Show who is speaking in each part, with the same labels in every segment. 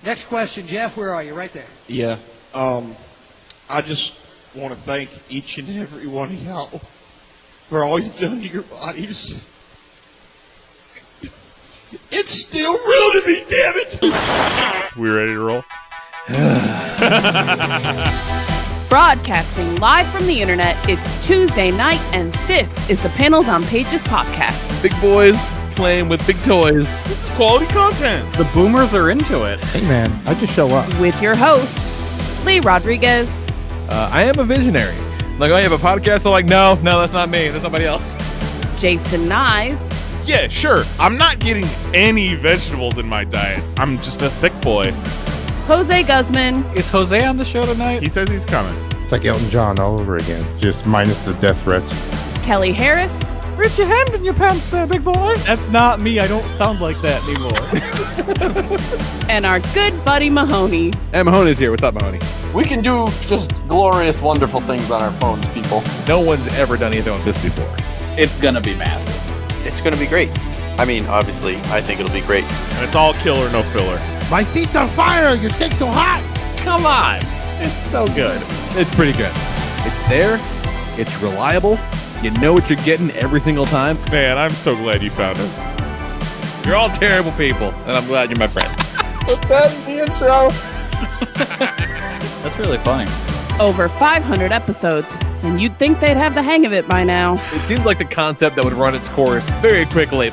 Speaker 1: Next question, Jeff. Where are you? Right there.
Speaker 2: Yeah. I just want to thank each and every one of y'all for all you've done to your bodies. It's still real to me, damn it!
Speaker 3: We ready to roll?
Speaker 4: Broadcasting live from the internet, it's Tuesday night, and this is the Panels on Pages podcast.
Speaker 3: Big boys playing with big toys.
Speaker 5: This is quality content.
Speaker 6: The boomers are into it.
Speaker 7: Hey man, I just show up.
Speaker 4: With your hosts, Lee Rodriguez.
Speaker 3: I am a visionary. Like, oh, you have a podcast? I'm like, no, that's not me. That's somebody else.
Speaker 4: Jason Nyes.
Speaker 5: Yeah, sure. I'm not getting any vegetables in my diet. I'm just a thick boy.
Speaker 4: Jose Guzman.
Speaker 6: Is Jose on the show tonight?
Speaker 5: He says he's coming.
Speaker 7: It's like Elton John all over again, just minus the death threats.
Speaker 4: Kelly Harris.
Speaker 6: Reach your hand in your pants there, big boy. That's not me. I don't sound like that anymore.
Speaker 4: And our good buddy Mahoney.
Speaker 3: And Mahoney's here. What's up, Mahoney?
Speaker 8: We can do just glorious, wonderful things on our phones, people.
Speaker 3: No one's ever done anything like this before.
Speaker 6: It's gonna be massive.
Speaker 8: It's going to be great. I mean, obviously, I think it'll be great.
Speaker 5: And it's all killer, no filler.
Speaker 7: My seat's on fire! Your dick's so hot!
Speaker 6: Come on. It's so good.
Speaker 3: It's pretty good. It's there. It's reliable. You know what you're getting every single time.
Speaker 5: Man, I'm so glad you found us.
Speaker 3: You're all terrible people, and I'm glad you're my friend.
Speaker 8: That's the intro.
Speaker 6: That's really funny.
Speaker 4: Over 500 episodes, and you'd think they'd have the hang of it by now.
Speaker 3: It seems like the concept that would run its course very quickly.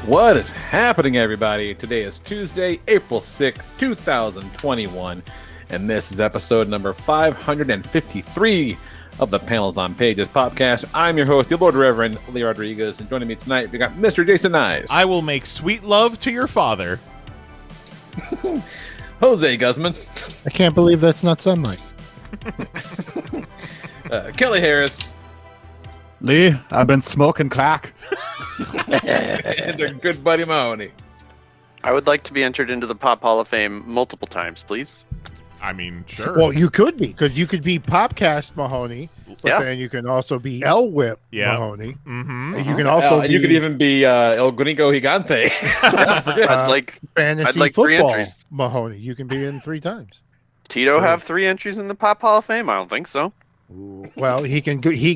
Speaker 3: What is happening, everybody? Today is Tuesday, April 6th, 2021, and this is episode number 553 of the Panels on Pages podcast. I'm your host, the Lord Reverend Lee Rodriguez, and joining me tonight, we got Mr. Jason Nyes.
Speaker 5: I will make sweet love to your father.
Speaker 3: Jose Guzman.
Speaker 7: I can't believe that's not sunlight.
Speaker 3: Kelly Harris.
Speaker 6: Lee, I've been smoking crack.
Speaker 3: And our good buddy Mahoney.
Speaker 8: I would like to be entered into the Pop Hall of Fame multiple times, please.
Speaker 5: I mean, sure.
Speaker 7: Well, you could be, because you could be Popcast Mahoney, but
Speaker 8: Yeah.
Speaker 7: then you can also be El Whip
Speaker 5: Yeah.
Speaker 7: Mahoney.
Speaker 5: Mm-hmm.
Speaker 7: And you can also
Speaker 3: And you could even be El Gringo Gigante.
Speaker 8: I'd like
Speaker 7: fantasy
Speaker 8: I'd like 3
Speaker 7: football
Speaker 8: entries.
Speaker 7: Mahoney. You can be in 3 times.
Speaker 8: Tito have 3 entries in the Pop Hall of Fame? I don't think so.
Speaker 7: Well, he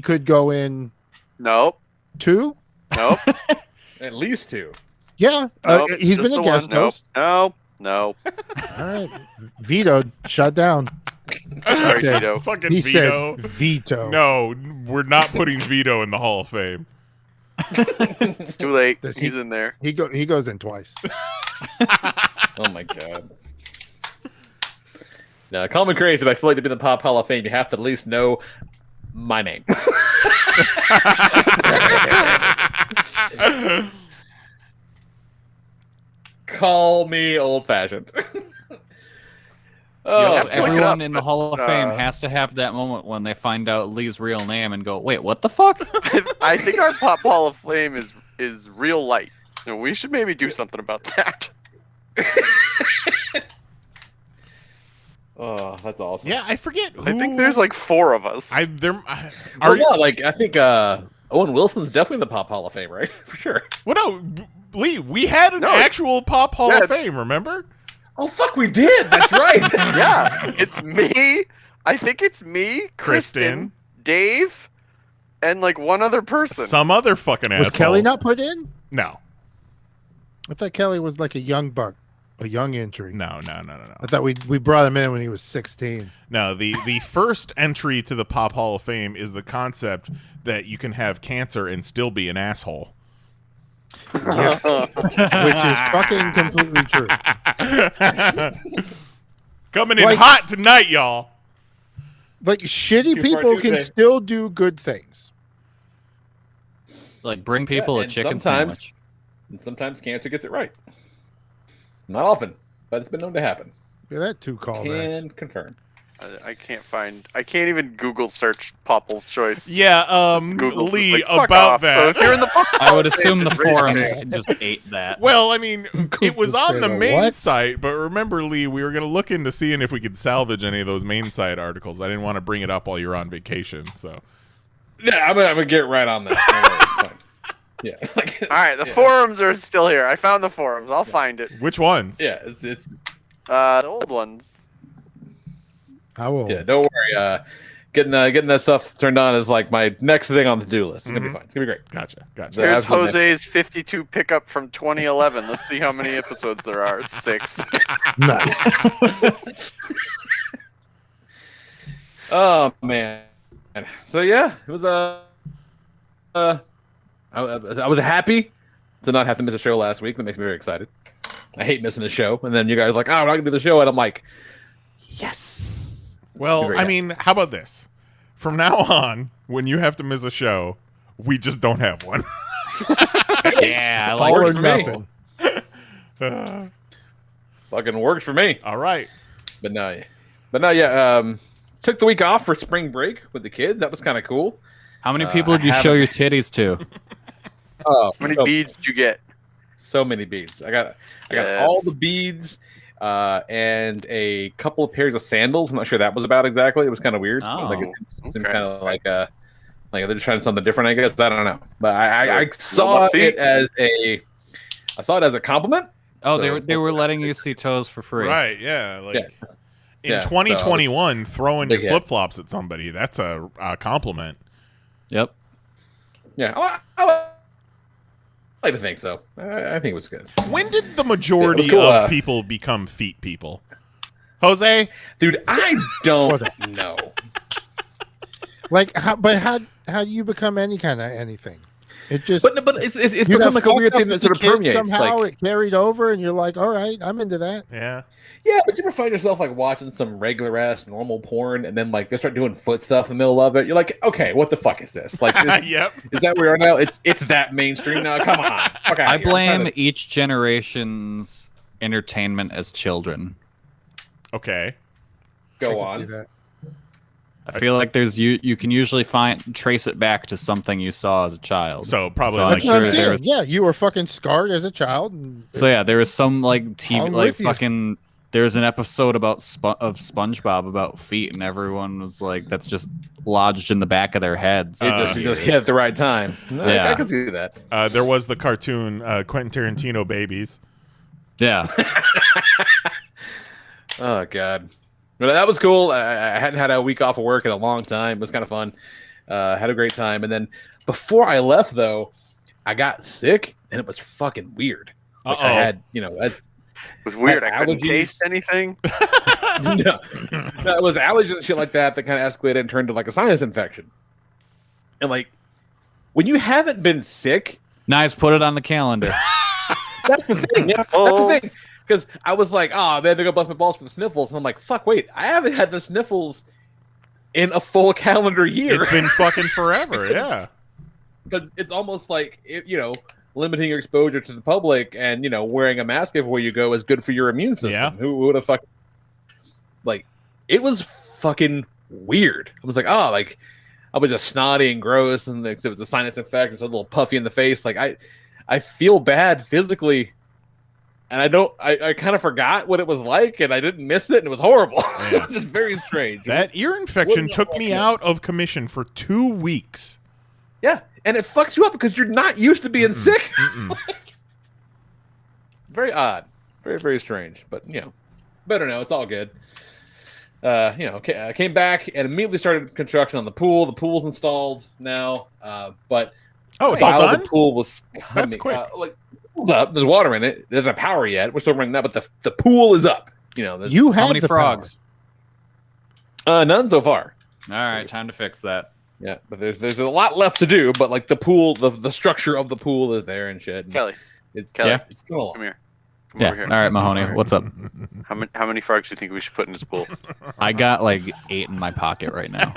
Speaker 7: could go in
Speaker 8: Nope.
Speaker 7: 2.
Speaker 8: Nope.
Speaker 3: At least 2.
Speaker 7: Yeah,
Speaker 8: Nope.
Speaker 7: he's
Speaker 8: Just
Speaker 7: been a
Speaker 8: the
Speaker 7: guest
Speaker 8: one.
Speaker 7: host.
Speaker 8: Nope. Nope.
Speaker 7: All right, vetoed, shut down.
Speaker 8: Sorry,
Speaker 7: said-
Speaker 8: Tito.
Speaker 5: Fucking
Speaker 7: He
Speaker 5: veto.
Speaker 7: said veto.
Speaker 5: No, we're not putting veto in the Hall of Fame.
Speaker 8: It's too late.
Speaker 7: Does
Speaker 8: He's in there.
Speaker 7: he goes in twice.
Speaker 3: Oh my god. Now, call me crazy, but I feel like to be in the Pop Hall of Fame, you have to at least know my name. Call me old-fashioned. Oh,
Speaker 8: have to look it
Speaker 6: Everyone
Speaker 8: up,
Speaker 6: in the
Speaker 8: but,
Speaker 6: Hall of Fame has to have that moment when they find out Lee's real name and go, wait, what the fuck?
Speaker 8: I think our Pop Hall of Fame is real light. And we should maybe do something about that.
Speaker 3: Oh, that's awesome.
Speaker 5: Yeah, I forget who.
Speaker 8: I think there's like 4 of us.
Speaker 3: I think Owen Wilson's definitely in the Pop Hall of Fame, right? For sure.
Speaker 5: Well, no, Lee, we had an actual Pop Hall of Fame, remember?
Speaker 3: Oh, fuck, we did. That's right.
Speaker 8: Yeah, it's me. I think it's me, Kristen, Dave, and like one other person.
Speaker 5: Some other fucking asshole.
Speaker 7: Was Kelly not put in?
Speaker 5: No.
Speaker 7: I thought Kelly was like a young buck, a young entry.
Speaker 5: No.
Speaker 7: I thought we brought him in when he was 16.
Speaker 5: No, the first entry to the Pop Hall of Fame is the concept that you can have cancer and still be an asshole.
Speaker 7: Yes. Which is fucking completely true.
Speaker 5: Coming in hot tonight, y'all.
Speaker 7: Like, shitty
Speaker 3: Too far
Speaker 7: people can
Speaker 3: Tuesday.
Speaker 7: still do good things.
Speaker 6: Like, bring people a
Speaker 3: and
Speaker 6: chicken
Speaker 3: sometimes-
Speaker 6: sandwich.
Speaker 3: And sometimes cancer gets it right. Not often, but it's been known to happen.
Speaker 7: Look at that 2 callbacks.
Speaker 3: Can confirm.
Speaker 8: I can't even Google search Popple's Choice.
Speaker 5: Yeah,
Speaker 8: Google's
Speaker 5: Lee,
Speaker 8: just like, fuck
Speaker 5: about
Speaker 8: off.
Speaker 5: that.
Speaker 8: So if you're in the Pop
Speaker 6: I
Speaker 8: Hall
Speaker 6: would
Speaker 8: of Fame,
Speaker 6: assume the
Speaker 8: just raise your
Speaker 6: forums
Speaker 8: hand.
Speaker 6: just ate that.
Speaker 5: Well, I mean, it was on the
Speaker 7: Say the
Speaker 5: main
Speaker 7: what?
Speaker 5: site, but remember, Lee, we were going to look into seeing if we could salvage any of those main site articles. I didn't want to bring it up while you're on vacation, so.
Speaker 3: Yeah, I'm gonna get right on that. No worries, it's fine. Yeah.
Speaker 8: All right, the forums are still here. I found the forums. I'll find it.
Speaker 5: Which ones?
Speaker 3: Yeah, it's
Speaker 8: The old ones.
Speaker 7: How old?
Speaker 3: yeah. Don't worry. Getting that stuff turned on is like my next thing on the to-do list. It's gonna be fine. It's gonna be great.
Speaker 5: Gotcha.
Speaker 8: Here's Jose's 52 pickup from 2011. Let's see how many episodes there are. 6.
Speaker 7: Nice.
Speaker 3: Oh man. So yeah, it was I was happy to not have to miss a show last week. That makes me very excited. I hate missing a show, and then you guys are like, "Oh, we're not gonna do the show," and I'm like, "Yes."
Speaker 5: Well, I mean, how about this? From now on, when you have to miss a show, we just don't have one.
Speaker 6: Yeah, I
Speaker 7: All
Speaker 6: like
Speaker 7: or
Speaker 6: it.
Speaker 7: nothing.
Speaker 3: Fucking works for me.
Speaker 5: All right.
Speaker 3: But no, yeah. Took the week off for spring break with the kids. That was kind of cool.
Speaker 6: How many people did you show your titties to?
Speaker 3: Oh,
Speaker 8: How many beads did you get?
Speaker 3: so many beads. I got all the beads and a couple of pairs of sandals. I'm not sure that was about exactly. It was kind of weird.
Speaker 6: Oh,
Speaker 3: Like it seemed
Speaker 8: okay.
Speaker 3: kind of like they're just trying something different. I guess I don't know, but I saw it as a compliment.
Speaker 6: Oh,
Speaker 3: So-
Speaker 6: they were letting you see toes for free.
Speaker 5: Right, yeah. Like
Speaker 3: Yeah.
Speaker 5: in
Speaker 3: So-
Speaker 5: 2021, throwing your
Speaker 3: Big hit.
Speaker 5: flip-flops at somebody, that's a compliment.
Speaker 6: Yep.
Speaker 3: Yeah, I like to think so. I think it was good.
Speaker 5: When did the majority
Speaker 3: cool,
Speaker 5: of people become feet people? Jose?
Speaker 3: Dude, I don't know.
Speaker 7: Like, how do you become any kind of anything? It just
Speaker 3: But it's
Speaker 7: you
Speaker 3: become
Speaker 7: got
Speaker 3: like a weird
Speaker 7: fucked
Speaker 3: thing
Speaker 7: up
Speaker 3: that
Speaker 7: as a
Speaker 3: sort of
Speaker 7: kid
Speaker 3: permeates.
Speaker 7: Somehow
Speaker 3: Like,
Speaker 7: it carried over, and you're like, all right, I'm into that.
Speaker 5: Yeah.
Speaker 3: yeah, but you ever find yourself like watching some regular ass normal porn, and then like they start doing foot stuff in the middle of it? You're like, okay, what the fuck is this? Like,
Speaker 5: Yep.
Speaker 3: is that where we are now? It's that mainstream now. Come on. Okay,
Speaker 6: I blame each generation's entertainment as children.
Speaker 5: Okay.
Speaker 7: I
Speaker 3: Go
Speaker 7: can see
Speaker 3: on.
Speaker 7: that.
Speaker 6: I feel like you can usually trace it back to something you saw as a child.
Speaker 5: So probably
Speaker 6: So I'm
Speaker 5: like
Speaker 7: That's what I'm
Speaker 6: sure
Speaker 7: saying.
Speaker 6: there was-
Speaker 7: Yeah, you were fucking scarred as a child. And
Speaker 6: So yeah, there was some like TV
Speaker 7: I'm
Speaker 6: like
Speaker 7: with you.
Speaker 6: fucking. There's an episode about of SpongeBob about feet, and everyone was like, "That's just lodged in the back of their heads."
Speaker 3: You just hit at the right time.
Speaker 6: Yeah.
Speaker 3: I can see that.
Speaker 5: there was the cartoon Quentin Tarantino Babies.
Speaker 6: Yeah.
Speaker 3: Oh god, but that was cool. I hadn't had a week off of work in a long time. It was kind of fun. Had a great time, and then before I left, though, I got sick, and it was fucking weird. Like, I had,
Speaker 8: It was weird. I couldn't
Speaker 3: allergies.
Speaker 8: taste anything.
Speaker 3: no, it was allergies and shit like that kind of escalated and turned to like a sinus infection. And like, when you haven't been sick,
Speaker 6: Nice. Put it on the calendar.
Speaker 3: that's the thing. Yeah, that's the thing. Because I was like, oh man, they're gonna bust my balls for the sniffles, and I'm like, fuck, wait, I haven't had the sniffles in a full calendar year.
Speaker 5: It's been fucking forever, yeah.
Speaker 3: Because it's almost like limiting your exposure to the public and wearing a mask everywhere you go is good for your immune system.
Speaker 5: Yeah.
Speaker 3: Who would have fucking like? It was fucking weird. I was like, oh, like I was just snotty and gross, and it was a sinus infection, so a little puffy in the face. Like I feel bad physically, and I kind of forgot what it was like, and I didn't miss it, and it was horrible.
Speaker 5: Yeah.
Speaker 3: It was just very strange.
Speaker 5: That ear infection
Speaker 3: Wasn't
Speaker 5: took
Speaker 3: that
Speaker 5: me
Speaker 3: fucking-
Speaker 5: out of commission for 2 weeks.
Speaker 3: Yeah, and it fucks you up because you're not used to being sick.
Speaker 5: Mm-mm.
Speaker 3: Very odd, very very strange, but better now. It's all good. I came back and immediately started construction on the pool. The pool's installed now, but
Speaker 5: Oh, it's all
Speaker 3: while
Speaker 5: done?
Speaker 3: the pool was coming,
Speaker 5: That's quick.
Speaker 3: like the pool's up. There's water in it. There's no power yet. We're still running that, but the pool is up. There's
Speaker 7: You have
Speaker 6: How many
Speaker 7: the
Speaker 6: frogs?
Speaker 3: none so far.
Speaker 6: All right, time to fix that.
Speaker 3: Yeah, but there's a lot left to do. But like the pool, the structure of the pool is there and shit. And
Speaker 8: Kelly,
Speaker 3: it's
Speaker 8: Kelly,
Speaker 3: it's going along.
Speaker 8: come here. Come
Speaker 6: Yeah.
Speaker 8: over here.
Speaker 6: All right, Mahoney. What's up?
Speaker 8: How many frogs do you think we should put in this pool?
Speaker 6: I got like 8 in my pocket right now.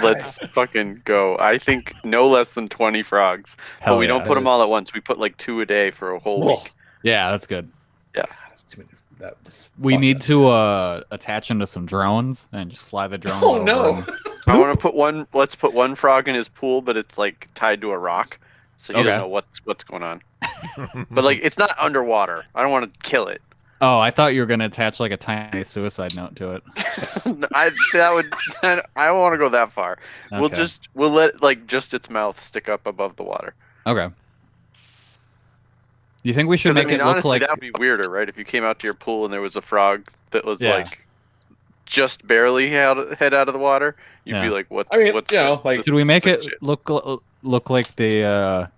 Speaker 8: Let's fucking go. I think no less than 20 frogs.
Speaker 6: Hell
Speaker 8: But we
Speaker 6: yeah.
Speaker 8: don't put them all at once. We put like 2 a day for a whole
Speaker 3: Whoa.
Speaker 8: week.
Speaker 6: Yeah, that's good.
Speaker 3: That's too many. That was
Speaker 6: We
Speaker 3: fucked
Speaker 6: need
Speaker 3: up.
Speaker 6: to attach them to some drones and just fly the drones.
Speaker 3: Oh
Speaker 6: over
Speaker 3: no!
Speaker 6: them.
Speaker 8: I want to put one. Let's put one frog in his pool, but it's like tied to a rock, so he
Speaker 6: Okay.
Speaker 8: doesn't know what's going on. But like, it's not underwater. I don't want to kill it.
Speaker 6: Oh, I thought you were gonna attach like a tiny suicide note to it.
Speaker 8: I don't want to go that far.
Speaker 6: Okay.
Speaker 8: We'll let like just its mouth stick up above the water.
Speaker 6: Okay. Do you think we should
Speaker 8: 'Cause, I
Speaker 6: make
Speaker 8: mean,
Speaker 6: it look
Speaker 8: honestly,
Speaker 6: like?
Speaker 8: that would be weirder, right? If you came out to your pool and there was a frog that was
Speaker 6: Yeah.
Speaker 8: like just barely head out of the water, you'd be
Speaker 6: Yeah.
Speaker 8: like, "What?"
Speaker 3: I mean,
Speaker 8: what's
Speaker 3: you know, like,
Speaker 6: Should we make
Speaker 8: like
Speaker 6: it
Speaker 8: shit.
Speaker 6: look like the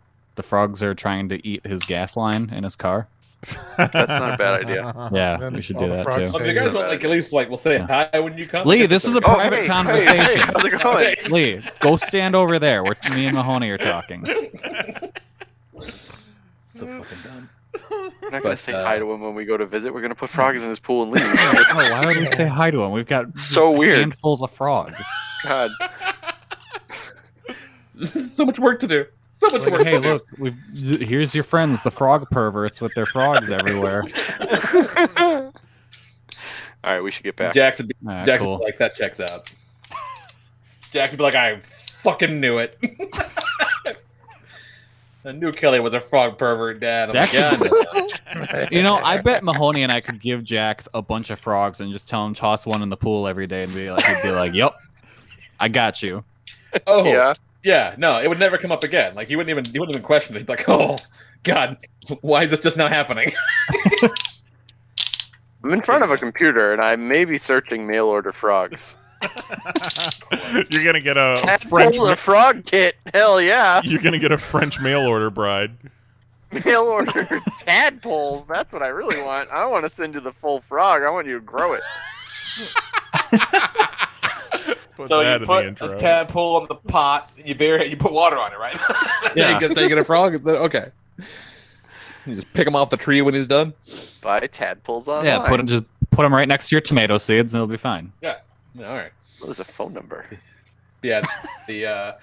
Speaker 6: frogs are trying to eat his gas line in his car?
Speaker 8: That's not a bad idea.
Speaker 6: Yeah,
Speaker 7: then
Speaker 6: we should
Speaker 7: all
Speaker 6: do
Speaker 7: the
Speaker 6: that
Speaker 7: frogs
Speaker 6: too.
Speaker 3: well, you guys want, like, at least, like, we'll say hi when you come.
Speaker 6: Lee, this is a
Speaker 8: Oh,
Speaker 6: private
Speaker 8: hey,
Speaker 6: conversation.
Speaker 8: Hey, how's it going?
Speaker 6: Lee, go stand over there where me and Mahoney are talking.
Speaker 3: So fucking dumb.
Speaker 8: We're not gonna
Speaker 3: But,
Speaker 8: say hi to him when we go to visit. We're gonna put frogs in his pool and leave.
Speaker 6: Oh, why would we say hi to him? We've got
Speaker 8: So weird.
Speaker 6: handfuls of frogs.
Speaker 8: God.
Speaker 3: So much work to do. So much work
Speaker 6: Like, hey,
Speaker 3: to do.
Speaker 6: look, here's your friends, the frog perverts with their frogs everywhere.
Speaker 8: All right, we should get back.
Speaker 3: Jackson,
Speaker 6: Ah,
Speaker 3: Jackson
Speaker 6: cool.
Speaker 3: be like, that checks out. Jackson be like, I fucking knew it. I knew Kelly was a frog pervert, Dad. I'm like,
Speaker 6: Jackson- You know, I bet Mahoney and I could give Jax a bunch of frogs and just tell him toss one in the pool every day and he'd be like, "Yep, I got you."
Speaker 3: oh,
Speaker 8: Yeah.
Speaker 3: yeah, no, it would never come up again. Like he wouldn't even question it. He'd be like, oh, God, why is this just now happening?
Speaker 8: I'm in front of a computer and I may be searching mail order frogs.
Speaker 5: You're gonna get a
Speaker 8: French
Speaker 5: French.
Speaker 8: frog kit. Hell yeah.
Speaker 5: You're gonna get a French mail order bride.
Speaker 8: Mail order tadpoles. That's what I really want. I don't want to send you the full frog. I want you to grow it.
Speaker 5: Put
Speaker 3: So
Speaker 5: that
Speaker 3: you
Speaker 5: in
Speaker 3: put
Speaker 5: the intro.
Speaker 3: a tadpole in the pot, you bury it, you put water on it, right?
Speaker 6: Yeah.
Speaker 3: you get a frog. Okay. You just pick him off the tree when he's done.
Speaker 8: Buy tadpoles online.
Speaker 6: Yeah, put them right next to your tomato seeds and it'll be fine.
Speaker 3: Yeah. All right.
Speaker 8: What is a phone number?
Speaker 3: Yeah. The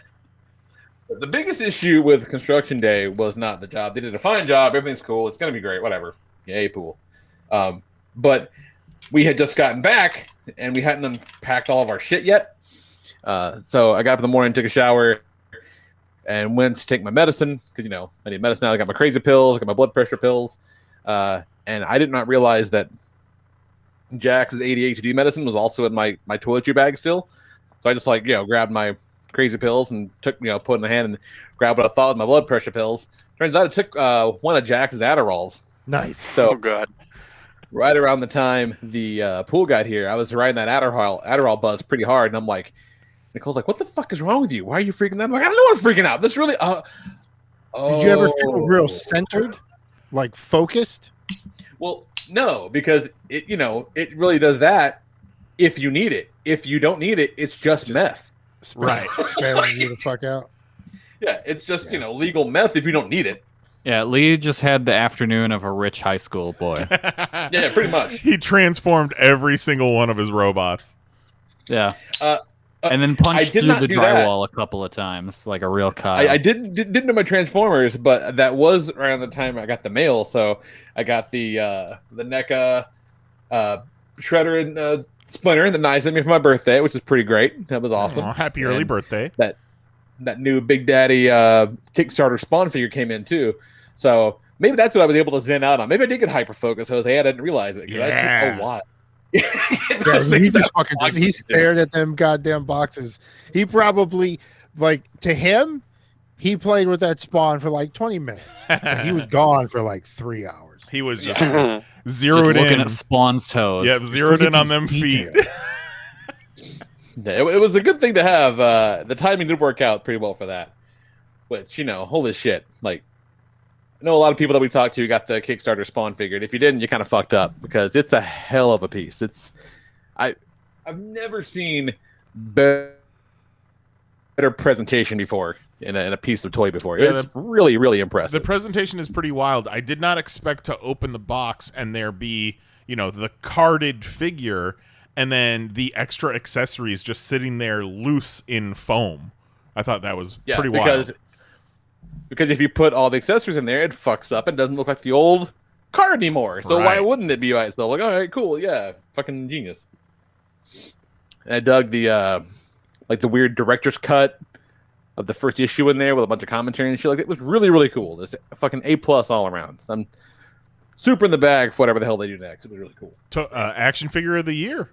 Speaker 3: biggest issue with construction day was not the job. They did a fine job. Everything's cool. It's gonna be great. Whatever. Yay, pool. But we had just gotten back and we hadn't unpacked all of our shit yet. So I got up in the morning, took a shower, and went to take my medicine because I need medicine now. I got my crazy pills, I got my blood pressure pills, and I did not realize that Jax's ADHD medicine was also in my toiletry bag still. So I just grabbed my crazy pills and took put in the hand and grabbed what I thought was my blood pressure pills. Turns out it took one of Jax's Adderalls.
Speaker 7: Nice.
Speaker 3: So
Speaker 8: Oh god.
Speaker 3: right around the time the pool got here, I was riding that Adderall buzz pretty hard, and I'm like, Nicole's like, "What the fuck is wrong with you? Why are you freaking out?" I'm like, "I don't know, I'm freaking out. This really."
Speaker 7: Did you ever feel real centered, like focused?
Speaker 3: Well, no, because it really does that if you need it. If you don't need it, it's just meth.
Speaker 7: Right. Sparing you the fuck out.
Speaker 3: Yeah, it's just legal meth if you don't need it.
Speaker 6: Yeah, Lee just had the afternoon of a rich high school boy.
Speaker 3: Yeah, pretty much.
Speaker 5: He transformed every single one of his robots.
Speaker 6: Yeah. And then punched
Speaker 3: did
Speaker 6: through
Speaker 3: not
Speaker 6: the
Speaker 3: do that.
Speaker 6: drywall a couple of times, like a real Kyle.
Speaker 3: I didn't know my Transformers, but that was around the time I got the mail. So I got the NECA Shredder and Splinter that Nye sent me for my birthday, which is pretty great. That was awesome.
Speaker 5: Aw, happy early
Speaker 3: And
Speaker 5: birthday.
Speaker 3: That new Big Daddy Kickstarter Spawn figure came in too. So maybe that's what I was able to zen out on. Maybe I did get hyper focused, Jose. I didn't realize it because I took a lot.
Speaker 7: He stared at them goddamn boxes. He probably, to him, he played with that Spawn for like 20 minutes. And he was gone for like 3 hours.
Speaker 5: He was just
Speaker 6: just
Speaker 5: zeroed
Speaker 6: looking
Speaker 5: in.
Speaker 6: at Spawn's toes.
Speaker 5: Yep, zeroed in on them feet.
Speaker 3: Yeah, it was a good thing to have. The timing did work out pretty well for that. Which, holy shit. Like, I know a lot of people that we talked to got the Kickstarter Spawn figure. And if you didn't, you kind of fucked up because it's a hell of a piece. I've never seen better presentation before in a piece of toy before.
Speaker 5: Yeah,
Speaker 3: It's really, really impressive.
Speaker 5: The presentation is pretty wild. I did not expect to open the box and there be, the carded figure and then the extra accessories just sitting there loose in foam. I thought that was pretty wild.
Speaker 3: Because if you put all the accessories in there, it fucks up and doesn't look like the old card anymore. So why
Speaker 5: Right.
Speaker 3: wouldn't it be by itself? Like, all right, cool, yeah, fucking genius. And I dug the the weird director's cut of the first issue in there with a bunch of commentary and shit. Like, it was really, really cool. It's fucking A+ all around. So I'm super in the bag for whatever the hell they do next. It was really cool.
Speaker 5: Action figure of the year.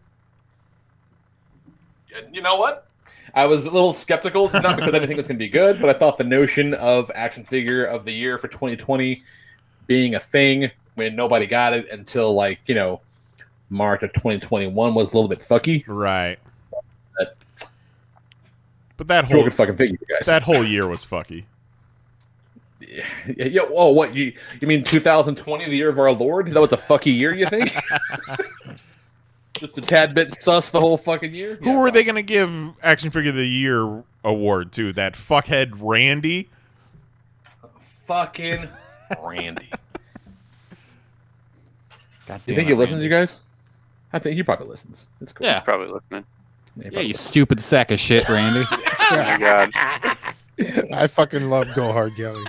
Speaker 3: And you know what? I was a little skeptical, not because I didn't think it was going to be good, but I thought the notion of action figure of the year for 2020 being a thing when nobody got it until like, you know, March of 2021 was a little bit fucky.
Speaker 5: Right. But
Speaker 3: that
Speaker 5: whole year was fucky.
Speaker 3: Yeah. Oh, what you mean 2020, the year of our Lord? That was a fucky year, you think? Just a tad bit sus the whole fucking year.
Speaker 5: Who were they going to give Action Figure of the Year award to? That fuckhead Randy?
Speaker 3: Fucking Randy.
Speaker 6: God
Speaker 3: You
Speaker 6: damn
Speaker 3: think
Speaker 6: it,
Speaker 3: he listens,
Speaker 6: Randy.
Speaker 3: you guys? I think he probably listens. It's cool.
Speaker 6: Yeah.
Speaker 8: He's probably listening.
Speaker 6: Yeah, you stupid sack of shit, Randy.
Speaker 8: Oh my god.
Speaker 7: I fucking love Go Hard Yelly.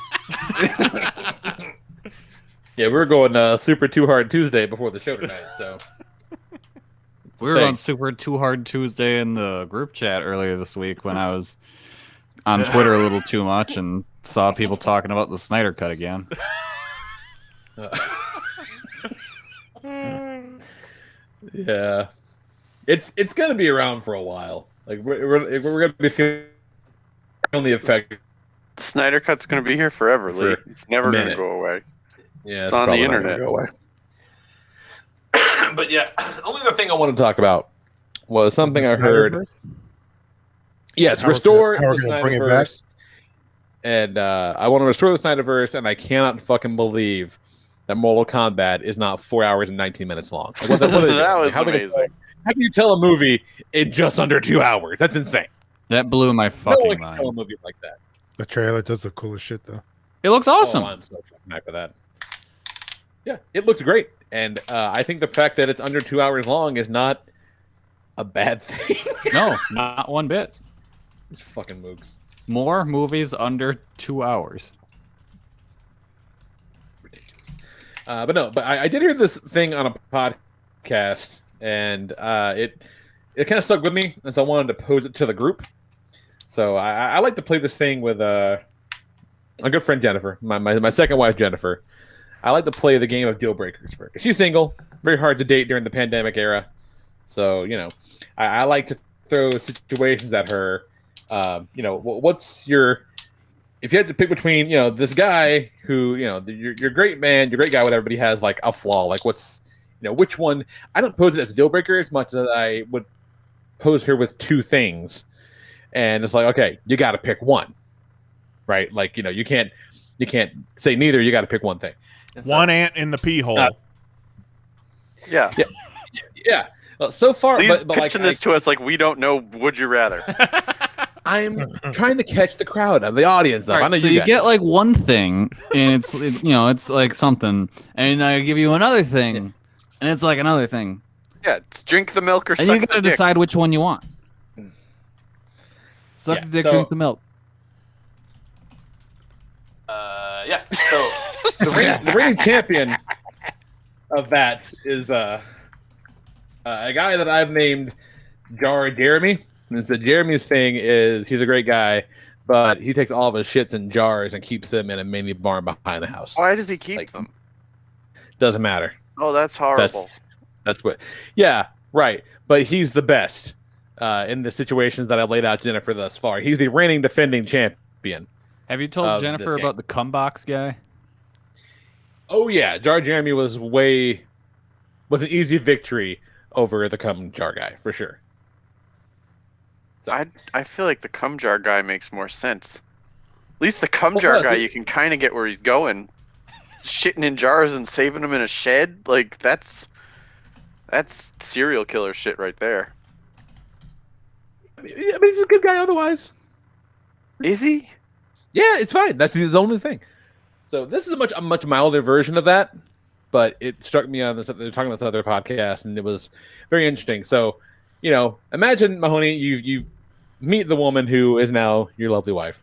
Speaker 3: Yeah, we were going super too hard Tuesday before the show tonight, so
Speaker 6: We were on Super Too Hard Tuesday in the group chat earlier this week when I was on Twitter a little too much and saw people talking about the Snyder Cut again.
Speaker 3: Yeah, it's gonna be around for a while. Like we're gonna be feeling the effect.
Speaker 8: The Snyder Cut's going to be here forever, Lee.
Speaker 3: For
Speaker 8: It's never
Speaker 3: a
Speaker 8: going to
Speaker 3: minute.
Speaker 8: go away.
Speaker 3: Yeah,
Speaker 8: It's on the
Speaker 3: probably not gonna
Speaker 8: internet.
Speaker 3: go away. But yeah, only the thing I want to talk about was something I heard. Yes,
Speaker 7: How we're
Speaker 3: restore
Speaker 7: gonna- how
Speaker 3: the
Speaker 7: we're gonna bring it back?
Speaker 3: Snyderverse. And I want to restore the Snyderverse, and I cannot fucking believe that Mortal Kombat is not 4 hours and 19 minutes long. Like, what are they doing?
Speaker 8: That was
Speaker 3: How
Speaker 8: amazing.
Speaker 3: how can you tell a movie in just under 2 hours? That's insane.
Speaker 6: That blew my
Speaker 3: No
Speaker 6: fucking
Speaker 3: one can tell a
Speaker 6: mind.
Speaker 3: movie like that.
Speaker 7: The trailer does the coolest shit though.
Speaker 6: It looks awesome.
Speaker 3: Oh, I'm so fucking hyped for that. Yeah, it looks great, and I think the fact that it's under 2 hours long is not a bad thing.
Speaker 6: No, not one bit.
Speaker 3: It's fucking mooks.
Speaker 6: More movies under 2 hours.
Speaker 3: Ridiculous. But I did hear this thing on a podcast, and it kind of stuck with me, and so I wanted to pose it to the group. So I like to play this thing with a good friend Jennifer, my second wife Jennifer. I like to play the game of deal breakers for her. She's single, very hard to date during the pandemic era. So you know, I like to throw situations at her. You know, what's your, if you had to pick between, you know, this guy who, you know, you're great man, you're great guy, whatever, but he has like a flaw, like what's, you know, which one? I don't pose it as a deal breaker as much as I would pose her with two things, and it's like, okay, you got to pick one, right? Like, you know, you can't say neither. You got to pick one thing. And so,
Speaker 5: One ant in the pee hole.
Speaker 8: Yeah.
Speaker 3: yeah. Well, so far,
Speaker 8: Lee's
Speaker 3: but like,
Speaker 8: pitching this to us like we don't know. Would you rather?
Speaker 3: I'm trying to catch the crowd of the audience.
Speaker 6: All right,
Speaker 3: I know
Speaker 6: so
Speaker 3: you
Speaker 6: you
Speaker 3: guys.
Speaker 6: get like one thing, and you know, it's like something, and I give you another thing, and it's like another thing,
Speaker 8: Yeah, it's drink the milk or
Speaker 6: and
Speaker 8: suck
Speaker 6: you
Speaker 8: the
Speaker 6: gotta
Speaker 8: dick.
Speaker 6: decide which one you want. Suck
Speaker 3: Yeah,
Speaker 6: the dick,
Speaker 3: so-
Speaker 6: drink the milk.
Speaker 3: Yeah. So the reigning champion of that is a guy that I've named Jar Jeremy. And so Jeremy's thing is he's a great guy, but he takes all of his shits in jars and keeps them in a mini barn behind the house.
Speaker 8: Why does he keep
Speaker 3: Like,
Speaker 8: them?
Speaker 3: Doesn't matter.
Speaker 8: Oh, that's horrible.
Speaker 3: That's what. Yeah, right. But he's the best in the situations that I've laid out Jennifer thus far. He's the reigning defending champion.
Speaker 6: Have you told
Speaker 3: of
Speaker 6: Jennifer
Speaker 3: this game.
Speaker 6: about the cum box guy?
Speaker 3: Oh yeah, Jar Jeremy was an easy victory over the cum jar guy for sure.
Speaker 8: I feel like the cum jar guy makes more sense. At least the cum
Speaker 3: Well,
Speaker 8: jar
Speaker 3: yeah,
Speaker 8: guy,
Speaker 3: so-
Speaker 8: you can kind of get where he's going. Shitting in jars and saving them in a shed, like that's serial killer shit right there.
Speaker 3: I mean, he's a good guy otherwise.
Speaker 8: Is he?
Speaker 3: Yeah, it's fine. That's the only thing. So this is a much milder version of that, but it struck me on this. They're talking about this other podcast, and it was very interesting. So, you know, imagine Mahoney, you meet the woman who is now your lovely wife.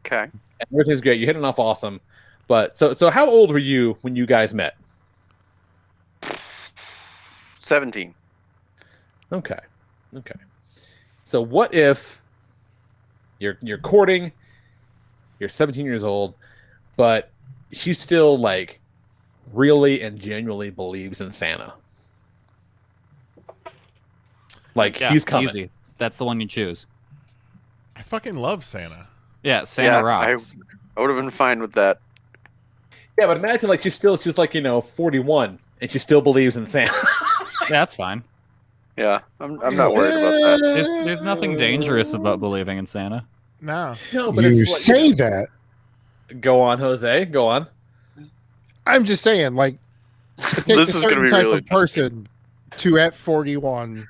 Speaker 8: Okay.
Speaker 3: And everything's great. You're hitting off awesome. But so how old were you when you guys met?
Speaker 8: 17.
Speaker 3: Okay. So what if you're courting, you're 17 years old, but she still like really and genuinely believes in Santa? Like
Speaker 6: Yeah,
Speaker 3: he's coming.
Speaker 6: easy. That's the one you choose.
Speaker 5: I fucking love Santa.
Speaker 6: Yeah, Santa
Speaker 8: Yeah,
Speaker 6: rocks.
Speaker 8: I would have been fine with that.
Speaker 3: Yeah, but imagine like she's like 41 and she still believes in Santa.
Speaker 6: Yeah, that's fine.
Speaker 8: Yeah, I'm not worried about that.
Speaker 6: There's nothing dangerous about believing in Santa.
Speaker 5: No.
Speaker 3: No, but
Speaker 7: You
Speaker 3: it's like,
Speaker 7: say that.
Speaker 3: Go on, Jose. Go on.
Speaker 7: I'm just saying, like, it takes
Speaker 8: This
Speaker 7: a
Speaker 8: is gonna
Speaker 7: certain
Speaker 8: be
Speaker 7: type
Speaker 8: really
Speaker 7: of person to, at 41,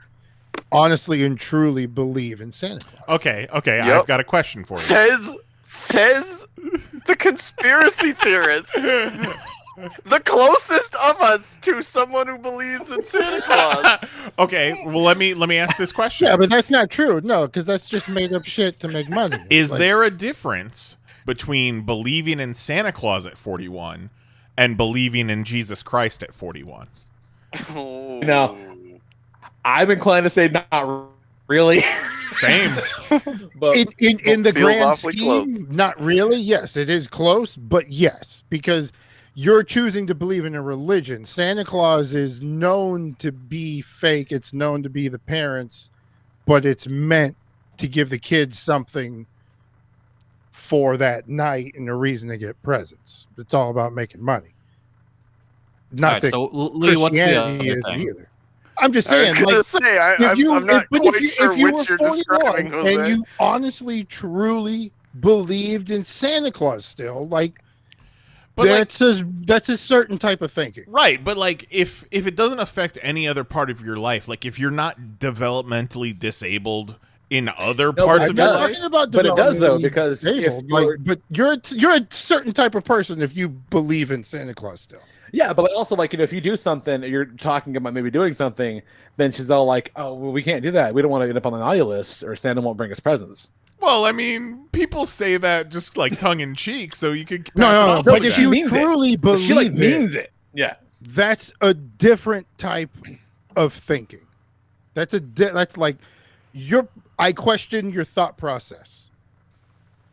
Speaker 7: honestly and truly believe in Santa Claus.
Speaker 5: Okay.
Speaker 8: Yep.
Speaker 5: I've got a question for you.
Speaker 8: Says the conspiracy theorist. The closest of us to someone who believes in Santa Claus.
Speaker 5: Okay, well let me ask this question.
Speaker 7: Yeah, but that's not true. No, because that's just made up shit to make money.
Speaker 5: Is
Speaker 7: Like,
Speaker 5: there a difference between believing in Santa Claus at 41 and believing in Jesus Christ at 41?
Speaker 3: No. I'm inclined to say not really.
Speaker 5: Same.
Speaker 3: But
Speaker 7: in the
Speaker 8: Feels
Speaker 7: grand
Speaker 8: awfully
Speaker 7: scheme,
Speaker 8: close.
Speaker 7: not really. Yes, it is close, but yes, because you're choosing to believe in a religion. Santa Claus is known to be fake. It's known to be the parents, but it's meant to give the kids something for that night and a reason to get presents. It's all about making money. Not
Speaker 6: Alright,
Speaker 7: that
Speaker 6: so Lee, what's the
Speaker 7: Christianity
Speaker 6: other
Speaker 7: is
Speaker 6: thing?
Speaker 7: either. I'm just
Speaker 8: I was
Speaker 7: saying,
Speaker 8: gonna
Speaker 7: like,
Speaker 8: say, I'm not quite sure which you're describing, Jose.
Speaker 7: and you honestly, truly believed in Santa Claus still, like,
Speaker 5: But
Speaker 7: that's a certain type of thinking.
Speaker 5: Right, but like if it doesn't affect any other part of your life, like if you're not developmentally disabled in other parts
Speaker 3: it
Speaker 5: of your
Speaker 3: does.
Speaker 5: life,
Speaker 3: But it does though, because if
Speaker 7: disabled,
Speaker 3: you're,
Speaker 7: like, but you're a certain type of person if you believe in Santa Claus still.
Speaker 3: yeah, but also like if you do something, you're talking about maybe doing something, then she's all like, "Oh, well, we can't do that. We don't want to end up on the naughty list, or Santa won't bring us presents."
Speaker 5: well, I mean, people say that just like tongue in cheek, so you could pass
Speaker 7: No,
Speaker 5: it
Speaker 7: no,
Speaker 5: off
Speaker 7: but
Speaker 5: like
Speaker 7: if
Speaker 5: that.
Speaker 7: you
Speaker 3: means it.
Speaker 7: truly
Speaker 3: But
Speaker 7: believe
Speaker 3: she like means it. Yeah.
Speaker 7: that's a different type of thinking. That's that's like I question your thought process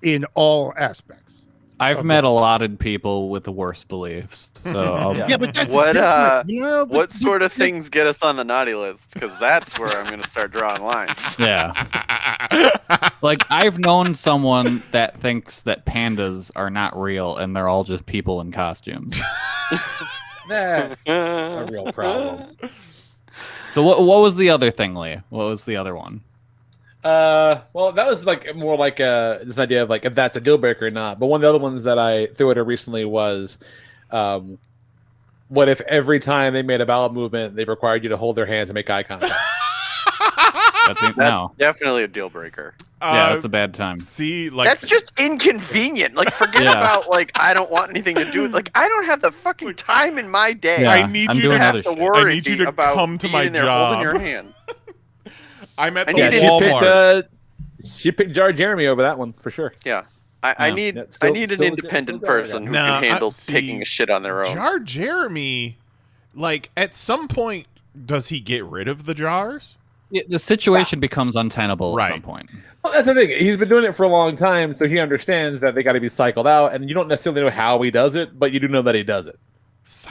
Speaker 7: in all aspects.
Speaker 6: I've met a lot of people with the worst beliefs. So I'll,
Speaker 7: Yeah, but that's
Speaker 8: What
Speaker 7: different, you know,
Speaker 8: what
Speaker 7: but-
Speaker 8: sort of things get us on the naughty list? Because that's where I'm gonna start drawing lines.
Speaker 6: yeah. Like I've known someone that thinks that pandas are not real and they're all just people in costumes.
Speaker 3: That's a real problem.
Speaker 6: So what was the other thing, Lee? What was the other one?
Speaker 3: Well, that was like more like this idea of like if that's a deal breaker or not. But one of the other ones that I threw at her recently was, what if every time they made a bowel movement, they required you to hold their hands and make eye contact?
Speaker 6: That's no.
Speaker 8: Definitely a deal breaker.
Speaker 6: Yeah, that's a bad time.
Speaker 5: See, like
Speaker 8: That's just inconvenient. Like, forget
Speaker 6: Yeah.
Speaker 8: about like I don't want anything to do with. Like, I don't have the fucking time in my day.
Speaker 6: Yeah,
Speaker 5: I need
Speaker 6: I'm
Speaker 5: you
Speaker 6: doing
Speaker 5: to
Speaker 8: have
Speaker 6: other
Speaker 8: to
Speaker 6: shit.
Speaker 8: worry
Speaker 5: I need you to
Speaker 8: about
Speaker 5: come to
Speaker 8: being
Speaker 5: my
Speaker 8: in there holding
Speaker 5: job.
Speaker 8: your hand.
Speaker 5: I'm at
Speaker 8: I
Speaker 5: the
Speaker 8: need
Speaker 3: Yeah,
Speaker 8: to-
Speaker 3: she picked Jar Jeremy over that one for sure.
Speaker 8: Yeah, I
Speaker 6: Yeah.
Speaker 8: need
Speaker 3: Yeah,
Speaker 8: I
Speaker 3: still-
Speaker 8: need an
Speaker 3: still-
Speaker 8: independent
Speaker 3: still there,
Speaker 8: person
Speaker 3: yeah.
Speaker 8: who
Speaker 5: Nah,
Speaker 8: can handle
Speaker 5: see,
Speaker 8: taking a shit on their own.
Speaker 5: Jar Jeremy, like at some point, does he get rid of the jars?
Speaker 6: Yeah, the situation becomes untenable
Speaker 5: Right.
Speaker 6: at some point.
Speaker 3: Well, that's the thing. He's been doing it for a long time, so he understands that they got to be cycled out, and you don't necessarily know how he does it, but you do know that he does it.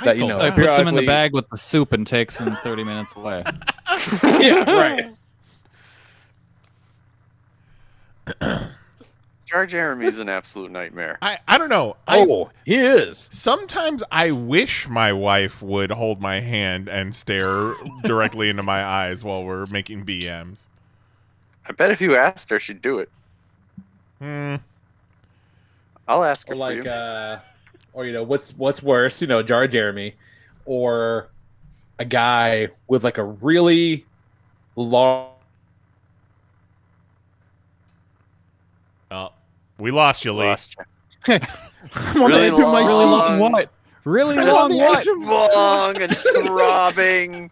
Speaker 3: That, you know,
Speaker 6: He
Speaker 3: Yeah.
Speaker 6: puts him in the
Speaker 3: periodically-
Speaker 6: bag with the soup and takes him 30 minutes away.
Speaker 3: Yeah, right.
Speaker 8: Jar Jeremy's an absolute nightmare.
Speaker 5: I don't know.
Speaker 3: Oh, he is.
Speaker 5: Sometimes I wish my wife would hold my hand and stare directly into my eyes while we're making BMs.
Speaker 8: I bet if you asked her, she'd do it. I'll ask her
Speaker 3: Or
Speaker 8: for
Speaker 3: like,
Speaker 8: you.
Speaker 3: or you know, what's worse, you know, Jar Jeremy, or a guy with like a really long.
Speaker 5: Oh, we lost you, Lee.
Speaker 8: Lost you.
Speaker 7: I'm on the
Speaker 8: Really
Speaker 7: edge of my
Speaker 8: long.
Speaker 6: Really
Speaker 7: seat.
Speaker 6: long what? Really
Speaker 8: Just
Speaker 6: long
Speaker 7: the
Speaker 6: what?
Speaker 7: edge of-
Speaker 8: Long and throbbing.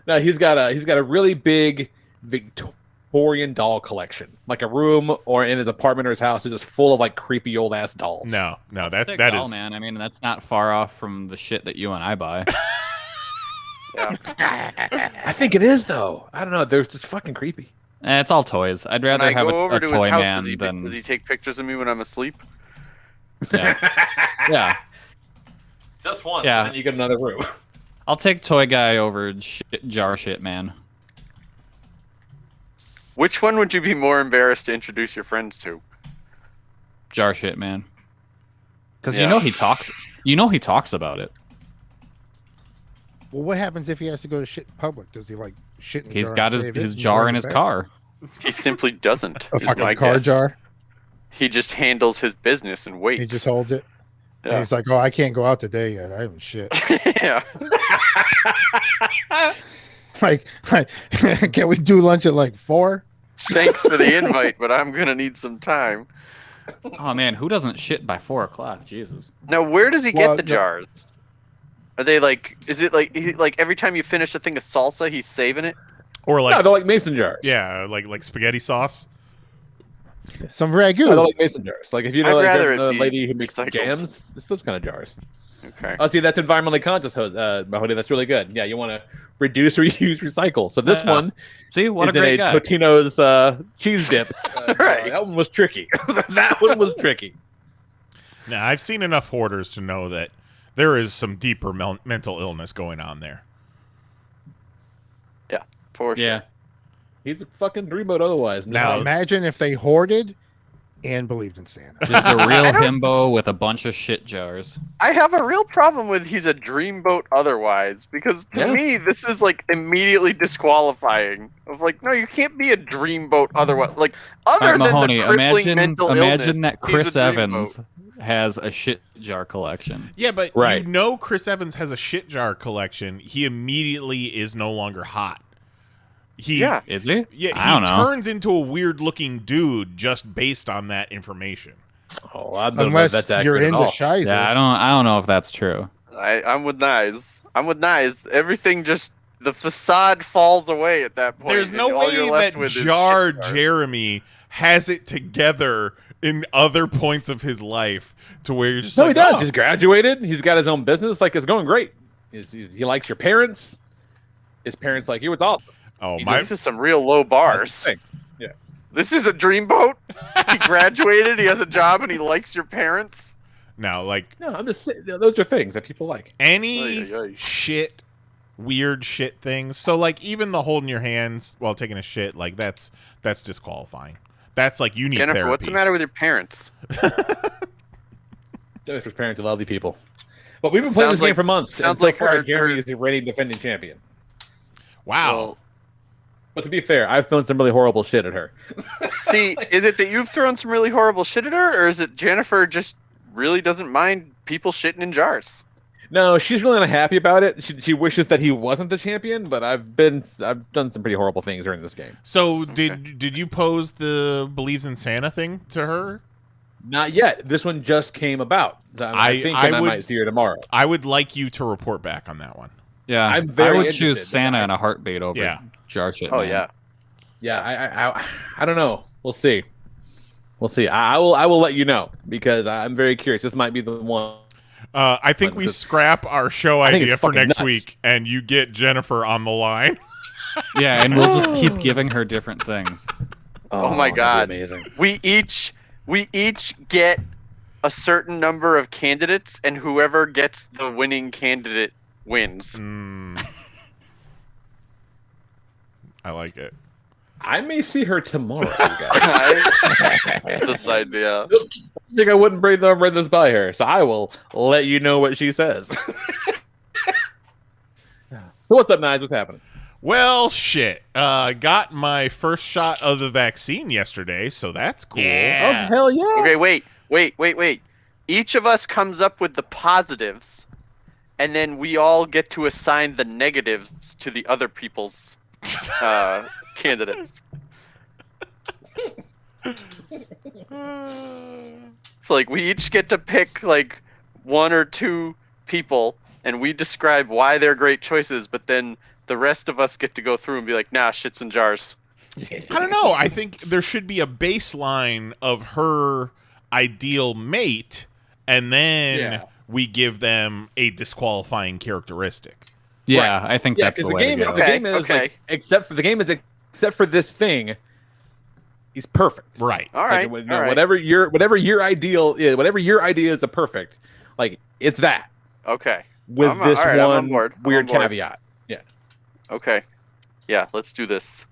Speaker 3: No, he's got a really big Victorian doll collection, like a room or in his apartment or his house is just full of like creepy old ass dolls.
Speaker 5: No,
Speaker 6: Thick
Speaker 5: that
Speaker 6: doll,
Speaker 5: is
Speaker 6: man. I mean, that's not far off from the shit that you and I buy.
Speaker 8: Yeah.
Speaker 3: I think it is though. I don't know. They're just fucking creepy.
Speaker 6: It's all toys. I'd
Speaker 8: When
Speaker 6: rather
Speaker 8: I
Speaker 6: have
Speaker 8: go over
Speaker 6: a
Speaker 8: to his
Speaker 6: toy
Speaker 8: house,
Speaker 6: man
Speaker 8: does he
Speaker 6: than
Speaker 8: take pictures of me when I'm asleep?
Speaker 6: yeah. Yeah.
Speaker 3: Just once,
Speaker 6: Yeah.
Speaker 3: and then you get another room.
Speaker 6: I'll take toy guy over jar shit man.
Speaker 8: Which one would you be more embarrassed to introduce your friends to?
Speaker 6: Jar shit man. Because you know he talks. You know he talks about it.
Speaker 7: Well, what happens if he has to go to shit in public? Does he like shit in the
Speaker 6: He's
Speaker 7: jar
Speaker 6: got
Speaker 7: and save it
Speaker 6: his
Speaker 7: and
Speaker 6: jar
Speaker 7: bring
Speaker 6: in
Speaker 7: it
Speaker 6: his
Speaker 7: back?
Speaker 6: car.
Speaker 8: He simply doesn't.
Speaker 7: A
Speaker 8: is
Speaker 7: fucking
Speaker 8: my
Speaker 7: car
Speaker 8: guess.
Speaker 7: jar.
Speaker 8: He just handles his business and waits.
Speaker 7: He just holds it. And
Speaker 8: Yeah.
Speaker 7: he's like, "Oh, I can't go out today yet. I haven't shit."
Speaker 8: Yeah.
Speaker 7: like, can we do lunch at like 4?
Speaker 8: Thanks for the invite, but I'm gonna need some time.
Speaker 6: Oh man, who doesn't shit by 4 o'clock? Jesus.
Speaker 8: Now, where does he
Speaker 7: Well,
Speaker 8: get the
Speaker 7: no.
Speaker 8: jars? Are they like? Is it like every time you finish a thing of salsa, he's saving it?
Speaker 5: Or
Speaker 3: No,
Speaker 5: like
Speaker 3: they're like mason jars.
Speaker 5: yeah, like spaghetti sauce.
Speaker 7: Some ragu.
Speaker 3: No, they're like mason jars. Like if you know,
Speaker 8: I'd
Speaker 3: like
Speaker 8: rather it
Speaker 3: the
Speaker 8: be
Speaker 3: lady who makes
Speaker 8: recycled.
Speaker 3: jams, it's those kind of jars.
Speaker 8: Okay.
Speaker 3: Oh, see, that's environmentally conscious, Mahoney. That's really good. Yeah, you want to reduce, reuse, recycle. So this one
Speaker 6: See what
Speaker 3: is
Speaker 6: a great
Speaker 3: in a
Speaker 6: guy.
Speaker 3: Totino's cheese dip.
Speaker 8: Right.
Speaker 3: That one was tricky. That one was tricky.
Speaker 5: Now, I've seen enough hoarders to know that there is some deeper mental illness going on there.
Speaker 8: Yeah. For
Speaker 6: Yeah.
Speaker 8: sure.
Speaker 3: He's a fucking dreamboat otherwise.
Speaker 5: Now-
Speaker 7: Imagine if they hoarded and believed in Santa.
Speaker 6: Just a real himbo with a bunch of shit jars.
Speaker 8: I have a real problem with he's a dreamboat otherwise, because to
Speaker 3: Yeah.
Speaker 8: me this is like immediately disqualifying. Of like, no, you can't be a dreamboat otherwise. Like other than
Speaker 6: Mahoney,
Speaker 8: the crippling mental illness,
Speaker 6: imagine that
Speaker 8: he's
Speaker 6: Chris
Speaker 8: a dreamboat.
Speaker 6: Evans has a shit jar collection.
Speaker 5: Yeah, but
Speaker 3: Right.
Speaker 5: you know Chris Evans has a shit jar collection. He immediately is no longer hot.
Speaker 8: Yeah.
Speaker 6: Is he?
Speaker 5: Yeah,
Speaker 6: I don't
Speaker 5: he
Speaker 6: know.
Speaker 5: turns into a weird-looking dude just based on that information.
Speaker 3: Oh, I don't know if
Speaker 7: Unless
Speaker 3: that's
Speaker 7: you're
Speaker 3: accurate at
Speaker 7: into
Speaker 3: all.
Speaker 7: Shizer.
Speaker 6: Yeah, I don't know if that's true.
Speaker 8: I'm with Nyes. Everything just the facade falls away at that point.
Speaker 5: There's
Speaker 8: and
Speaker 5: no
Speaker 8: all you're
Speaker 5: way
Speaker 8: left
Speaker 5: that
Speaker 8: with is
Speaker 5: Jar
Speaker 8: shit jars.
Speaker 5: Jeremy has it together in other points of his life to where you're just
Speaker 3: No,
Speaker 5: like,
Speaker 3: he does.
Speaker 5: oh.
Speaker 3: He's graduated. He's got his own business. Like, it's going great. He likes your parents. His parents like you. It's awesome.
Speaker 5: Oh,
Speaker 3: He
Speaker 5: my
Speaker 8: This is some real low bars.
Speaker 3: Thing. Yeah.
Speaker 8: This is a dreamboat. He graduated. He has a job, and he likes your parents.
Speaker 5: now like
Speaker 3: No, I'm just saying, those are things that people like.
Speaker 5: any
Speaker 8: Oy, oy, oy.
Speaker 5: shit, weird shit things. So like even the holding your hands while taking a shit, like that's disqualifying. That's like you need
Speaker 8: Jennifer,
Speaker 5: therapy.
Speaker 8: what's the matter with your parents?
Speaker 3: Jennifer's parents are lovely people. But we've been playing
Speaker 8: Sounds
Speaker 3: this game
Speaker 8: like-
Speaker 3: for months.
Speaker 8: sounds
Speaker 3: and so
Speaker 8: like
Speaker 3: far,
Speaker 8: her-
Speaker 3: Jeremy is the reigning defending champion.
Speaker 5: Wow.
Speaker 8: Well,
Speaker 3: But to be fair, I've thrown some really horrible shit at her.
Speaker 8: see, is it that you've thrown some really horrible shit at her, or is it Jennifer just really doesn't mind people shitting in jars?
Speaker 3: No, she's really not happy about it. She wishes that he wasn't the champion, but I've done some pretty horrible things during this game.
Speaker 5: So did you pose the believes in Santa thing to her?
Speaker 3: Not yet. This one just came about. So I think I
Speaker 5: would-
Speaker 3: might see her tomorrow.
Speaker 5: I would like you to report back on that one.
Speaker 6: Yeah,
Speaker 3: I'm very
Speaker 6: I would
Speaker 3: interested,
Speaker 6: choose Santa
Speaker 3: but
Speaker 6: in a heartbeat over
Speaker 5: Yeah.
Speaker 6: jar shit.
Speaker 8: Oh
Speaker 6: man.
Speaker 8: yeah.
Speaker 3: Yeah, I don't know. We'll see. We'll see. I will let you know because I'm very curious. This might be the one.
Speaker 5: I think
Speaker 3: But
Speaker 5: we
Speaker 3: this-
Speaker 5: scrap our show
Speaker 3: I think
Speaker 5: idea
Speaker 3: it's
Speaker 5: for
Speaker 3: fucking
Speaker 5: next
Speaker 3: nuts.
Speaker 5: week, and you get Jennifer on the line.
Speaker 6: Yeah, and we'll just keep giving her different things.
Speaker 8: Oh my
Speaker 3: that'd be
Speaker 8: God.
Speaker 3: amazing.
Speaker 8: We each get a certain number of candidates, and whoever gets the winning candidate wins.
Speaker 5: I like it.
Speaker 3: I may see her tomorrow, you guys.
Speaker 8: This idea.
Speaker 3: I think I wouldn't run this by her, so I will let you know what she says. So what's up, Nige? What's happening?
Speaker 5: Well, shit. Got my first shot of the vaccine yesterday, so that's cool.
Speaker 3: Oh, hell yeah.
Speaker 8: Okay, wait. Each of us comes up with the positives, and then we all get to assign the negatives to the other people's candidates. So, like, we each get to pick, like, one or two people, and we describe why they're great choices, but then the rest of us get to go through and be like, nah, shits in jars.
Speaker 5: I don't know. I think there should be a baseline of her ideal mate, and then we give them a disqualifying characteristic.
Speaker 6: Yeah, I think
Speaker 3: Yeah,
Speaker 6: that's the
Speaker 3: because
Speaker 6: way to go.
Speaker 3: the game is
Speaker 8: Okay.
Speaker 3: like, except for this thing, he's perfect.
Speaker 5: Right.
Speaker 8: All right,
Speaker 3: Like,
Speaker 8: all right.
Speaker 3: whatever your ideal is, whatever your idea is a perfect, like it's that
Speaker 8: Okay.
Speaker 3: with
Speaker 8: I'm
Speaker 3: this
Speaker 8: all right, I'm on
Speaker 3: one
Speaker 8: board. I'm
Speaker 3: weird
Speaker 8: on board.
Speaker 3: caveat. Yeah.
Speaker 8: Okay. Yeah, let's do this.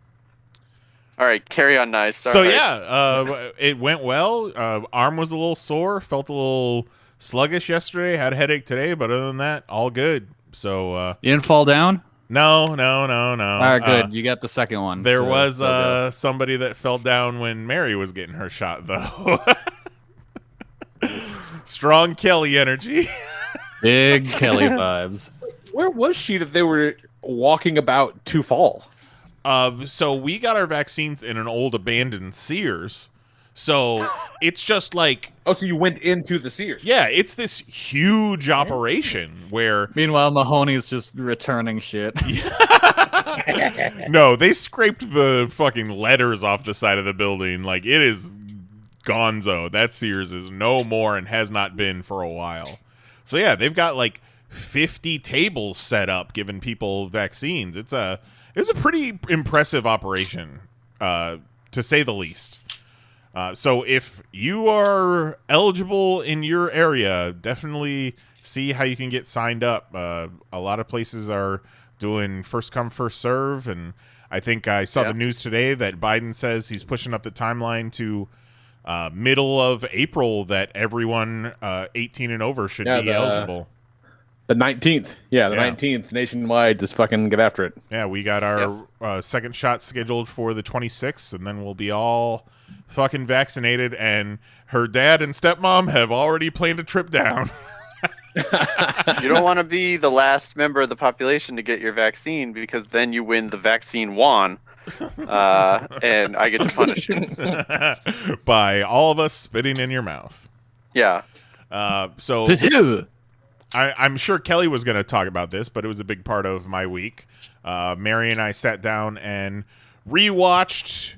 Speaker 8: All right, carry on, nice.
Speaker 5: So yeah, it went well. Arm was a little sore, felt a little sluggish yesterday. Had a headache today, but other than that, all good. So
Speaker 6: You didn't fall down?
Speaker 5: no.
Speaker 6: All right, good. You got the second one.
Speaker 5: There was somebody that fell down when Mary was getting her shot, though. Strong Kelly energy.
Speaker 6: Big Kelly vibes.
Speaker 3: Where was she that they were walking about to fall?
Speaker 5: So we got our vaccines in an old abandoned Sears. So it's just like...
Speaker 3: Oh, so you went into the Sears.
Speaker 5: Yeah, it's this huge operation where...
Speaker 6: Meanwhile, Mahoney's just returning shit.
Speaker 5: No, they scraped the fucking letters off the side of the building. Like, it is gonzo. That Sears is no more and has not been for a while. So yeah, they've got like 50 tables set up giving people vaccines. It was a pretty impressive operation, to say the least. So if you are eligible in your area, definitely see how you can get signed up. A lot of places are doing first come, first serve, and I think I saw the news today that Biden says he's pushing up the timeline to middle of April that everyone 18 and over should be eligible.
Speaker 3: The 19th. Yeah, the 19th nationwide. Just fucking get after it.
Speaker 5: Yeah, we got our second shot scheduled for the 26th, and then we'll be all fucking vaccinated, and her dad and stepmom have already planned a trip down.
Speaker 8: You don't want to be the last member of the population to get your vaccine, because then you win the vaccine won, and I get to punish you.
Speaker 5: By all of us spitting in your mouth.
Speaker 8: Yeah.
Speaker 5: So I'm sure Kelly was going to talk about this, but it was a big part of my week. Mary and I sat down and rewatched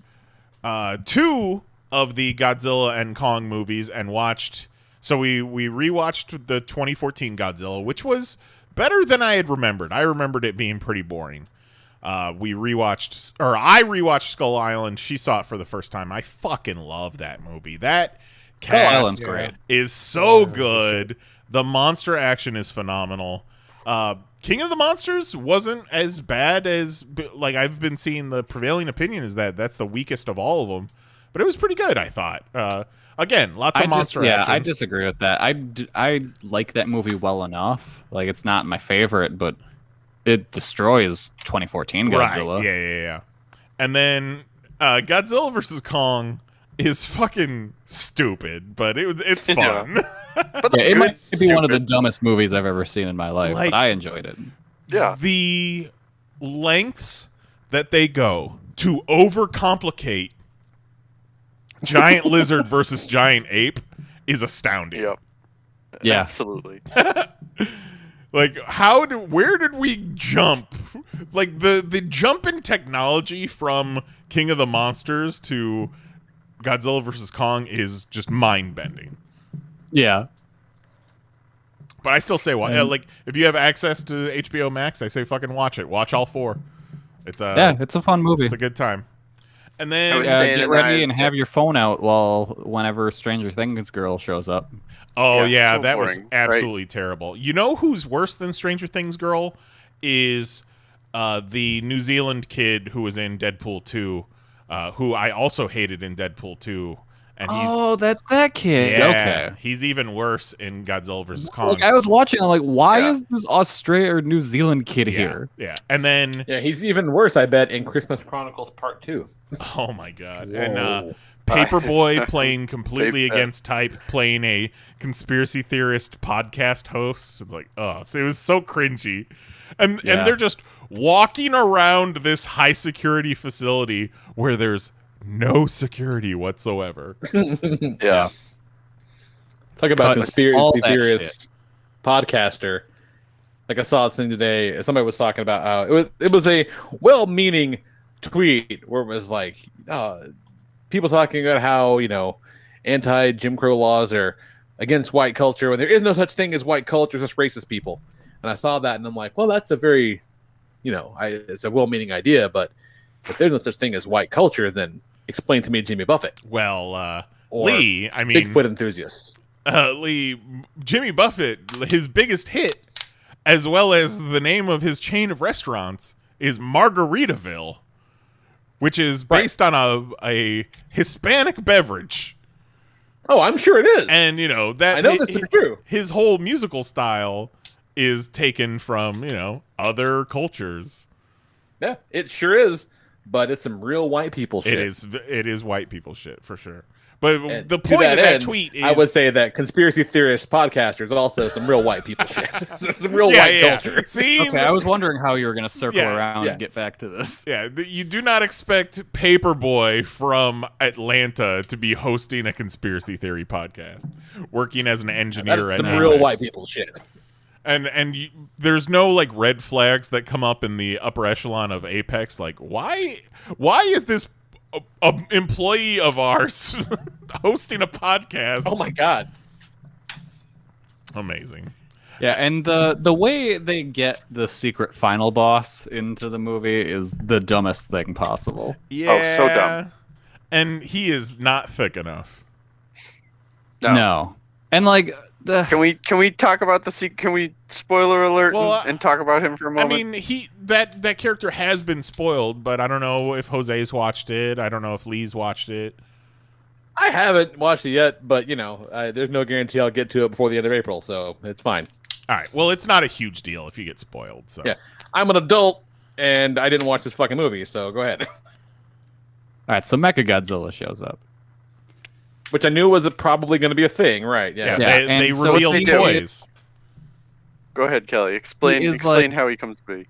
Speaker 5: 2 of the Godzilla and Kong movies and watched... So we rewatched the 2014 Godzilla, which was better than I had remembered. I remembered it being pretty boring. I rewatched Skull Island. She saw it for the first time. I fucking love that movie. That cast is so good. The monster action is phenomenal. King of the Monsters wasn't as bad as, like, I've been seeing the prevailing opinion is that that's the weakest of all of them. But it was pretty good, I thought. Again, lots of monster action.
Speaker 6: Yeah, I disagree with that. I like that movie well enough. Like, it's not my favorite, but it destroys 2014 Godzilla.
Speaker 5: Right. Yeah. And then Godzilla vs. Kong is fucking stupid, but it's fun.
Speaker 8: But
Speaker 6: it might be one of the dumbest movies I've ever seen in my life, but I enjoyed it.
Speaker 8: Yeah.
Speaker 5: The lengths that they go to overcomplicate giant lizard versus giant ape is astounding.
Speaker 8: Yep.
Speaker 6: Yeah.
Speaker 8: Absolutely.
Speaker 5: Like, where did we jump? Like, the jump in technology from King of the Monsters to Godzilla vs. Kong is just mind-bending.
Speaker 6: Yeah.
Speaker 5: But I still say, like, if you have access to HBO Max, I say fucking watch it. Watch all 4. It's
Speaker 6: a fun movie.
Speaker 5: It's a good time. And then
Speaker 6: get ready and have your phone out whenever Stranger Things girl shows up.
Speaker 5: Oh yeah,
Speaker 8: so
Speaker 5: that
Speaker 8: boring,
Speaker 5: was absolutely terrible. You know who's worse than Stranger Things girl is the New Zealand kid who was in Deadpool 2, who I also hated in Deadpool 2. And
Speaker 6: that's that kid.
Speaker 5: Yeah,
Speaker 6: okay.
Speaker 5: He's even worse in Godzilla vs. Kong.
Speaker 6: Like, I was watching, I'm like, why is this Australia or New Zealand kid here?
Speaker 5: Yeah, and then
Speaker 3: he's even worse, I bet, in Christmas Chronicles Part 2.
Speaker 5: Oh my god!
Speaker 3: Whoa.
Speaker 5: And Paperboy playing completely against type, playing a conspiracy theorist podcast host. It's like, so it was so cringy, and they're just walking around this high security facility where there's no security whatsoever.
Speaker 8: Yeah.
Speaker 3: Talk about conspiracy theorist podcaster. Like, I saw this thing today. Somebody was talking about how it was a well-meaning tweet where it was like, people talking about how, anti-Jim Crow laws are against white culture when there is no such thing as white culture, just racist people. And I saw that and I'm like, well, that's a very, it's a well-meaning idea, but if there's no such thing as white culture, then explain to me Jimmy Buffett.
Speaker 5: Well,
Speaker 3: or
Speaker 5: Lee, I mean,
Speaker 3: Bigfoot enthusiast.
Speaker 5: Lee, Jimmy Buffett, his biggest hit, as well as the name of his chain of restaurants, is Margaritaville, which is based on a Hispanic beverage.
Speaker 3: Oh, I'm sure it is.
Speaker 5: And that
Speaker 3: I know this is true.
Speaker 5: His whole musical style is taken from other cultures.
Speaker 3: Yeah, it sure is. But it's some real white people shit.
Speaker 5: It is white people shit for sure. But
Speaker 3: And
Speaker 5: the point of that
Speaker 3: end,
Speaker 5: tweet is,
Speaker 3: I would say that conspiracy theorist podcasters also some real white people shit. Some real white culture.
Speaker 5: See,
Speaker 6: Okay, I was wondering how you were going to circle
Speaker 5: Yeah,
Speaker 6: around
Speaker 3: yeah.
Speaker 6: and get back to this.
Speaker 5: yeah, you do not expect Paperboy from Atlanta to be hosting a conspiracy theory podcast, working as an engineer.
Speaker 3: That's
Speaker 5: at
Speaker 3: some real
Speaker 5: Apex.
Speaker 3: white people shit.
Speaker 5: And there's no like red flags that come up in the upper echelon of Apex. Like, why is this a employee of ours hosting a podcast?
Speaker 3: Oh my god.
Speaker 5: Amazing.
Speaker 6: Yeah, and the way they get the secret final boss into the movie is the dumbest thing possible.
Speaker 5: Yeah.
Speaker 8: so dumb.
Speaker 5: And he is not thick enough.
Speaker 6: No. And like
Speaker 8: Can we talk about can we spoiler alert
Speaker 5: Well,
Speaker 8: and talk about him for a
Speaker 5: I
Speaker 8: moment?
Speaker 5: mean, that character has been spoiled, but I don't know if Jose's watched it. I don't know if Lee's watched it.
Speaker 3: I haven't watched it yet, but there's no guarantee I'll get to it before the end of April, so it's fine.
Speaker 5: All right. Well, it's not a huge deal if you get spoiled. So
Speaker 3: Yeah. I'm an adult, and I didn't watch this fucking movie, so go ahead.
Speaker 6: All right, so Mechagodzilla shows up.
Speaker 3: Which I knew was probably going to be a thing, right?
Speaker 5: yeah,
Speaker 6: Yeah,
Speaker 5: they
Speaker 6: and so
Speaker 5: revealed
Speaker 8: they do.
Speaker 5: toys.
Speaker 8: Go ahead, Kelly. Explain
Speaker 6: He is,
Speaker 8: explain
Speaker 6: like-
Speaker 8: how he comes to be.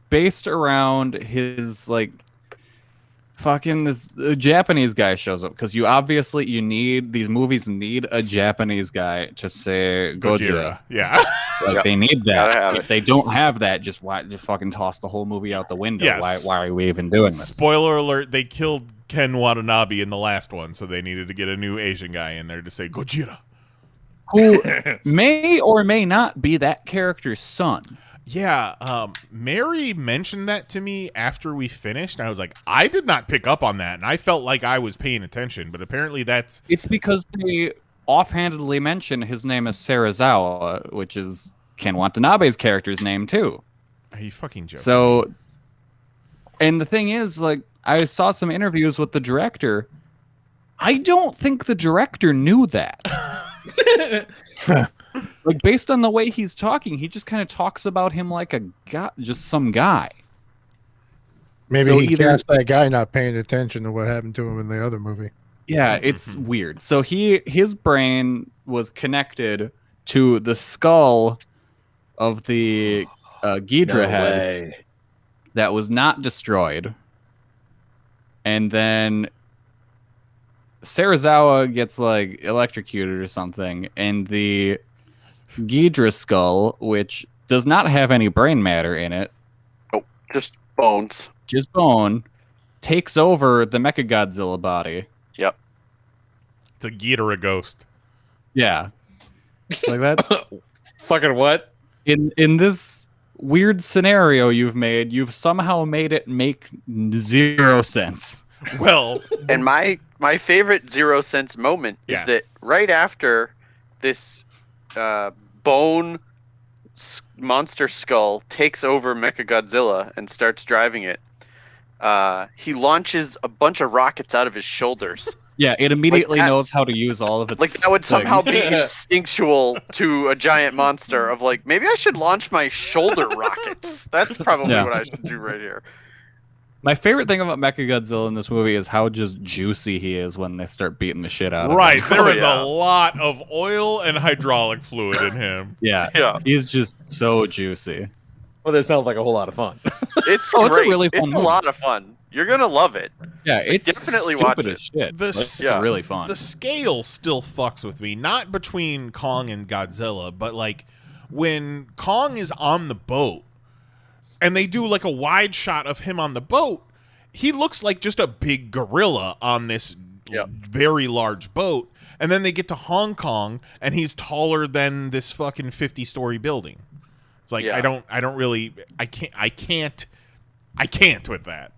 Speaker 6: Based around his like fucking this Japanese guy shows up because you need these movies need a Japanese guy to say Gojira.
Speaker 5: Yeah.
Speaker 6: Like they need
Speaker 8: Gotta have
Speaker 6: that. If
Speaker 8: it.
Speaker 6: they don't have that, just fucking toss the whole movie out the window.
Speaker 5: Yes.
Speaker 6: Why are we even doing this?
Speaker 5: Spoiler alert: they killed Ken Watanabe in the last one, so they needed to get a new Asian guy in there to say Gojira.
Speaker 6: Who may or may not be that character's son.
Speaker 5: Yeah, Mary mentioned that to me after we finished. And I was like, I did not pick up on that, and I felt like I was paying attention, but apparently that's
Speaker 6: It's because they offhandedly mention his name is Serizawa, which is Ken Watanabe's character's name too.
Speaker 5: Are you fucking joking?
Speaker 6: So, and the thing is, like, I saw some interviews with the director. I don't think the director knew that. Like, based on the way he's talking, he just kind of talks about him like a guy, just some guy.
Speaker 7: Maybe
Speaker 6: So
Speaker 7: he
Speaker 6: either-
Speaker 7: cast that guy not paying attention to what happened to him in the other movie.
Speaker 6: Yeah, it's weird. So his brain was connected to the skull of the Ghidra head that was not destroyed. And then Serizawa gets like electrocuted or something, and the Ghidra skull, which does not have any brain matter in it,
Speaker 8: Just bones.
Speaker 6: just bone, takes over the Mechagodzilla body.
Speaker 8: Yep.
Speaker 5: it's a Ghidorah ghost.
Speaker 6: Yeah. Like that.
Speaker 3: Fucking what?
Speaker 6: In this weird scenario you've somehow made it make zero sense.
Speaker 5: Well,
Speaker 8: And my favorite 0 sense moment is
Speaker 5: Yes.
Speaker 8: that right after this bone monster skull takes over Mechagodzilla and starts driving it, he launches a bunch of rockets out of his shoulders.
Speaker 6: Yeah, it immediately
Speaker 8: that-
Speaker 6: knows how to use all of its
Speaker 8: Like that would somehow be
Speaker 3: Yeah.
Speaker 8: instinctual to a giant monster of like, maybe I should launch my shoulder rockets. That's probably
Speaker 6: Yeah.
Speaker 8: what I should do right here.
Speaker 6: My favorite thing about Mechagodzilla in this movie is how just juicy he is when they start beating the shit out of
Speaker 5: right,
Speaker 6: him.
Speaker 5: there is
Speaker 8: yeah.
Speaker 5: a lot of oil and hydraulic fluid in him.
Speaker 6: Yeah.
Speaker 8: Yeah.
Speaker 6: He's just so juicy.
Speaker 3: Well, that sounds like a whole lot of fun.
Speaker 8: It's
Speaker 6: Oh, it's a
Speaker 8: great.
Speaker 6: really fun
Speaker 8: It's a
Speaker 6: movie.
Speaker 8: lot of fun. You're gonna love it.
Speaker 6: Yeah, it's
Speaker 8: definitely
Speaker 6: stupid
Speaker 8: watch
Speaker 6: as
Speaker 8: it.
Speaker 6: shit.
Speaker 5: The
Speaker 6: but it's
Speaker 8: yeah.
Speaker 6: really fun.
Speaker 5: The scale still fucks with me, not between Kong and Godzilla, but like when Kong is on the boat and they do like a wide shot of him on the boat, he looks like just a big gorilla on this very large boat. And then they get to Hong Kong and he's taller than this fucking 50-story building. It's like
Speaker 8: Yeah.
Speaker 5: I can't with that.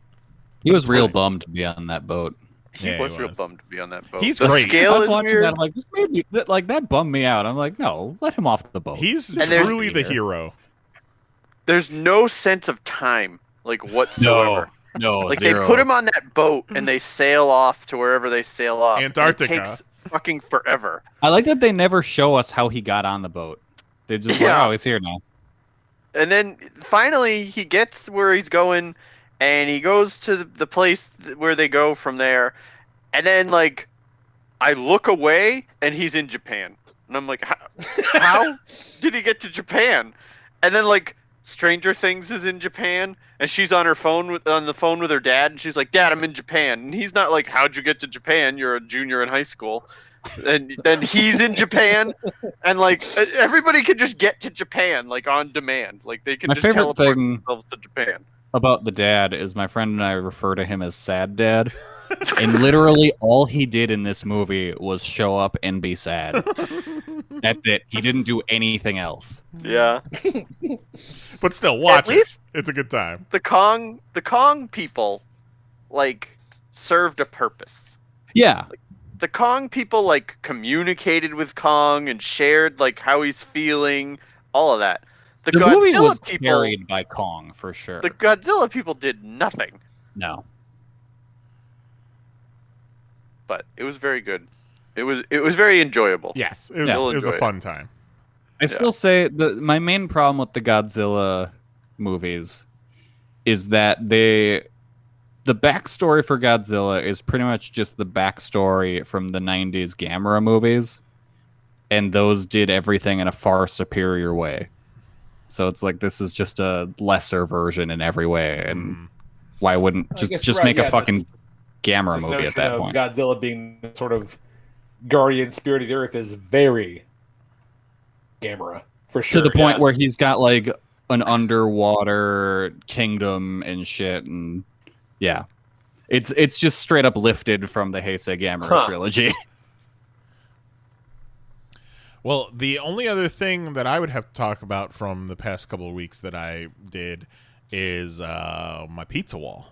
Speaker 6: He was real
Speaker 8: funny.
Speaker 6: bummed to be on that boat.
Speaker 8: He
Speaker 5: Yeah,
Speaker 8: was
Speaker 5: he
Speaker 8: real
Speaker 5: was.
Speaker 8: bummed to be on that boat.
Speaker 5: He's
Speaker 8: the
Speaker 5: great.
Speaker 8: scale
Speaker 6: I was
Speaker 8: is
Speaker 6: watching
Speaker 8: weird.
Speaker 6: that, I'm like, this made me, that bummed me out. I'm like, no, let him off the boat.
Speaker 5: He's
Speaker 8: there's-
Speaker 5: truly the hero.
Speaker 8: There's no sense of time, like whatsoever.
Speaker 6: no,
Speaker 8: Like
Speaker 6: zero.
Speaker 8: they put him on that boat and they sail off to wherever they sail off. and it
Speaker 5: Antarctica.
Speaker 8: takes fucking forever.
Speaker 6: I like that they never show us how he got on the boat. They just like, oh, he's here now.
Speaker 8: And then finally he gets where he's going, and he goes to the place where they go from there. And then, like, I look away, and he's in Japan. And I'm like, how did he get to Japan? And then, like, Stranger Things is in Japan, and she's on the phone with her dad, and she's like, Dad, I'm in Japan. And he's not like, how'd you get to Japan? You're a junior in high school. And then he's in Japan, and like everybody can just get to Japan like on demand. Like they can just teleport themselves to Japan.
Speaker 6: About the dad is my friend and I refer to him as Sad Dad. And literally all he did in this movie was show up and be sad. That's it. He didn't do anything else.
Speaker 8: Yeah.
Speaker 5: But still, watch
Speaker 8: At least
Speaker 5: it. It's a good time.
Speaker 8: The Kong people like served a purpose.
Speaker 6: Yeah.
Speaker 8: The Kong people like communicated with Kong and shared like how he's feeling, all of that.
Speaker 6: The
Speaker 8: Godzilla
Speaker 6: movie was
Speaker 8: people,
Speaker 6: carried by Kong for sure.
Speaker 8: The Godzilla people did nothing.
Speaker 6: No.
Speaker 8: But it was very good. It was very enjoyable.
Speaker 5: Yes, it was a fun time.
Speaker 6: I still say my main problem with the Godzilla movies is that the backstory for Godzilla is pretty much just the backstory from the 90s Gamera movies, and those did everything in a far superior way. So it's like this is just a lesser version in every way, and why wouldn't just make a fucking Gamera movie at that point?
Speaker 9: Godzilla being sort of guardian spirit of the earth is very Gamera, for sure.
Speaker 6: To the point where he's got like an underwater kingdom and shit, and yeah, it's just straight up lifted from the Heisei Gamera trilogy.
Speaker 5: Well, the only other thing that I would have to talk about from the past couple of weeks that I did is my pizza wall.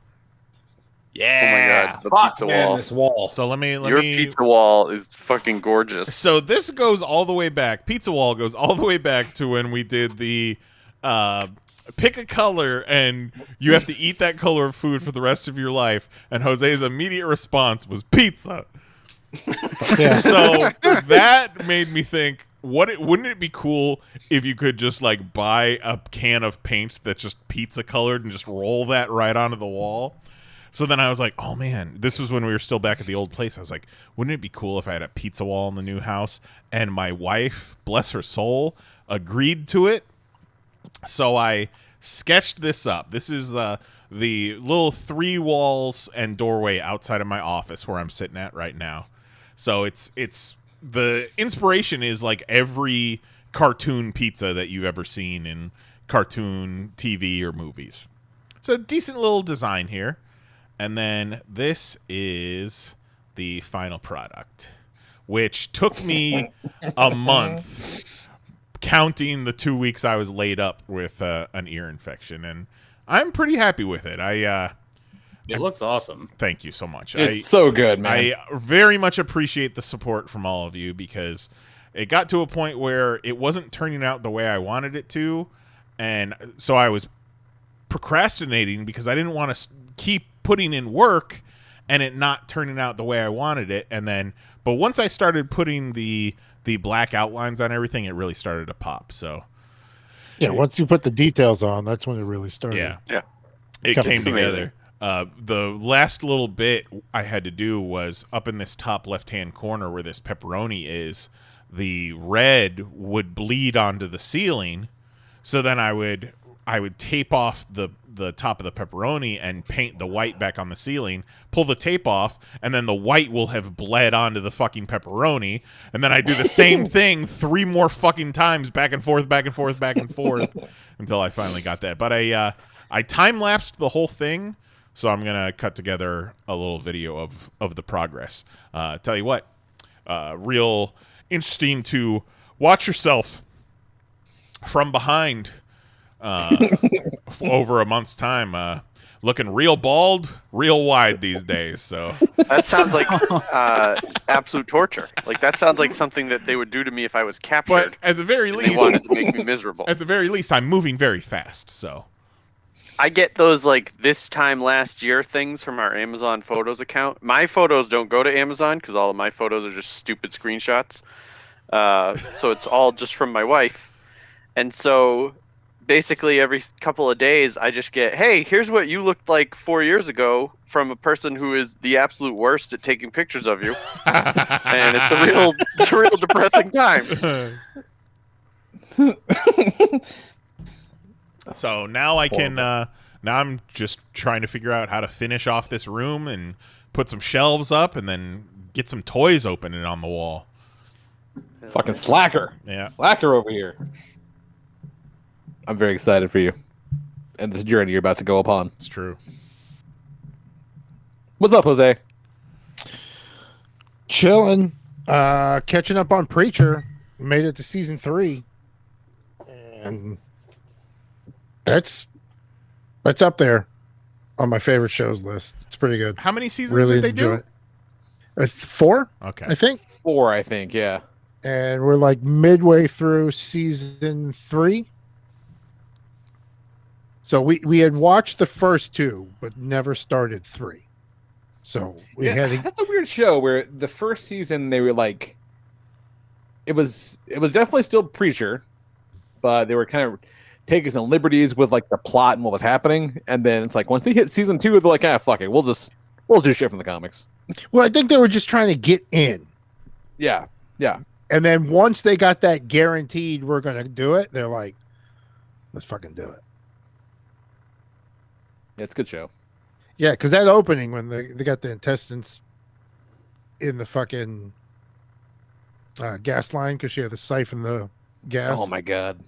Speaker 9: Yeah.
Speaker 8: Oh my God, the pizza wall.
Speaker 9: This wall.
Speaker 5: So let me.
Speaker 8: Your pizza wall is fucking gorgeous.
Speaker 5: So this goes all the way back. Pizza wall goes all the way back to when we did the pick a color and you have to eat that color of food for the rest of your life. And Jose's immediate response was pizza.
Speaker 7: Yeah.
Speaker 5: So that made me think, wouldn't it be cool if you could just like buy a can of paint that's just pizza colored and just roll that right onto the wall? So then I was like, oh man, this was when we were still back at the old place. I was like, wouldn't it be cool if I had a pizza wall in the new house? And my wife, bless her soul, agreed to it. So I sketched this up. This is the little 3 walls and doorway outside of my office where I'm sitting at right now. So it's the inspiration is like every cartoon pizza that you've ever seen in cartoon TV or movies. So a decent little design here. And then this is the final product, which took me a month, counting the 2 weeks I was laid up with an ear infection. And I'm pretty happy with it.
Speaker 9: It looks awesome.
Speaker 5: Thank you so much.
Speaker 9: It's so good, man.
Speaker 5: I very much appreciate the support from all of you because it got to a point where it wasn't turning out the way I wanted it to. And so I was procrastinating because I didn't want to keep putting in work and it not turning out the way I wanted it. And then, but once I started putting the black outlines on everything, it really started to pop. So
Speaker 7: yeah, once you put the details on, that's when it really started.
Speaker 8: Yeah.
Speaker 5: It came together. The last little bit I had to do was up in this top left-hand corner where this pepperoni is, the red would bleed onto the ceiling. So then I would tape off the top of the pepperoni and paint the white back on the ceiling, pull the tape off, and then the white will have bled onto the fucking pepperoni. And then I do the same thing 3 more fucking times, back and forth, back and forth, back and forth, until I finally got that. But I time-lapsed the whole thing, so I'm going to cut together a little video of the progress. Tell you what, real interesting to watch yourself from behind over a month's time, looking real bald, real wide these days. So
Speaker 8: that sounds like absolute torture. Like that sounds like something that they would do to me if I was captured.
Speaker 5: But at the very least,
Speaker 8: they wanted to make me miserable.
Speaker 5: At the very least, I'm moving very fast. So
Speaker 8: I get those like this time last year things from our Amazon Photos account. My photos don't go to Amazon because all of my photos are just stupid screenshots. So it's all just from my wife. And so basically every couple of days I just get, hey, here's what you looked like 4 years ago from a person who is the absolute worst at taking pictures of you. And it's a real depressing time.
Speaker 5: So now I can now I'm just trying to figure out how to finish off this room and put some shelves up and then get some toys open and on the wall.
Speaker 3: Fucking slacker.
Speaker 5: Yeah.
Speaker 3: Slacker over here. I'm very excited for you and this journey you're about to go upon.
Speaker 5: It's true.
Speaker 3: What's up, Jose?
Speaker 7: Chilling. Catching up on Preacher. Made it to season 3. And that's up there on my favorite shows list. It's pretty good.
Speaker 5: How many seasons
Speaker 7: Really
Speaker 5: did they
Speaker 7: enjoy
Speaker 5: do?
Speaker 7: it. 4?
Speaker 5: Okay.
Speaker 7: I think.
Speaker 3: 4, I think, yeah.
Speaker 7: And we're like midway through season 3. So we had watched the first 2, but never started 3. So we had to...
Speaker 3: That's a weird show where the first season they were like, it was definitely still Preacher, but they were kind of taking some liberties with like the plot and what was happening, and then it's like once they hit season 2, they're like, fuck it, we'll do shit from the comics.
Speaker 7: Well, I think they were just trying to get in.
Speaker 3: Yeah.
Speaker 7: And then once they got that guaranteed we're going to do it, they're like, let's fucking do it.
Speaker 3: It's a good show.
Speaker 7: Yeah, because that opening when they got the intestines in the fucking gas line because she had to siphon the gas.
Speaker 3: Oh my god.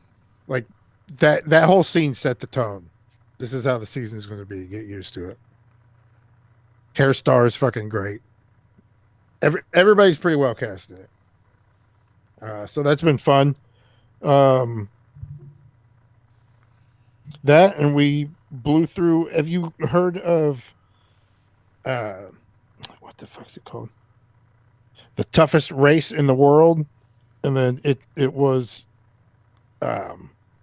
Speaker 7: Like that whole scene set the tone. This is how the season is going to be. Get used to it. Hair Star is fucking great. Everybody's pretty well cast in it. So that's been fun. That and we blew through. Have you heard of what the fuck's it called? The Toughest Race in the World? And then it was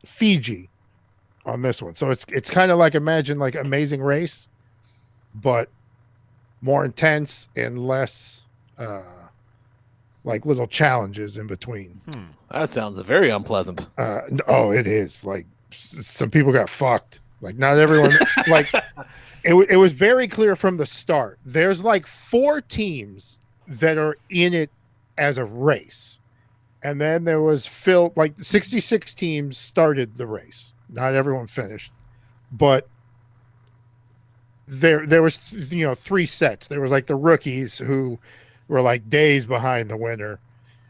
Speaker 7: Fiji on this one. So it's kind of like, imagine like Amazing Race, but more intense and less like little challenges in between.
Speaker 3: That sounds very unpleasant.
Speaker 7: Oh, it is. Like some people got fucked. Like not everyone like it was very clear from the start. There's like 4 teams that are in it as a race. And then there was like 66 teams started the race. Not everyone finished. But there was 3 sets. There was like the rookies who were like days behind the winner.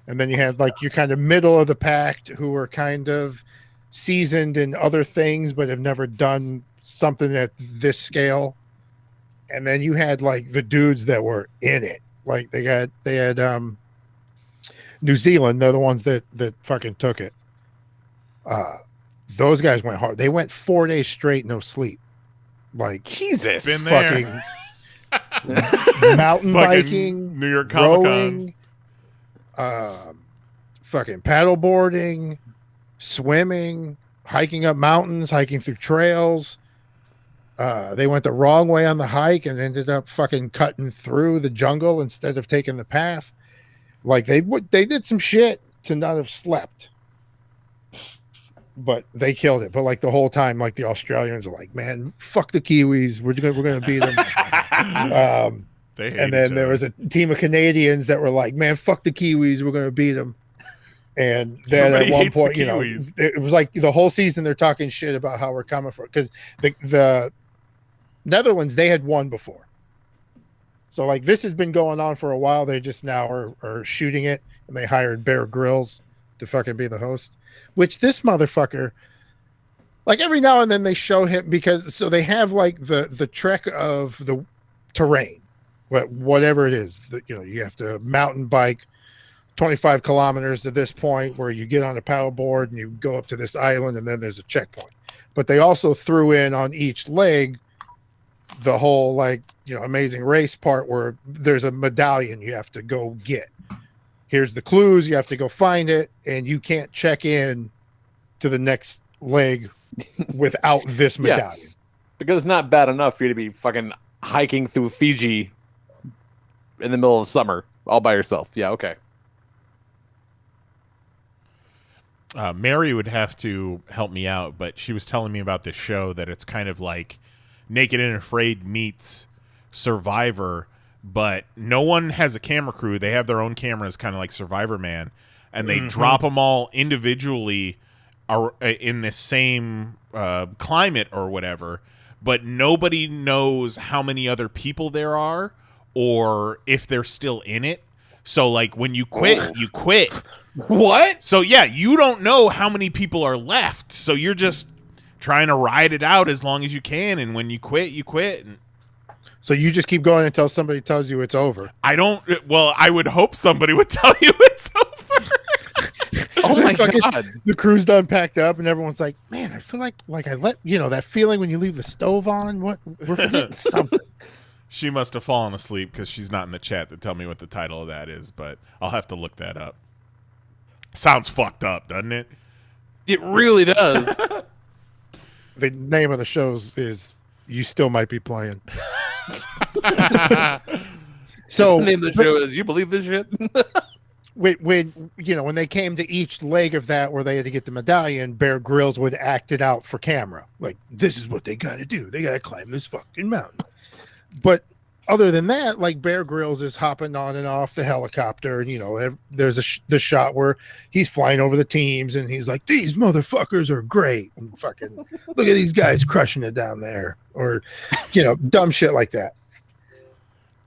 Speaker 7: And then you had like your kind of middle of the pack who were kind of seasoned in other things but have never done something at this scale. And then you had like the dudes that were in it. Like they had New Zealand, they're the ones that fucking took it. Those guys went hard. They went 4 days straight, no sleep. Like
Speaker 3: Jesus.
Speaker 5: Been
Speaker 7: fucking mountain biking,
Speaker 5: New York Comic-Con.
Speaker 7: rowing, fucking paddleboarding, swimming, hiking up mountains, hiking through trails. They went the wrong way on the hike and ended up fucking cutting through the jungle instead of taking the path. Like they did some shit to not have slept, but they killed it. But like the whole time, like the Australians are like, man, fuck the Kiwis. We're gonna beat them. And then there was a team of Canadians that were like, man, fuck the Kiwis. We're gonna beat them. And then
Speaker 5: Everybody
Speaker 7: at one
Speaker 5: hates
Speaker 7: point,
Speaker 5: the Kiwis.
Speaker 7: it was like the whole season they're talking shit about how we're coming for it because the Netherlands, they had won before. So like this has been going on for a while. They just now are shooting it, and they hired Bear Grylls to fucking be the host. Which this motherfucker, like every now and then they show him because so they have like the trek of the terrain, whatever it is that you have to mountain bike 25 kilometers to this point where you get on a paddleboard and you go up to this island and then there's a checkpoint. But they also threw in on each leg the whole like Amazing Race part where there's a medallion you have to go get. Here's the clues, you have to go find it, and you can't check in to the next leg without this medallion.
Speaker 3: Because it's not bad enough for you to be fucking hiking through Fiji in the middle of summer all by yourself. Yeah, okay.
Speaker 5: Mary would have to help me out, but she was telling me about this show that it's kind of like Naked and Afraid meets Survivor, but no one has a camera crew. They have their own cameras, kind of like Survivor Man, and they drop them all individually in the same climate or whatever, but nobody knows how many other people there are or if they're still in it. So, like, when you quit, you quit.
Speaker 3: What?
Speaker 5: So, yeah, you don't know how many people are left. So you're just trying to ride it out as long as you can. And when you quit, you quit.
Speaker 7: So you just keep going until somebody tells you it's over.
Speaker 5: I would hope somebody would tell you it's over.
Speaker 6: Oh my God.
Speaker 7: The crew's done packed up and everyone's like, man, I feel like I let, that feeling when you leave the stove on. What? We're forgetting something.
Speaker 5: She must have fallen asleep because she's not in the chat to tell me what the title of that is, but I'll have to look that up. Sounds fucked up, doesn't it?
Speaker 3: It really does.
Speaker 7: The name of the shows is You Still Might Be Playing. So
Speaker 3: The name of the show is You Believe This Shit?
Speaker 7: when they came to each leg of that where they had to get the medallion, Bear Grylls would act it out for camera. Like, this is what they got to do. They got to climb this fucking mountain. But other than that, like, Bear Grylls is hopping on and off the helicopter, and there's the shot where he's flying over the teams, and he's like, "These motherfuckers are great." And fucking look at these guys crushing it down there, or dumb shit like that.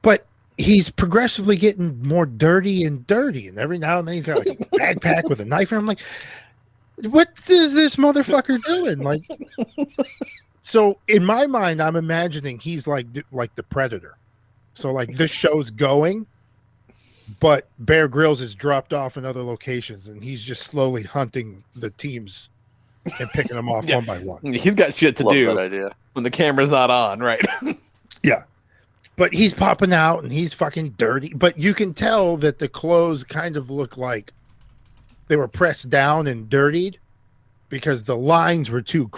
Speaker 7: But he's progressively getting more dirty and dirty, and every now and then he's got like a backpack with a knife, and I'm like, "What is this motherfucker doing?" Like. So in my mind, I'm imagining he's like the Predator. So like this show's going, but Bear Grylls is dropped off in other locations, and he's just slowly hunting the teams and picking them off one by one.
Speaker 3: He's got shit to
Speaker 8: Love
Speaker 3: do
Speaker 8: that idea.
Speaker 3: when the camera's not on, right?
Speaker 7: Yeah. But he's popping out and he's fucking dirty. But you can tell that the clothes kind of look like they were pressed down and dirtied because the lines were too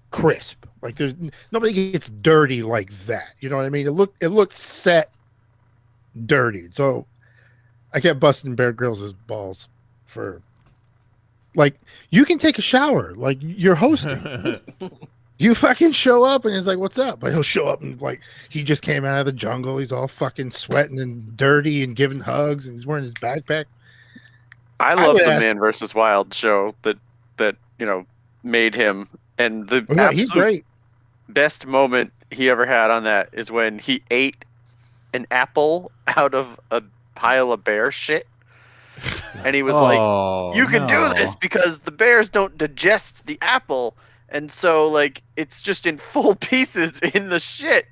Speaker 7: crisp. Like there's nobody gets dirty like that. You know what I mean? It looked set dirty. So I kept busting Bear Grylls' balls for like, you can take a shower, like you're hosting. You fucking show up and it's like, what's up? But he'll show up and like he just came out of the jungle. He's all fucking sweating and dirty and giving hugs, and he's wearing his backpack.
Speaker 8: I love the Man vs. Wild show that made him. And the
Speaker 7: he's great.
Speaker 8: Best moment he ever had on that is when he ate an apple out of a pile of bear shit. And he was like, you can do this because the bears don't digest the apple. And so, like, it's just in full pieces in the shit.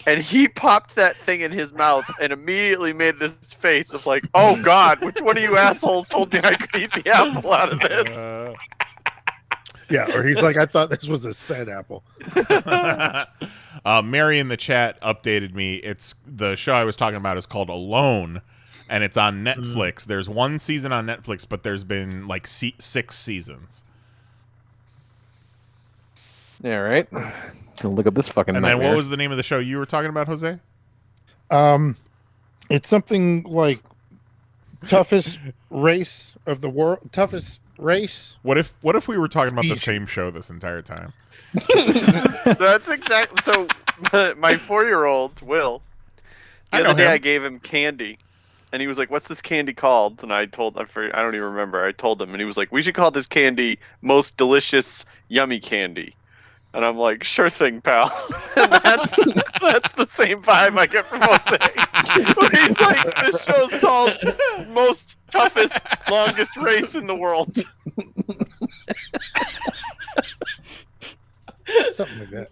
Speaker 8: And he popped that thing in his mouth and immediately made this face of like, oh, God, which one of you assholes told me I could eat the apple out of this?
Speaker 7: Yeah, or he's like, I thought this was a sad apple.
Speaker 5: Mary in the chat updated me. It's the show I was talking about is called Alone, and it's on Netflix. There's one season on Netflix, but there's been like 6 seasons.
Speaker 3: Yeah, right. Gonna look up this fucking.
Speaker 5: And
Speaker 3: nightmare.
Speaker 5: then what was the name of the show you were talking about, Jose?
Speaker 7: It's something like toughest race of the world. Toughest race.
Speaker 5: What if we were talking about the same show this entire time?
Speaker 8: That's exactly. So my 4-year-old Will, the other day I gave him candy, and he was like, "What's this candy called?" And I don't even remember. I told him, and he was like, "We should call this candy Most Delicious Yummy Candy." And I'm like, "Sure thing, pal." And that's the same vibe I get from Jose. Where he's like, "This show's called Most Toughest Longest Race in the World."
Speaker 7: Something like that.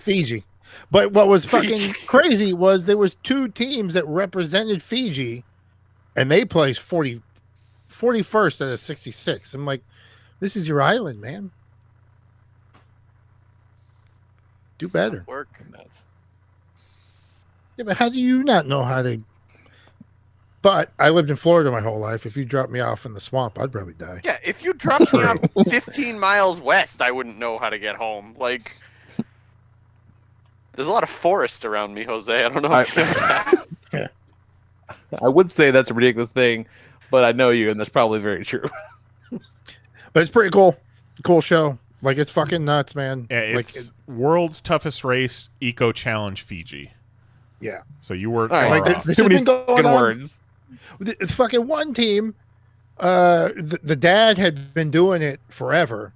Speaker 7: Fiji. But what was fucking crazy was there was 2 teams that represented Fiji, and they placed 41st out of 66. I'm like, this is your island, man. Do better.
Speaker 8: Work.
Speaker 7: Yeah, but how do you not know how to But I lived in Florida my whole life. If you dropped me off in the swamp, I'd probably die.
Speaker 8: Yeah, if you dropped me off 15 miles west, I wouldn't know how to get home. Like, there's a lot of forest around me, Jose. I don't know if you know that.
Speaker 7: Yeah.
Speaker 3: I would say that's a ridiculous thing, but I know you, and that's probably very true.
Speaker 7: But it's pretty cool. Cool show. Like, it's fucking nuts, man.
Speaker 5: Yeah, it's World's Toughest Race Eco Challenge Fiji.
Speaker 7: Yeah.
Speaker 5: So you were
Speaker 3: All right.
Speaker 7: Like,
Speaker 5: off.
Speaker 7: this
Speaker 3: Too
Speaker 7: has
Speaker 3: many
Speaker 7: been going
Speaker 3: fucking
Speaker 7: on.
Speaker 3: words.
Speaker 7: It's fucking one team. The dad had been doing it forever,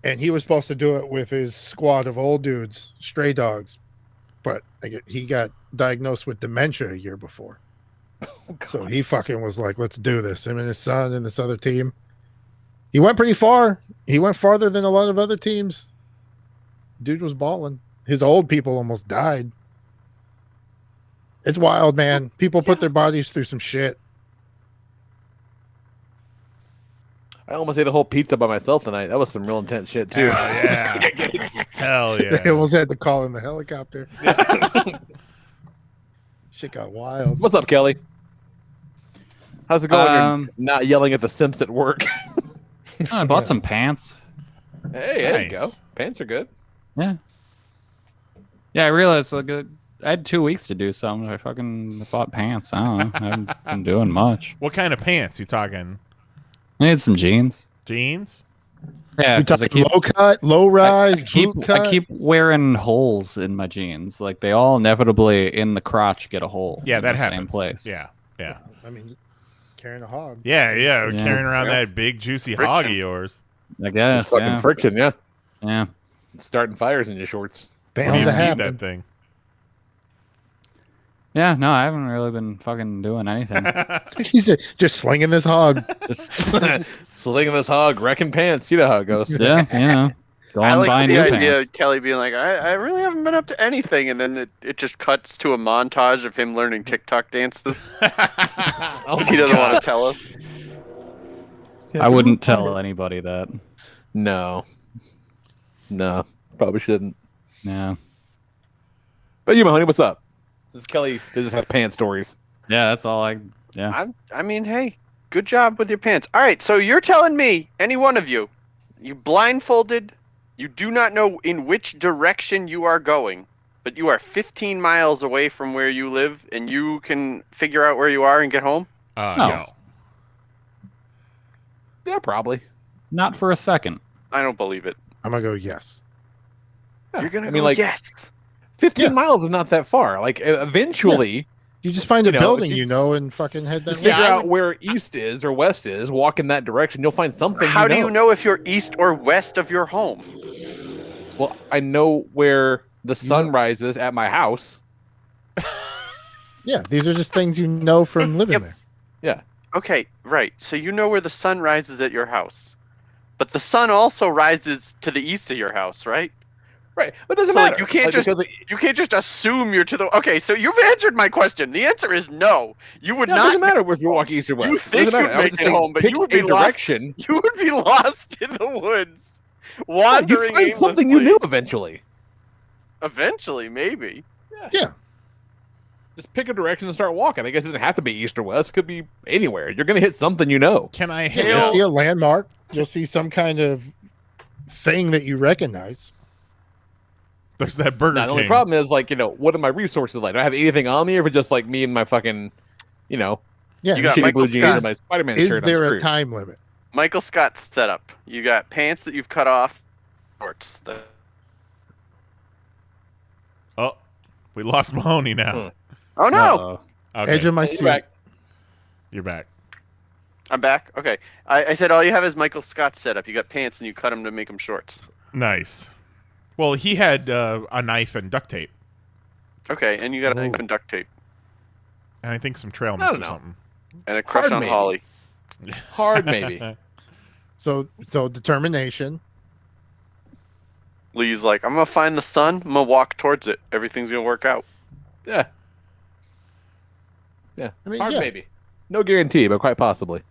Speaker 7: and he was supposed to do it with his squad of old dudes, stray dogs, but he got diagnosed with dementia a year before. So he fucking was like, "Let's do this." Him and his son and this other team. He went pretty far. He went farther than a lot of other teams. Dude was balling. His old people almost died. It's wild, man. People put their bodies through some shit.
Speaker 3: I almost ate a whole pizza by myself tonight. That was some real intense shit, too.
Speaker 5: Yeah. Hell yeah.
Speaker 7: They almost had to call in the helicopter. Shit got wild.
Speaker 3: What's up, Kelly? How's it going? You're
Speaker 6: Um,
Speaker 3: not yelling at the simps at work.
Speaker 6: I bought some pants.
Speaker 3: Hey, there you go.
Speaker 5: Nice.
Speaker 3: Pants are good.
Speaker 6: Yeah. Yeah, I realized like I had 2 weeks to do something. I fucking bought pants. I don't know. I haven't been doing much.
Speaker 5: What kind of pants? You talking
Speaker 6: I need some jeans.
Speaker 5: jeans?
Speaker 6: Yeah,
Speaker 7: We
Speaker 6: because I
Speaker 7: talking
Speaker 6: keep
Speaker 7: low cut, low rise, boot cut.
Speaker 6: I keep wearing holes in my jeans. Like they all inevitably in the crotch get a hole.
Speaker 5: Yeah,
Speaker 6: in
Speaker 5: that
Speaker 6: the
Speaker 5: happens.
Speaker 6: Same place.
Speaker 5: Yeah. Yeah.
Speaker 7: I mean, carrying a hog.
Speaker 5: Yeah,
Speaker 6: Yeah.
Speaker 5: carrying around that big juicy
Speaker 8: Friction.
Speaker 5: hog of yours.
Speaker 6: I guess.
Speaker 3: Fucking
Speaker 6: Yeah.
Speaker 3: friction, yeah.
Speaker 6: Yeah.
Speaker 3: Starting fires in your shorts.
Speaker 7: Bound
Speaker 5: You
Speaker 7: to
Speaker 5: need
Speaker 7: happen.
Speaker 5: that thing.
Speaker 6: Yeah. No, I haven't really been fucking doing anything.
Speaker 7: He's just slinging this hog.
Speaker 6: Just
Speaker 3: Slinging this hog, wrecking pants. You know how it goes.
Speaker 6: yeah, you know, going
Speaker 8: I
Speaker 6: and
Speaker 8: like
Speaker 6: buying
Speaker 8: the
Speaker 6: new
Speaker 8: idea
Speaker 6: pants.
Speaker 8: of Kelly being like, I really haven't been up to anything, and then it just cuts to a montage of him learning TikTok dances.
Speaker 3: Oh
Speaker 8: He doesn't want to tell us.
Speaker 6: I wouldn't tell anybody that.
Speaker 3: No. No. Probably shouldn't.
Speaker 6: Yeah.
Speaker 3: But you, Mahoney, what's up? This is Kelly. They just have pants stories.
Speaker 6: Yeah, that's all I. Yeah.
Speaker 8: I mean, hey, good job with your pants. All right, so you're telling me, any one of you, you blindfolded, you do not know in which direction you are going, but you are 15 miles away from where you live, and you can figure out where you are and get home?
Speaker 6: No.
Speaker 5: No.
Speaker 3: Yeah, probably.
Speaker 6: Not for a second.
Speaker 8: I don't believe it.
Speaker 7: I'm gonna go yes.
Speaker 8: You're gonna
Speaker 3: I
Speaker 8: go
Speaker 3: mean, like,
Speaker 8: yes.
Speaker 3: 15
Speaker 7: Yeah.
Speaker 3: miles is not that far. Like, eventually,
Speaker 7: You just find a
Speaker 3: You know,
Speaker 7: building
Speaker 3: just-
Speaker 7: you know and fucking head that
Speaker 3: just
Speaker 7: way.
Speaker 3: figure
Speaker 8: I
Speaker 3: out
Speaker 8: would-
Speaker 3: where east is or west is, walk in that direction, you'll find something.
Speaker 8: How do you know if you're east or west of your home?
Speaker 3: Well, I know where the sun rises at my house.
Speaker 7: Yeah, these are just things you know from living
Speaker 8: Yep.
Speaker 7: there.
Speaker 3: Yeah.
Speaker 8: Okay, right. So you know where the sun rises at your house. But the sun also rises to the east of your house, right?
Speaker 3: Right. But it doesn't
Speaker 8: So, like,
Speaker 3: matter.
Speaker 8: you can't just-
Speaker 3: because
Speaker 8: You can't just assume you're to the... Okay, so you've answered my question. The answer is no. You would
Speaker 3: no, it
Speaker 8: not...
Speaker 3: doesn't matter if you're walking east or west.
Speaker 8: You
Speaker 3: It doesn't
Speaker 8: think
Speaker 3: matter.
Speaker 8: you'd
Speaker 3: I was
Speaker 8: make
Speaker 3: just
Speaker 8: it
Speaker 3: saying,
Speaker 8: home, but
Speaker 3: pick
Speaker 8: you would be
Speaker 3: a
Speaker 8: lost.
Speaker 3: direction.
Speaker 8: You would be lost in the woods.
Speaker 3: You
Speaker 8: Wandering
Speaker 3: find something you
Speaker 8: aimlessly.
Speaker 3: knew eventually.
Speaker 8: Eventually, maybe.
Speaker 7: Yeah.
Speaker 3: Just pick a direction and start walking. I guess it doesn't have to be east or west. It could be anywhere. You're going to hit something you know.
Speaker 5: Can I
Speaker 7: You'll
Speaker 5: hail?
Speaker 7: see a landmark. You'll see some kind of thing that you recognize.
Speaker 5: There's that Burger
Speaker 3: Now, the only
Speaker 5: King.
Speaker 3: problem is, like, you know, what are my resources like? Do I have anything on me, or is it just like me and my fucking, you know,
Speaker 7: Yeah.
Speaker 8: You got
Speaker 3: shitty
Speaker 8: Michael
Speaker 3: blue jeans
Speaker 8: Scott.
Speaker 3: and my Spider-Man
Speaker 7: Is
Speaker 3: shirt? I'm
Speaker 7: there a
Speaker 3: screwed.
Speaker 7: time limit?
Speaker 8: Michael Scott's setup. You got pants that you've cut off. Shorts.
Speaker 5: Oh, we lost Mahoney now.
Speaker 8: Oh, no!
Speaker 6: Uh-oh.
Speaker 5: Okay,
Speaker 7: Edge of my
Speaker 3: Hey,
Speaker 7: seat.
Speaker 3: back.
Speaker 5: you're back.
Speaker 8: I'm back? Okay. I said all you have is Michael Scott's setup. You got pants and you cut them to make them shorts.
Speaker 5: Nice. Well, he had a knife and duct tape,
Speaker 8: Okay, and you got a
Speaker 7: Oh.
Speaker 8: knife and duct tape.
Speaker 5: and I think some trail
Speaker 3: I
Speaker 5: mix
Speaker 3: don't
Speaker 5: or
Speaker 3: know.
Speaker 5: something.
Speaker 8: And a crush
Speaker 3: Hard
Speaker 8: on
Speaker 3: maybe.
Speaker 8: Holly.
Speaker 3: Hard, maybe.
Speaker 7: So determination.
Speaker 8: Lee's like, I'm gonna find the sun, I'm gonna walk towards it. Everything's gonna work out.
Speaker 3: Yeah. Yeah.
Speaker 7: I mean,
Speaker 3: Hard,
Speaker 7: yeah.
Speaker 3: maybe. No guarantee, but quite possibly.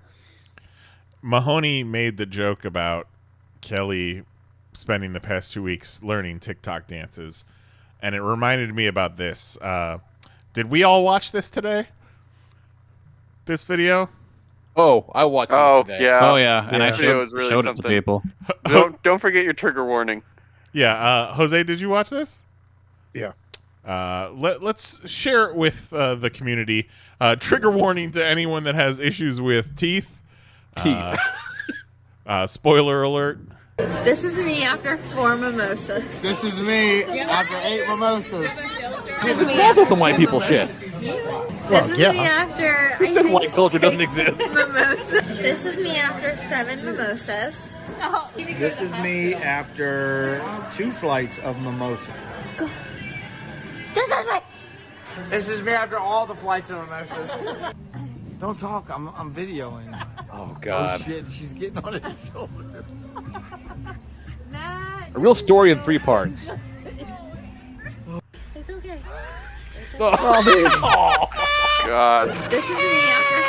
Speaker 5: Mahoney made the joke about Kelly spending the past 2 weeks learning TikTok dances, and it reminded me about this. Did we all watch this today? this video?
Speaker 3: Oh, I watched
Speaker 8: Oh
Speaker 3: it today.
Speaker 8: yeah.
Speaker 6: Oh yeah, and I
Speaker 8: This video
Speaker 6: showed,
Speaker 8: was really
Speaker 6: showed it to
Speaker 8: something.
Speaker 6: people.
Speaker 8: Don't forget your trigger warning.
Speaker 5: Yeah, Jose, did you watch this?
Speaker 7: Yeah.
Speaker 5: Let's share it with the community. Trigger warning to anyone that has issues with teeth. Spoiler alert.
Speaker 10: This is me after 4 mimosas.
Speaker 11: This is me after 8 mimosas.
Speaker 10: This is me
Speaker 3: That's
Speaker 10: after
Speaker 3: some white
Speaker 10: 2
Speaker 3: people
Speaker 10: mimosas.
Speaker 3: shit.
Speaker 10: This is me after
Speaker 3: Who said white culture doesn't exist?
Speaker 10: mimosas. This is me after 7 mimosas.
Speaker 11: This is me after 2 flights of mimosa.
Speaker 10: This is me.
Speaker 11: This is me after all the flights of mimosas. Don't talk. I'm videoing.
Speaker 3: Oh God.
Speaker 11: Oh shit! She's getting on his shoulders.
Speaker 3: A real story in 3 parts.
Speaker 10: It's okay.
Speaker 3: Oh,
Speaker 8: God.
Speaker 10: This is me after.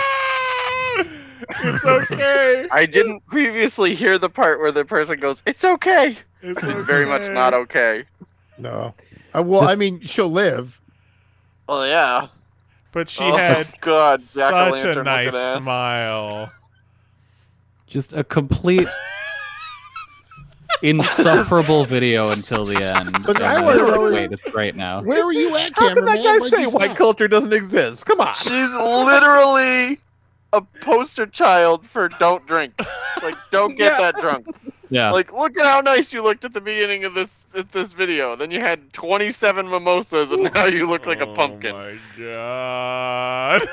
Speaker 5: It's okay.
Speaker 8: I didn't previously hear the part where the person goes, "It's okay."
Speaker 5: It's
Speaker 8: It's very much not okay.
Speaker 7: No. Well, I mean, she'll live.
Speaker 8: Oh yeah.
Speaker 5: But she
Speaker 8: Oh,
Speaker 5: had
Speaker 8: God,
Speaker 5: such a
Speaker 8: jack-o'-lantern
Speaker 5: nice
Speaker 8: looking ass.
Speaker 5: smile.
Speaker 6: Just a complete insufferable video until the end.
Speaker 7: But I
Speaker 6: And
Speaker 7: wanna
Speaker 6: I'm like,
Speaker 7: know-
Speaker 6: wait, it's right now.
Speaker 7: Where were you at,
Speaker 3: how can
Speaker 7: cameraman?
Speaker 3: that guy
Speaker 7: Why'd
Speaker 3: say
Speaker 7: you
Speaker 3: white
Speaker 7: stop?
Speaker 3: culture doesn't exist? Come on.
Speaker 8: She's literally a poster child for don't drink. Like, don't get that drunk.
Speaker 6: Yeah.
Speaker 8: Like, look at how nice you looked at the beginning of this video. Then you had 27 mimosas, and now you look like a pumpkin.
Speaker 5: Oh my God.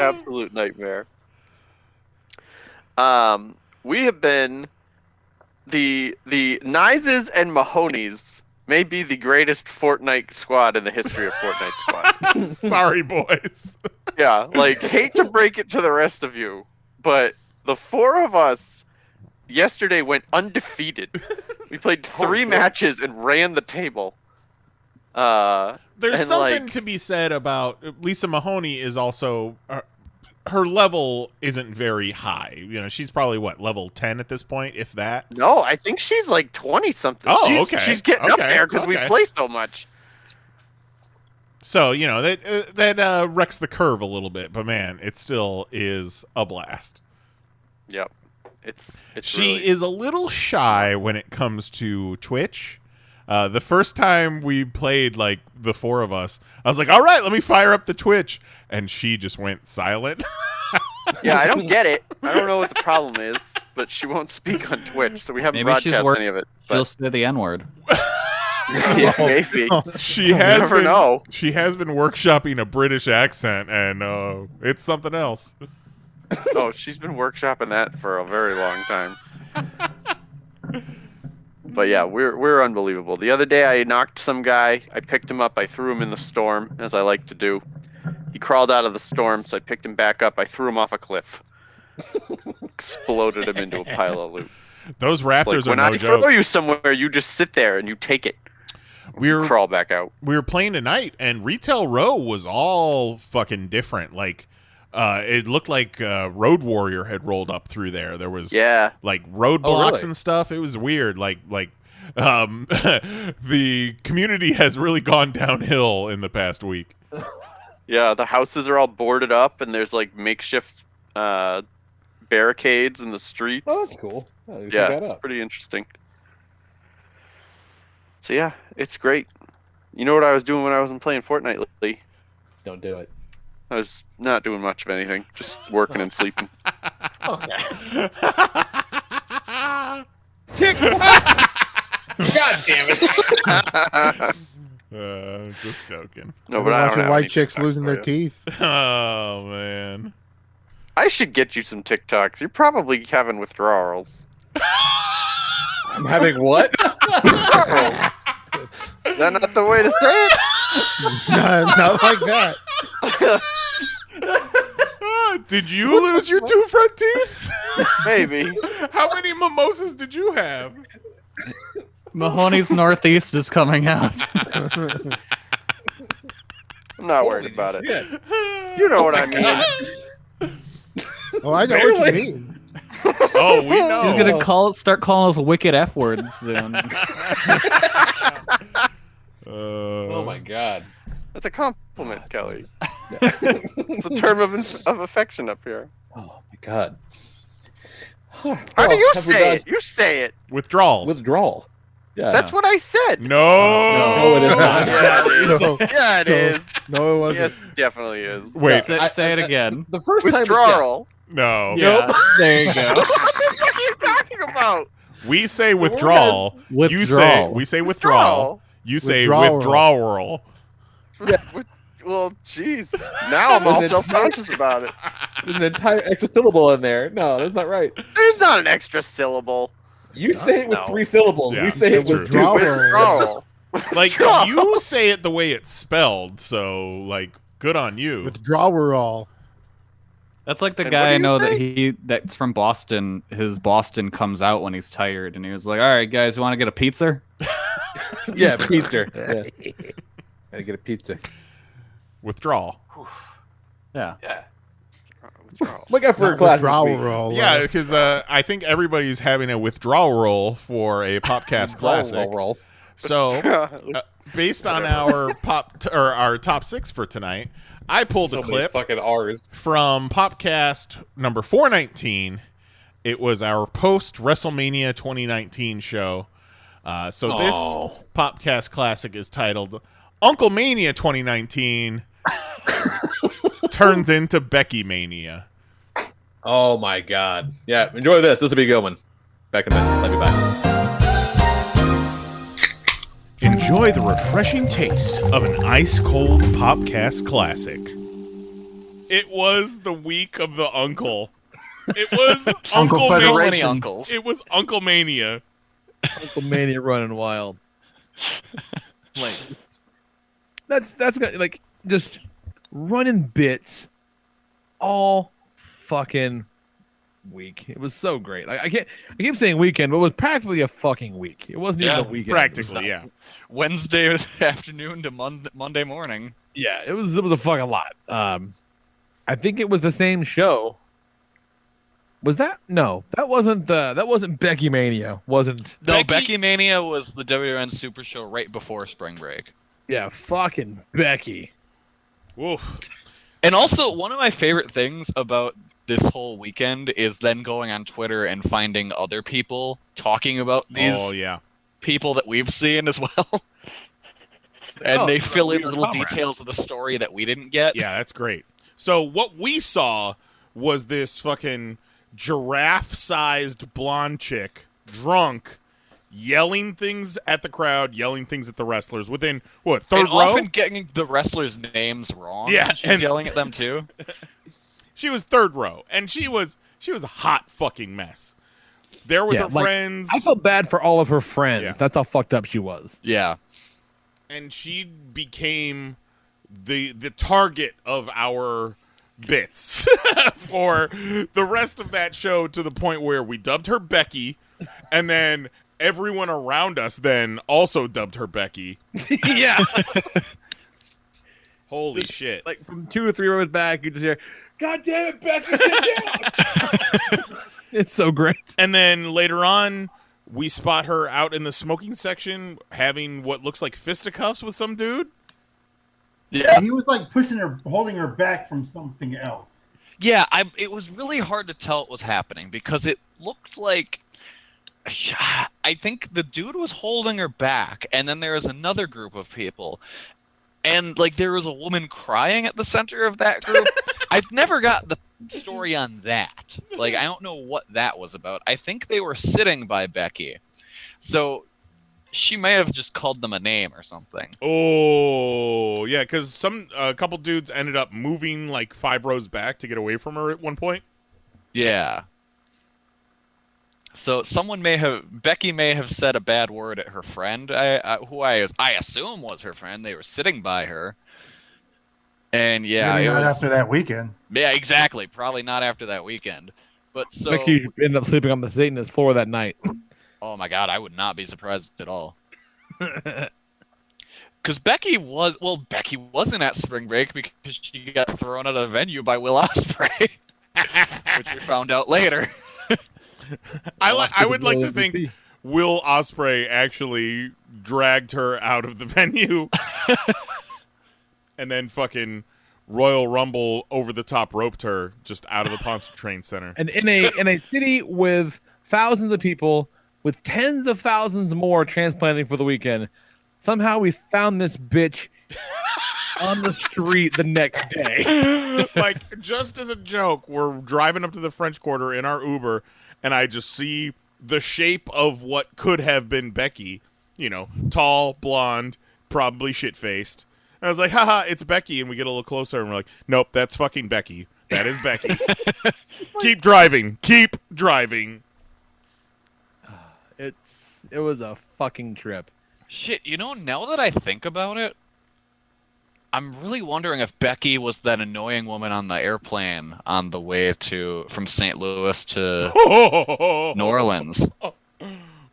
Speaker 8: Absolute nightmare. We have been the Nizes and Mahonies may be the greatest Fortnite squad in the history of Fortnite squad.
Speaker 5: Sorry, boys.
Speaker 8: Yeah, like, hate to break it to the rest of you, but the 4 of us yesterday went undefeated. We played 3 matches and ran the table.
Speaker 5: There's
Speaker 8: and,
Speaker 5: something
Speaker 8: like,
Speaker 5: to be said about Lisa Mahoney is also her level isn't very high. You know, she's probably what, level 10 at this point, if that.
Speaker 8: No, I think she's like 20 something.
Speaker 5: Oh,
Speaker 8: she's,
Speaker 5: okay.
Speaker 8: She's getting up
Speaker 5: Okay,
Speaker 8: there because we
Speaker 5: okay.
Speaker 8: play so much.
Speaker 5: So, you know, that wrecks the curve a little bit, but man, it still is a blast.
Speaker 8: Yep. It's
Speaker 5: She
Speaker 8: really...
Speaker 5: is a little shy when it comes to Twitch. The first time we played, like, the 4 of us, I was like, all right, let me fire up the Twitch. And she just went silent.
Speaker 8: Yeah, I don't get it. I don't know what the problem is, but she won't speak on Twitch, so we haven't
Speaker 6: Maybe she's
Speaker 8: broadcast any of it.
Speaker 6: She'll
Speaker 8: But
Speaker 6: say the N-word.
Speaker 8: yeah, maybe.
Speaker 5: She has
Speaker 8: never
Speaker 5: been,
Speaker 8: know.
Speaker 5: She has been workshopping a British accent, and it's something else.
Speaker 8: Oh, she's been workshopping that for a very long time. But yeah, we're unbelievable. The other day I knocked some guy. I picked him up. I threw him in the storm, as I like to do. He crawled out of the storm, so I picked him back up. I threw him off a cliff. Exploded him into a pile of loot.
Speaker 5: Those
Speaker 8: It's
Speaker 5: raptors
Speaker 8: like,
Speaker 5: are
Speaker 8: when
Speaker 5: no
Speaker 8: I
Speaker 5: joke.
Speaker 8: throw you somewhere, you just sit there and you take it. Crawl back out.
Speaker 5: We were playing tonight, and Retail Row was all fucking different. Like, it looked like Road Warrior had rolled up through there. There was like roadblocks
Speaker 3: really?
Speaker 5: and stuff. It was weird. Like the community has really gone downhill in the past week.
Speaker 8: Yeah, the houses are all boarded up, and there's like makeshift barricades in the streets.
Speaker 3: Oh, that's cool. Oh, you
Speaker 8: Yeah,
Speaker 3: check that
Speaker 8: it's
Speaker 3: out.
Speaker 8: pretty interesting. So yeah, it's great. You know what I was doing when I wasn't playing Fortnite lately?
Speaker 3: Don't do it.
Speaker 8: I was not doing much of anything, just working and sleeping.
Speaker 3: Okay.
Speaker 9: God damn it.
Speaker 5: Just joking.
Speaker 8: No, but I don't
Speaker 7: watching
Speaker 8: have
Speaker 7: white
Speaker 8: any
Speaker 7: chicks
Speaker 8: TikToks
Speaker 7: losing
Speaker 8: for
Speaker 7: their
Speaker 8: you.
Speaker 7: teeth.
Speaker 5: Oh man.
Speaker 8: I should get you some TikToks. You're probably having withdrawals.
Speaker 3: I'm having what?
Speaker 8: Is that not the way to say it?
Speaker 7: Not like that.
Speaker 5: Did you lose your 2 front teeth?
Speaker 8: Maybe.
Speaker 5: How many mimosas did you have?
Speaker 6: Mahoney's Northeast is coming out.
Speaker 8: I'm not worried about it. You know what I mean.
Speaker 7: Oh, I know what you mean.
Speaker 5: Oh, we know.
Speaker 6: He's gonna start calling us wicked F words soon.
Speaker 3: Oh my God.
Speaker 8: That's a compliment, Kelly. It's a term of affection up here.
Speaker 3: Oh my god.
Speaker 8: How do you say it? You say it.
Speaker 5: Withdrawals.
Speaker 3: Withdrawal. Yeah.
Speaker 8: That's what I said.
Speaker 5: No,
Speaker 3: it is not.
Speaker 8: Yeah, it is. Yeah, it is.
Speaker 7: No, it wasn't.
Speaker 8: Yes, it definitely is.
Speaker 5: Wait.
Speaker 6: Say it again.
Speaker 3: The first time.
Speaker 8: Withdrawal.
Speaker 5: No.
Speaker 6: Yeah. There you go.
Speaker 8: What are you talking about?
Speaker 5: We say withdrawal. You say
Speaker 6: Withdrawal.
Speaker 5: we say withdrawal. You say
Speaker 7: Withdrawal.
Speaker 5: withdrawal.
Speaker 8: Well, jeez. Now I'm all self-conscious about it.
Speaker 3: There's an entire extra syllable in there. No, that's not right.
Speaker 8: There's not an extra syllable.
Speaker 3: You say it with 3 syllables.
Speaker 5: Yeah,
Speaker 3: we say it
Speaker 5: that's
Speaker 3: with
Speaker 5: true.
Speaker 3: 2.
Speaker 8: Withdrawal.
Speaker 5: Like you say it the way it's spelled, so like good on you.
Speaker 7: Withdrawal.
Speaker 6: That's like the
Speaker 8: And
Speaker 6: guy
Speaker 8: what do
Speaker 6: I
Speaker 8: you
Speaker 6: know
Speaker 8: say?
Speaker 6: that's from Boston. His Boston comes out when he's tired, and he was like, "All right, guys, you want to get a pizza?"
Speaker 3: Yeah, pizza. Yeah. Gotta get a pizza.
Speaker 5: Withdrawal.
Speaker 6: Yeah.
Speaker 8: Withdrawal.
Speaker 3: Look out for a class.
Speaker 7: Withdrawal.
Speaker 5: Yeah, because I think everybody's having a withdrawal roll for a Popcast Classic.
Speaker 3: Roll.
Speaker 5: So, based on our our top 6 for tonight, I pulled a clip
Speaker 3: fucking R's
Speaker 5: from Popcast number 419. It was our post Wrestlemania 2019 show. So this Popcast Classic is titled Uncle Mania 2019 turns into Becky Mania.
Speaker 3: Oh my god. Yeah, enjoy this. This will be a good one. Back in a minute. Let me back.
Speaker 5: Enjoy the refreshing taste of an ice-cold Popcast Classic. It was the week of the uncle. It was
Speaker 11: Uncle
Speaker 5: Uncle
Speaker 11: Federation.
Speaker 5: Mania.
Speaker 11: Many
Speaker 8: uncles.
Speaker 5: It was Uncle Mania.
Speaker 12: Uncle Mania running wild. Like that's like just running bits all fucking week. It was so great. Like, I keep saying weekend, but it was practically a fucking week. It wasn't even a weekend.
Speaker 5: Practically, yeah.
Speaker 13: Wednesday afternoon to Monday morning.
Speaker 12: Yeah, it was a fucking lot. I think it was the same show. Was that? No, that wasn't Becky Mania. Wasn't.
Speaker 13: No, Becky Mania was the WN Super Show right before spring break.
Speaker 12: Yeah, fucking Becky.
Speaker 5: Woof.
Speaker 13: And also, one of my favorite things about this whole weekend is then going on Twitter and finding other people talking about these people that we've seen as well. And they fill in little details of the story that we didn't get.
Speaker 5: Yeah, that's great. So what we saw was this fucking giraffe-sized blonde chick, drunk, yelling things at the crowd, yelling things at the wrestlers within, what, third
Speaker 13: and
Speaker 5: row?
Speaker 13: often getting the wrestlers' names wrong.
Speaker 5: Yeah,
Speaker 13: and she's yelling at them too.
Speaker 5: She was third row, and she was a hot fucking mess. There was her friends.
Speaker 12: I felt bad for all of her friends.
Speaker 5: Yeah.
Speaker 12: That's how fucked up she was.
Speaker 13: Yeah.
Speaker 5: And she became the target of our bits for the rest of that show, to the point where we dubbed her Becky, and then everyone around us then also dubbed her Becky.
Speaker 12: Yeah.
Speaker 5: Holy shit.
Speaker 12: Like from 2 or 3 rows back, you just hear, "God damn it, Becky, sit down." It's so great.
Speaker 5: And then later on, we spot her out in the smoking section having what looks like fisticuffs with some dude.
Speaker 13: Yeah.
Speaker 14: He was like pushing her, holding her back from something else.
Speaker 13: Yeah, it was really hard to tell what was happening because it looked like I think the dude was holding her back, and then there was another group of people, and like there was a woman crying at the center of that group. I've never got the story on that. Like, I don't know what that was about. I think they were sitting by Becky, so she may have just called them a name or something.
Speaker 5: Oh, yeah, because a couple dudes ended up moving like 5 rows back to get away from her at one point.
Speaker 13: Yeah. So Becky may have said a bad word at her friend, who I assume was her friend. They were sitting by her. And yeah,
Speaker 14: Maybe
Speaker 13: it
Speaker 14: not
Speaker 13: was
Speaker 14: after that weekend.
Speaker 13: Yeah, exactly. Probably not after that weekend. But so
Speaker 12: Becky ended up sleeping on the Satanist floor that night.
Speaker 13: Oh my god, I would not be surprised at all. Because Becky wasn't at spring break because she got thrown out of the venue by Will Ospreay, which we found out later.
Speaker 5: I would like to think Will Ospreay actually dragged her out of the venue. and then fucking Royal Rumble over the top roped her just out of the Pontchartrain Center.
Speaker 12: And in a city with thousands of people, with tens of thousands more transplanting for the weekend, somehow we found this bitch on the street the next day.
Speaker 5: Like, just as a joke, we're driving up to the French Quarter in our Uber, and I just see the shape of what could have been Becky, you know, tall, blonde, probably shit-faced. And I was like, haha, it's Becky, and we get a little closer, and we're like, nope, that's fucking Becky. That is Becky. Keep driving. Keep driving.
Speaker 12: It was a fucking trip.
Speaker 13: Shit, you know, now that I think about it, I'm really wondering if Becky was that annoying woman on the airplane on the way from St. Louis to New Orleans.
Speaker 5: Oh,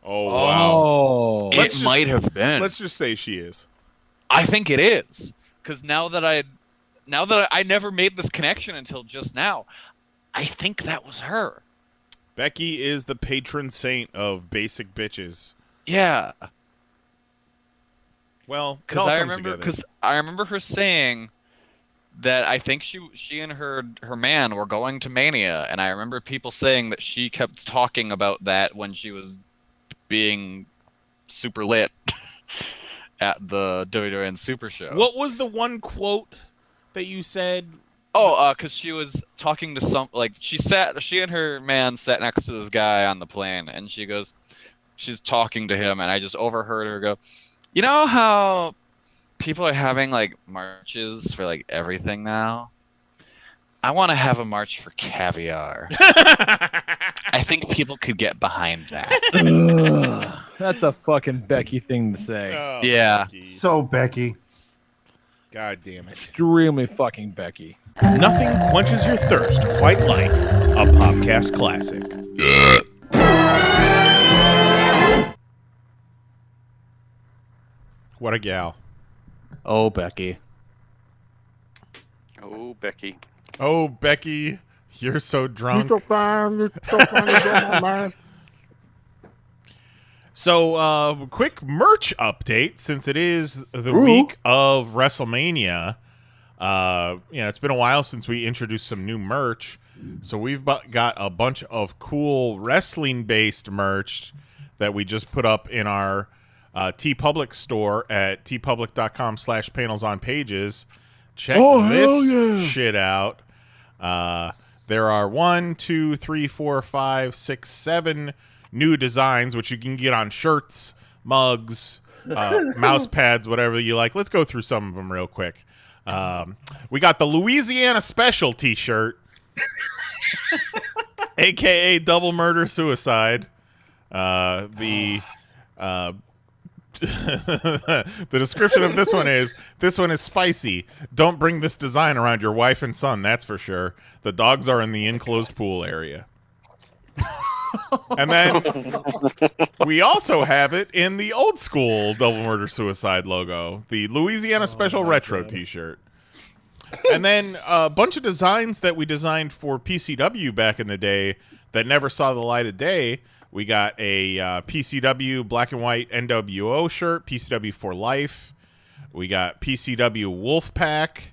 Speaker 5: wow.
Speaker 13: It might have been.
Speaker 5: Let's just say she is.
Speaker 13: I think it is. Because now that I never made this connection until just now, I think that was her.
Speaker 5: Becky is the patron saint of basic bitches.
Speaker 13: Yeah.
Speaker 5: Well,
Speaker 13: because I remember her saying that I think she and her man were going to Mania, and I remember people saying that she kept talking about that when she was being super lit at the WWN Super Show.
Speaker 5: What was the one quote that you said?
Speaker 13: Oh, because she was talking to she and her man sat next to this guy on the plane, and she's talking to him, and I just overheard her go, you know how people are having like marches for like everything now? I want to have a march for caviar. I think people could get behind that.
Speaker 12: That's a fucking Becky thing to say.
Speaker 5: Oh,
Speaker 13: yeah.
Speaker 5: Becky.
Speaker 14: So Becky.
Speaker 5: God damn it.
Speaker 12: Extremely fucking Becky.
Speaker 5: Nothing quenches your thirst quite like a podcast classic. What a gal.
Speaker 6: Oh, Becky.
Speaker 8: Oh, Becky.
Speaker 5: Oh, Becky, you're so drunk. So, quick merch update since it is the week of WrestleMania. It's been a while since we introduced some new merch. So we've got a bunch of cool wrestling-based merch that we just put up in our TeePublic store at teepublic.com/panelsonpages. Check this shit out. There are 1, 2, 3, 4, 5, 6, 7 new designs, which you can get on shirts, mugs, mouse pads, whatever you like. Let's go through some of them real quick. We got the Louisiana Special t-shirt, aka Double Murder Suicide. The description of this one is spicy. Don't bring this design around your wife and son, that's for sure. The dogs are in the enclosed pool area. And then we also have it in the old school Double Murder Suicide logo, the Louisiana Special Retro t-shirt. And then a bunch of designs that we designed for PCW back in the day that never saw the light of day. We got a PCW black and white NWO shirt, PCW for life. We got PCW Wolfpack.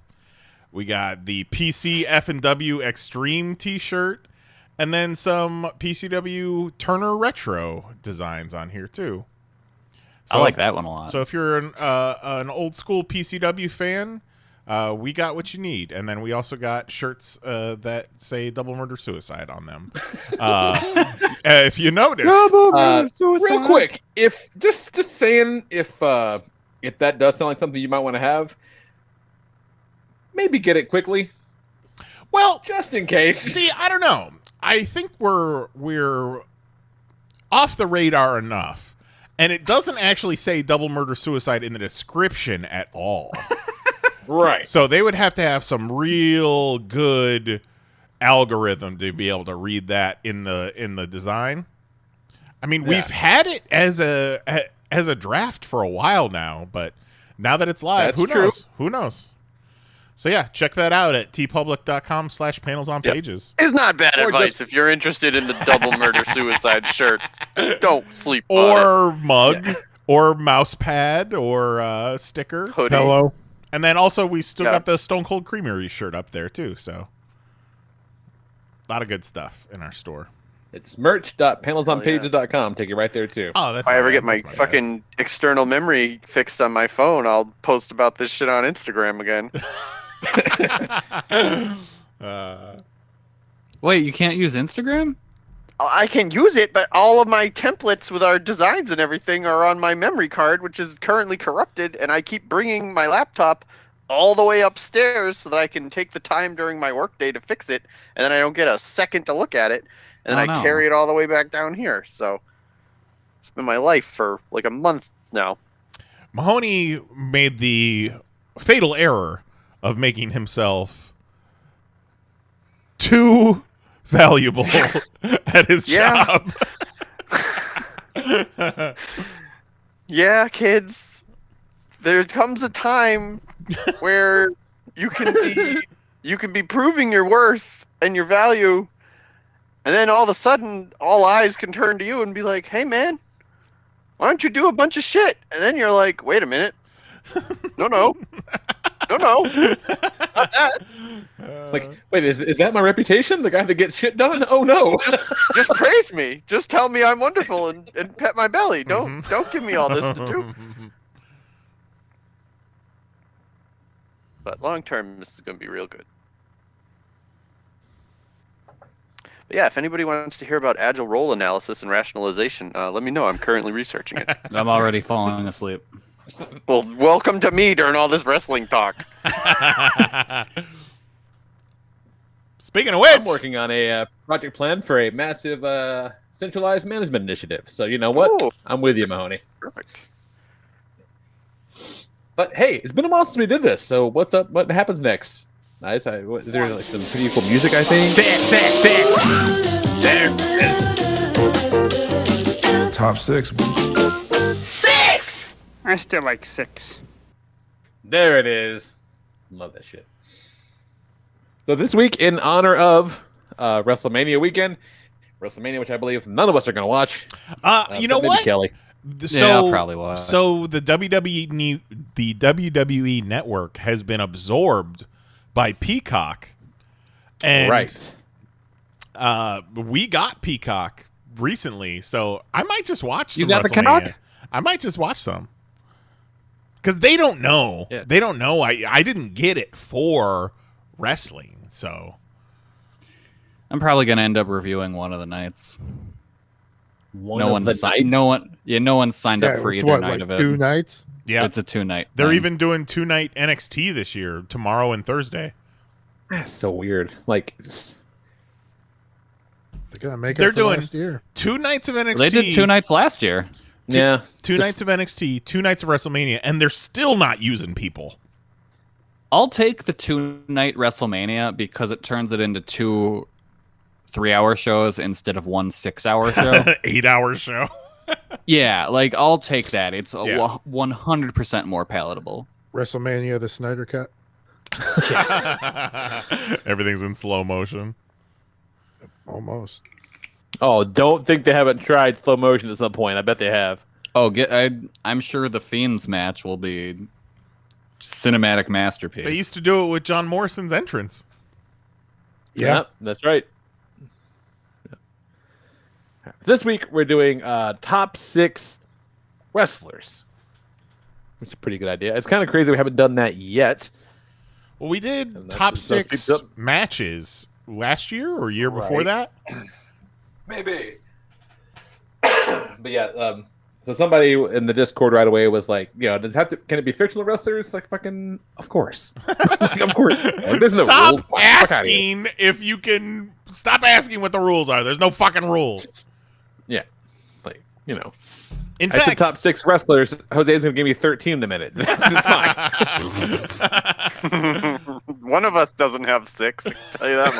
Speaker 5: We got the PC F&W Extreme t-shirt. And then some PCW Turner Retro designs on here, too. So
Speaker 6: I like that one a lot.
Speaker 5: So if you're an old school PCW fan, we got what you need. And then we also got shirts that say Double Murder Suicide on them. If you notice.
Speaker 3: Real quick, if just saying if that does sound like something you might want to have, maybe get it quickly.
Speaker 5: Well,
Speaker 3: just in case.
Speaker 5: See, I don't know. I think we're off the radar enough, and it doesn't actually say Double Murder Suicide in the description at all.
Speaker 3: Right.
Speaker 5: So they would have to have some real good algorithm to be able to read that in the design. I mean, we've had it as a draft for a while now, but now that it's live, who knows? Who knows? So yeah, check that out at teepublic.com/panelsonpages.
Speaker 8: It's not bad advice if you're interested in the Double Murder Suicide shirt. Don't sleep on
Speaker 5: or mug, or mouse pad, or sticker.
Speaker 8: Hoodie.
Speaker 7: Hello.
Speaker 5: And then also we still
Speaker 8: Yeah.
Speaker 5: got the Stone Cold Creamery shirt up there too. So a lot of good stuff in our store.
Speaker 3: It's merch.panelsonpages.com. Take you right there too.
Speaker 5: Oh, that's
Speaker 8: If I ever
Speaker 5: bad.
Speaker 8: get my
Speaker 5: That's
Speaker 8: fucking external memory fixed on my phone, I'll post about this shit on Instagram again.
Speaker 6: Wait, you can't use Instagram?
Speaker 8: I can use it, but all of my templates with our designs and everything are on my memory card, which is currently corrupted, and I keep bringing my laptop all the way upstairs so that I can take the time during my workday to fix it, and then I don't get a second to look at it, and then I carry it all the way back down here. So it's been my life for like a month now.
Speaker 5: Mahoney made the fatal error of making himself too valuable at his job.
Speaker 8: Yeah, kids. There comes a time where you can be proving your worth and your value, and then all of a sudden all eyes can turn to you and be like, "Hey man, why don't you do a bunch of shit?" And then you're like, "Wait a minute. No, not that."
Speaker 3: Like, wait, is that my reputation? The guy that gets shit done? Oh no!
Speaker 8: Just praise me. Just tell me I'm wonderful and pet my belly. Don't give me all this to do. But long term, this is going to be real good. But yeah, if anybody wants to hear about agile role analysis and rationalization, let me know. I'm currently researching it.
Speaker 6: I'm already falling asleep.
Speaker 8: Well, welcome to me during all this wrestling talk.
Speaker 5: Speaking of which,
Speaker 3: I'm working on a project plan for a massive centralized management initiative. So you know what?
Speaker 8: Ooh.
Speaker 3: I'm with you, Mahoney.
Speaker 8: Perfect.
Speaker 3: But hey, it's been a while since we did this. So what's up? What happens next? Nice. There's like some pretty cool music, I think.
Speaker 15: Top 6.
Speaker 16: 6! I still like 6.
Speaker 3: There it is. Love that shit. So this week, in honor of WrestleMania weekend, WrestleMania, which I believe none of us are going to watch.
Speaker 5: You know
Speaker 3: maybe
Speaker 5: what?
Speaker 3: Kelly.
Speaker 5: So,
Speaker 6: I'll probably watch.
Speaker 5: So the WWE network has been absorbed by Peacock, and
Speaker 3: right.
Speaker 5: We got Peacock recently, so I might just watch.
Speaker 6: You
Speaker 5: some
Speaker 6: got the
Speaker 5: WrestleMania.
Speaker 6: Peacock?
Speaker 5: I might just watch some because they don't know.
Speaker 6: Yeah.
Speaker 5: They don't know. I didn't get it for wrestling, so
Speaker 6: I'm probably gonna end up reviewing one of the nights. No one signed up for
Speaker 7: it's
Speaker 6: either
Speaker 7: what,
Speaker 6: night
Speaker 7: like
Speaker 6: of it.
Speaker 7: 2 nights?
Speaker 5: yeah,
Speaker 6: It's a 2-night.
Speaker 5: they're
Speaker 6: thing.
Speaker 5: even doing 2-night NXT this year, tomorrow and Thursday.
Speaker 3: That's so weird. Like,
Speaker 7: They gotta make
Speaker 5: They're
Speaker 7: up for
Speaker 5: doing
Speaker 7: last year.
Speaker 5: 2 nights of NXT.
Speaker 6: They did 2 nights last year.
Speaker 3: yeah,
Speaker 5: Two nights of NXT, 2 nights of WrestleMania, and they're still not using people.
Speaker 6: I'll take the 2-night WrestleMania because it turns it into 2 3-hour shows instead of 1 6-hour show.
Speaker 5: 8-hour show.
Speaker 6: Yeah, like I'll take that. It's
Speaker 5: Yeah.
Speaker 6: 100% more palatable.
Speaker 7: WrestleMania, the Snyder Cut.
Speaker 5: Everything's in slow motion.
Speaker 7: Almost.
Speaker 3: Oh, don't think they haven't tried slow motion at some point. I bet they have.
Speaker 6: Oh, I'm sure the Fiend's match will be cinematic masterpiece.
Speaker 5: They used to do it with John Morrison's entrance.
Speaker 7: Yeah.
Speaker 3: Yep, that's right. This week we're doing top 6 wrestlers, which is a pretty good idea. It's kind of crazy we haven't done that yet.
Speaker 5: Well, we did
Speaker 3: And
Speaker 5: top
Speaker 3: that's
Speaker 5: 6
Speaker 3: up.
Speaker 5: matches last year or year before that.
Speaker 3: Maybe. But yeah, so somebody in the Discord right away was like, does it have to? Can it be fictional wrestlers? Like, fucking, of course, like, of course. Like, there's no rules.
Speaker 5: Stop
Speaker 3: Fuck outta here.
Speaker 5: asking if you can. Stop asking what the rules are. There's no fucking rules.
Speaker 3: Yeah, like
Speaker 5: In
Speaker 3: I said
Speaker 5: fact,
Speaker 3: top 6 wrestlers. Jose's gonna give me 13 in a minute. It's fine.
Speaker 8: One of us doesn't have 6. I can tell you that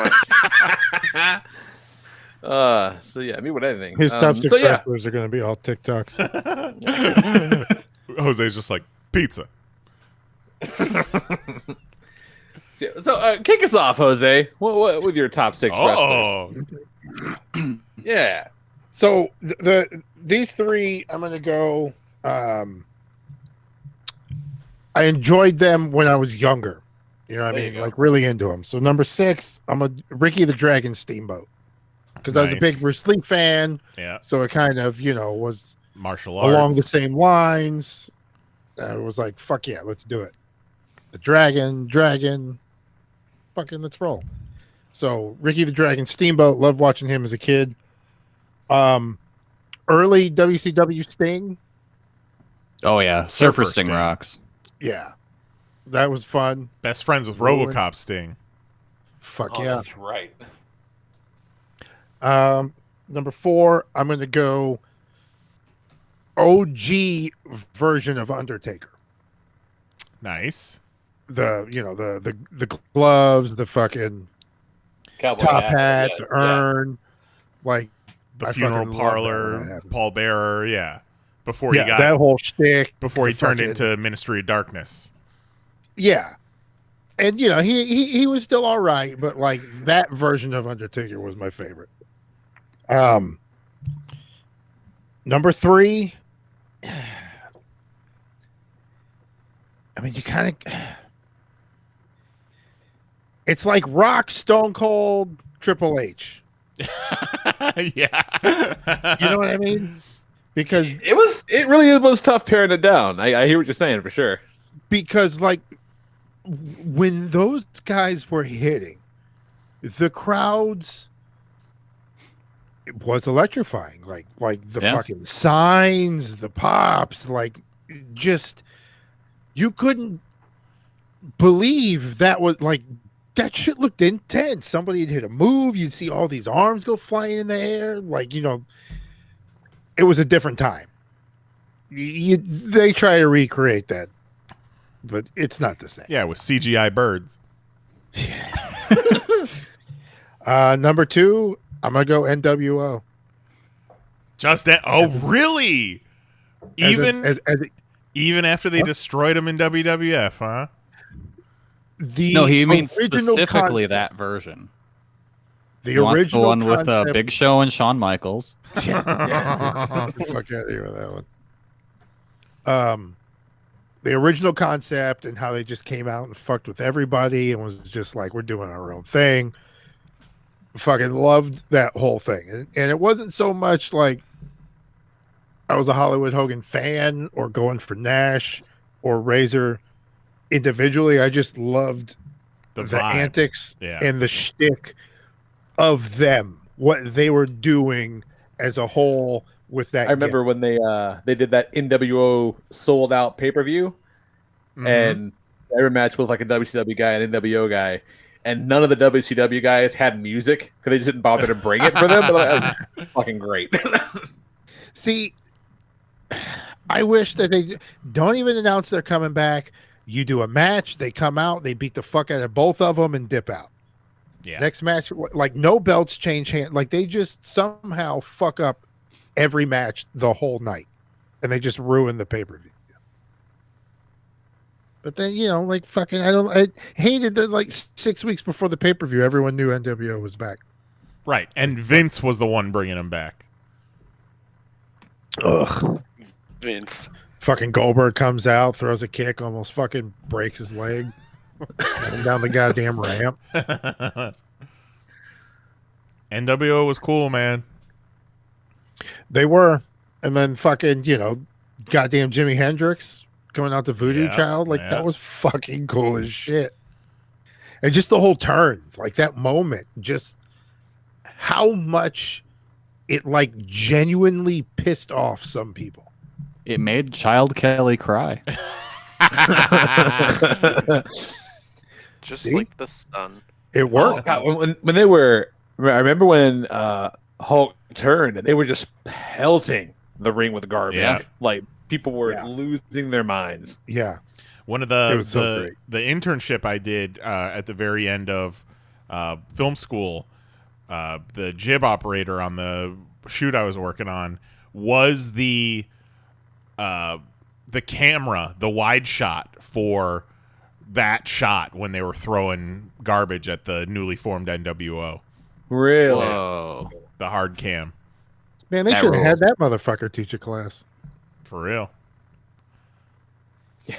Speaker 8: much.
Speaker 3: So yeah, me with anything.
Speaker 7: His top 6
Speaker 3: so yeah.
Speaker 7: wrestlers are going to be all TikToks.
Speaker 5: Jose's just like pizza.
Speaker 3: So kick us off, Jose. What with your top 6 wrestlers? Yeah.
Speaker 7: So these 3, I'm going to go I enjoyed them when I was younger. You know what I
Speaker 9: There you
Speaker 7: mean?
Speaker 9: go.
Speaker 7: Like really into them. So number 6, I'm a Ricky the Dragon Steamboat. Because I was a big
Speaker 5: Nice.
Speaker 7: Bruce Lee fan.
Speaker 5: Yeah.
Speaker 7: So it kind of, was
Speaker 5: Martial arts.
Speaker 7: along the same lines. I was like, fuck yeah, let's do it. The dragon, fucking let's roll. So Ricky the Dragon Steamboat, loved watching him as a kid. Early WCW Sting.
Speaker 6: Oh yeah, Surfer Sting rocks.
Speaker 7: Yeah. That was fun.
Speaker 5: Best friends with
Speaker 7: Rolling.
Speaker 5: RoboCop Sting.
Speaker 7: Fuck
Speaker 9: Oh,
Speaker 7: yeah.
Speaker 9: that's right.
Speaker 7: Number 4, I'm going to go OG version of Undertaker.
Speaker 5: Nice.
Speaker 7: The gloves, the fucking
Speaker 9: Cowboy
Speaker 7: top
Speaker 9: hat,
Speaker 7: hat,
Speaker 9: yeah,
Speaker 7: the urn, like
Speaker 5: The
Speaker 7: I
Speaker 5: funeral
Speaker 7: fucking love that when that
Speaker 5: parlor,
Speaker 7: happened.
Speaker 5: Paul Bearer, yeah. Before he got
Speaker 7: that whole shtick.
Speaker 5: before he
Speaker 7: the
Speaker 5: turned
Speaker 7: fucking-
Speaker 5: into Ministry of Darkness.
Speaker 7: Yeah. And he was still all right, but like that version of Undertaker was my favorite. Number 3. I mean, you kind of it's like Rock, Stone Cold, Triple H.
Speaker 5: Yeah.
Speaker 7: You know what I mean? Because
Speaker 3: it really was tough paring it down. I hear what you're saying for sure.
Speaker 7: Because like when those guys were hitting, the crowds, it was electrifying. Like the fucking signs, the pops, like just you couldn't believe that was like that shit looked intense. Somebody had hit a move, you'd see all these arms go flying in the air, like it was a different time. They try to recreate that, but it's not the same.
Speaker 5: Yeah, with CGI birds.
Speaker 7: Number 2, I'm gonna go NWO.
Speaker 5: Really? Even after they destroyed him in WWF, huh?
Speaker 6: No, he means
Speaker 7: original
Speaker 6: specifically
Speaker 7: concept.
Speaker 6: that version.
Speaker 7: The
Speaker 6: He wants
Speaker 7: original
Speaker 6: the one with
Speaker 7: concept-
Speaker 6: Big Show and Shawn Michaels.
Speaker 7: Yeah. Get the fuck out of here with that one. The original concept and how they just came out and fucked with everybody and was just like, we're doing our own thing. Fucking loved that whole thing. And it wasn't so much like I was a Hollywood Hogan fan or going for Nash or Razor individually. I just loved the
Speaker 5: vibe.
Speaker 7: antics
Speaker 5: Yeah.
Speaker 7: and the shtick of them, what they were doing as a whole with that.
Speaker 3: I remember when they did that NWO sold out pay-per-view, and every match was like a WCW guy and an NWO guy, and none of the WCW guys had music because they just didn't bother to bring it for them. But that was fucking great.
Speaker 7: See, I wish that they don't even announce they're coming back. You do a match, they come out, they beat the fuck out of both of them and dip out.
Speaker 5: Yeah.
Speaker 7: Next match, like no belts change hands. Like they just somehow fuck up every match the whole night, and they just ruin the pay-per-view. But then like fucking, I hated that. Like 6 weeks before the pay-per-view, everyone knew NWO was back.
Speaker 5: Right, and Vince was the one bringing him back.
Speaker 7: Ugh.
Speaker 8: Vince.
Speaker 7: Fucking Goldberg comes out, throws a kick, almost fucking breaks his leg. Going down the goddamn ramp.
Speaker 5: NWO was cool, man.
Speaker 7: They were. And then fucking, goddamn Jimi Hendrix coming out to Voodoo
Speaker 5: Yeah,
Speaker 7: Child. Like
Speaker 5: yeah.
Speaker 7: that was fucking cool as shit. And just the whole turn, like that moment, just how much it like genuinely pissed off some people.
Speaker 6: It made Child Kelly cry.
Speaker 8: Just
Speaker 7: See?
Speaker 8: like the sun.
Speaker 7: It worked.
Speaker 3: God, when they were, I remember when Hulk turned, they were just pelting the ring with garbage.
Speaker 5: Yeah.
Speaker 3: Like people were losing their minds.
Speaker 7: Yeah.
Speaker 5: One of
Speaker 7: It was so great.
Speaker 5: the internship I did at the very end of film school, the jib operator on the shoot I was working on was the camera, the wide shot for that shot when they were throwing garbage at the newly formed NWO.
Speaker 3: Really?
Speaker 6: Whoa.
Speaker 5: The hard cam.
Speaker 7: Man, they
Speaker 6: That
Speaker 7: should have had
Speaker 6: rules.
Speaker 7: that motherfucker teach a class.
Speaker 5: For real.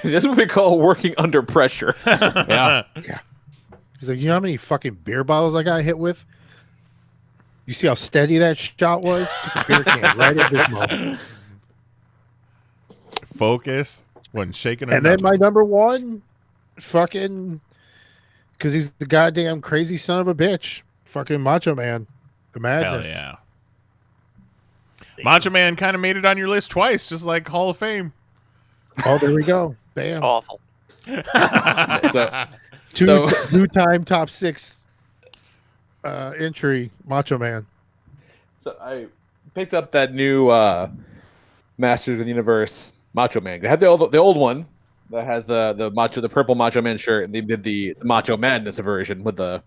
Speaker 3: This is what we call working under pressure.
Speaker 6: Yeah.
Speaker 7: Yeah. He's like, you know how many fucking beer bottles I got hit with? You see how steady that shot was? Took a beer can right at this moment.
Speaker 5: Focus. Wasn't shaking.
Speaker 7: And then my number one, fucking, because he's the goddamn crazy son of a bitch. Fucking Macho Man. The madness.
Speaker 5: Hell yeah. Macho Man kind of made it on your list twice, just like Hall of Fame.
Speaker 7: Oh, there we go. Bam.
Speaker 8: Awful.
Speaker 7: Two-time top 6 entry, Macho Man.
Speaker 3: So I picked up that new Masters of the Universe Macho Man. They had the old one that has the purple Macho Man shirt, and they did the Macho Madness version with the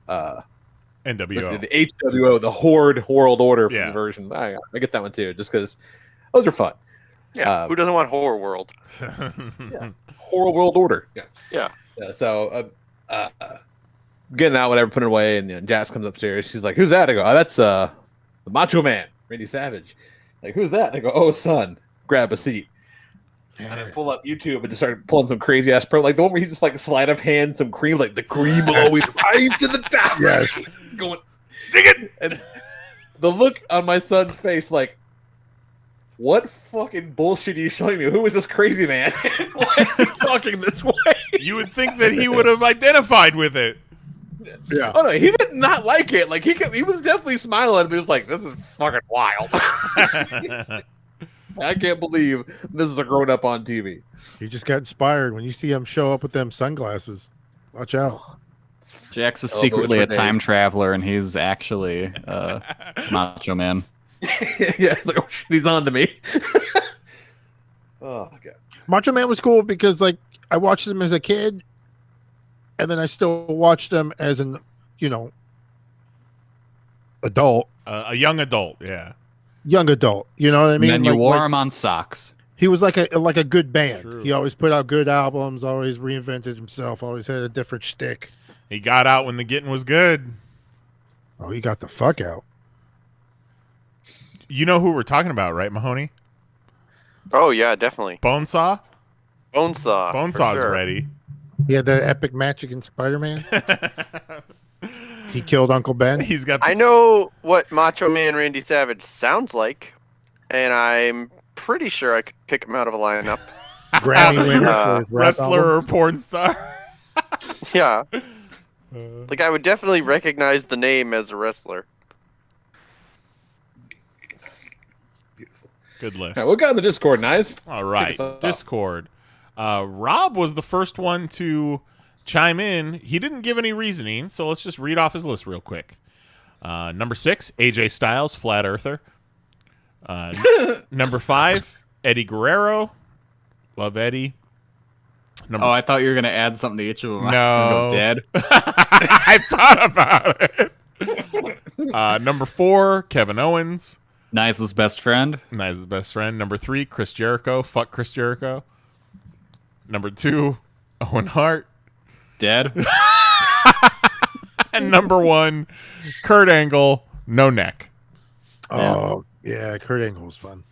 Speaker 5: NWO,
Speaker 3: the HWO, the Horde World Order version. I get that one too, just because those are fun.
Speaker 8: Yeah, who doesn't want Horror World?
Speaker 3: Horror World Order.
Speaker 8: Yeah.
Speaker 3: So getting out, whatever, putting it away, and Jax comes upstairs. She's like, "Who's that?" I go, "Oh, that's the Macho Man, Randy Savage." Like, "Who's that?" I go, "Oh, son, grab a seat." And I pull up YouTube and just start pulling some crazy ass like the one where he just like sleight of hand some cream, like the cream will always rise to the top.
Speaker 7: Yes.
Speaker 3: Going, dig it. And the look on my son's face, like, what fucking bullshit are you showing me? Who is this crazy man? Why is he talking this way?
Speaker 5: You would think that he would have identified with it.
Speaker 7: Yeah.
Speaker 3: Oh no, he did not like it. Like he was definitely smiling, but he was like, "This is fucking wild." I can't believe this is a grown up on TV.
Speaker 7: You just got inspired when you see him show up with them sunglasses. Watch out.
Speaker 6: Jax is secretly a time traveler, and he's actually Macho Man.
Speaker 3: Yeah, like, oh shit, he's on to me. Oh god.
Speaker 7: Macho Man was cool because like I watched him as a kid, and then I still watched him as an adult.
Speaker 5: A young adult, yeah.
Speaker 7: Young adult, you know what I mean?
Speaker 6: And then you wore him on socks.
Speaker 7: He was like a good band. True. He always put out good albums, always reinvented himself, always had a different shtick.
Speaker 5: He got out when the getting was good.
Speaker 7: Oh, he got the fuck out.
Speaker 5: You know who we're talking about, right, Mahoney?
Speaker 8: Oh yeah, definitely.
Speaker 5: Bonesaw?
Speaker 8: Bonesaw's
Speaker 5: ready.
Speaker 7: He had that epic match against Spider-Man. He killed Uncle Ben.
Speaker 5: He's got.
Speaker 8: I know what Macho Man Randy Savage sounds like, and I'm pretty sure I could pick him out of a lineup.
Speaker 7: Grammy winner,
Speaker 5: wrestler or porn star.
Speaker 8: Yeah, like I would definitely recognize the name as a wrestler.
Speaker 5: Beautiful, good list.
Speaker 3: All right, what got in the Discord, Nice?
Speaker 5: All right, Discord. Rob was the first one to chime in. He didn't give any reasoning, so let's just read off his list real quick. Number 6, AJ Styles, Flat Earther. Number 5, Eddie Guerrero. Love Eddie.
Speaker 6: I thought you were going to add something to each of them.
Speaker 5: No.
Speaker 6: Dead.
Speaker 5: I thought about it. Number 4, Kevin Owens.
Speaker 6: Nice's best friend.
Speaker 5: Nice's best friend. Number 3, Chris Jericho. Fuck Chris Jericho. Number 2, Owen Hart.
Speaker 6: Dead.
Speaker 5: And number 1, Kurt Angle, no neck.
Speaker 7: Oh, yeah, Kurt Angle was fun.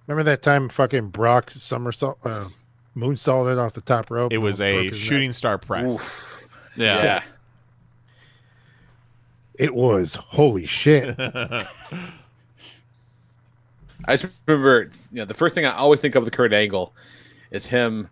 Speaker 7: Remember that time fucking Brock somersault, moonsaulted off the top rope?
Speaker 5: It was a shooting star press.
Speaker 6: Oof. Yeah.
Speaker 7: It was holy shit.
Speaker 3: I just remember, the first thing I always think of with Kurt Angle is him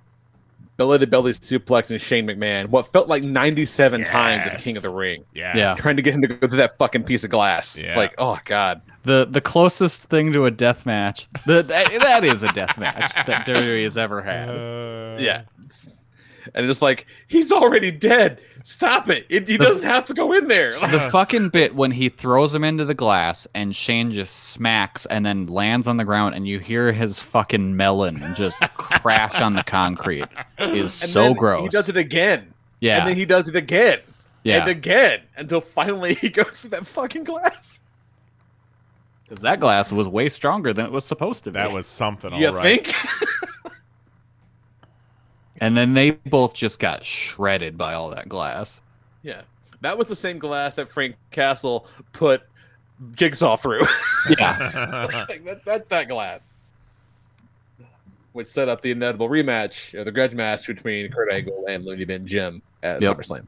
Speaker 3: belly-to-belly suplexing Shane McMahon what felt like 97 times at King of the Ring.
Speaker 6: Yeah.
Speaker 3: Trying to get him to go through that fucking piece of glass.
Speaker 5: Yeah.
Speaker 3: Like, oh, God.
Speaker 6: The closest thing to a death match, that is a death match that WWE has ever had.
Speaker 3: Yeah. And it's like, he's already dead. Stop it. He doesn't have to go in there.
Speaker 6: The fucking bit when he throws him into the glass and Shane just smacks and then lands on the ground and you hear his fucking melon just crash on the concrete is so gross.
Speaker 3: He does it again.
Speaker 6: Yeah.
Speaker 3: And then he does it again.
Speaker 6: Yeah.
Speaker 3: And again until finally he goes through that fucking glass.
Speaker 6: Because that glass was way stronger than it was supposed to be.
Speaker 5: That was something, all
Speaker 3: you
Speaker 5: right.
Speaker 3: think?
Speaker 6: And then they both just got shredded by all that glass.
Speaker 3: Yeah. That was the same glass that Frank Castle put Jigsaw through.
Speaker 6: Yeah.
Speaker 3: Like, that's that glass. which set up the inevitable rematch, or the grudge match between Kurt Angle and Looney Bin Jim at SummerSlam.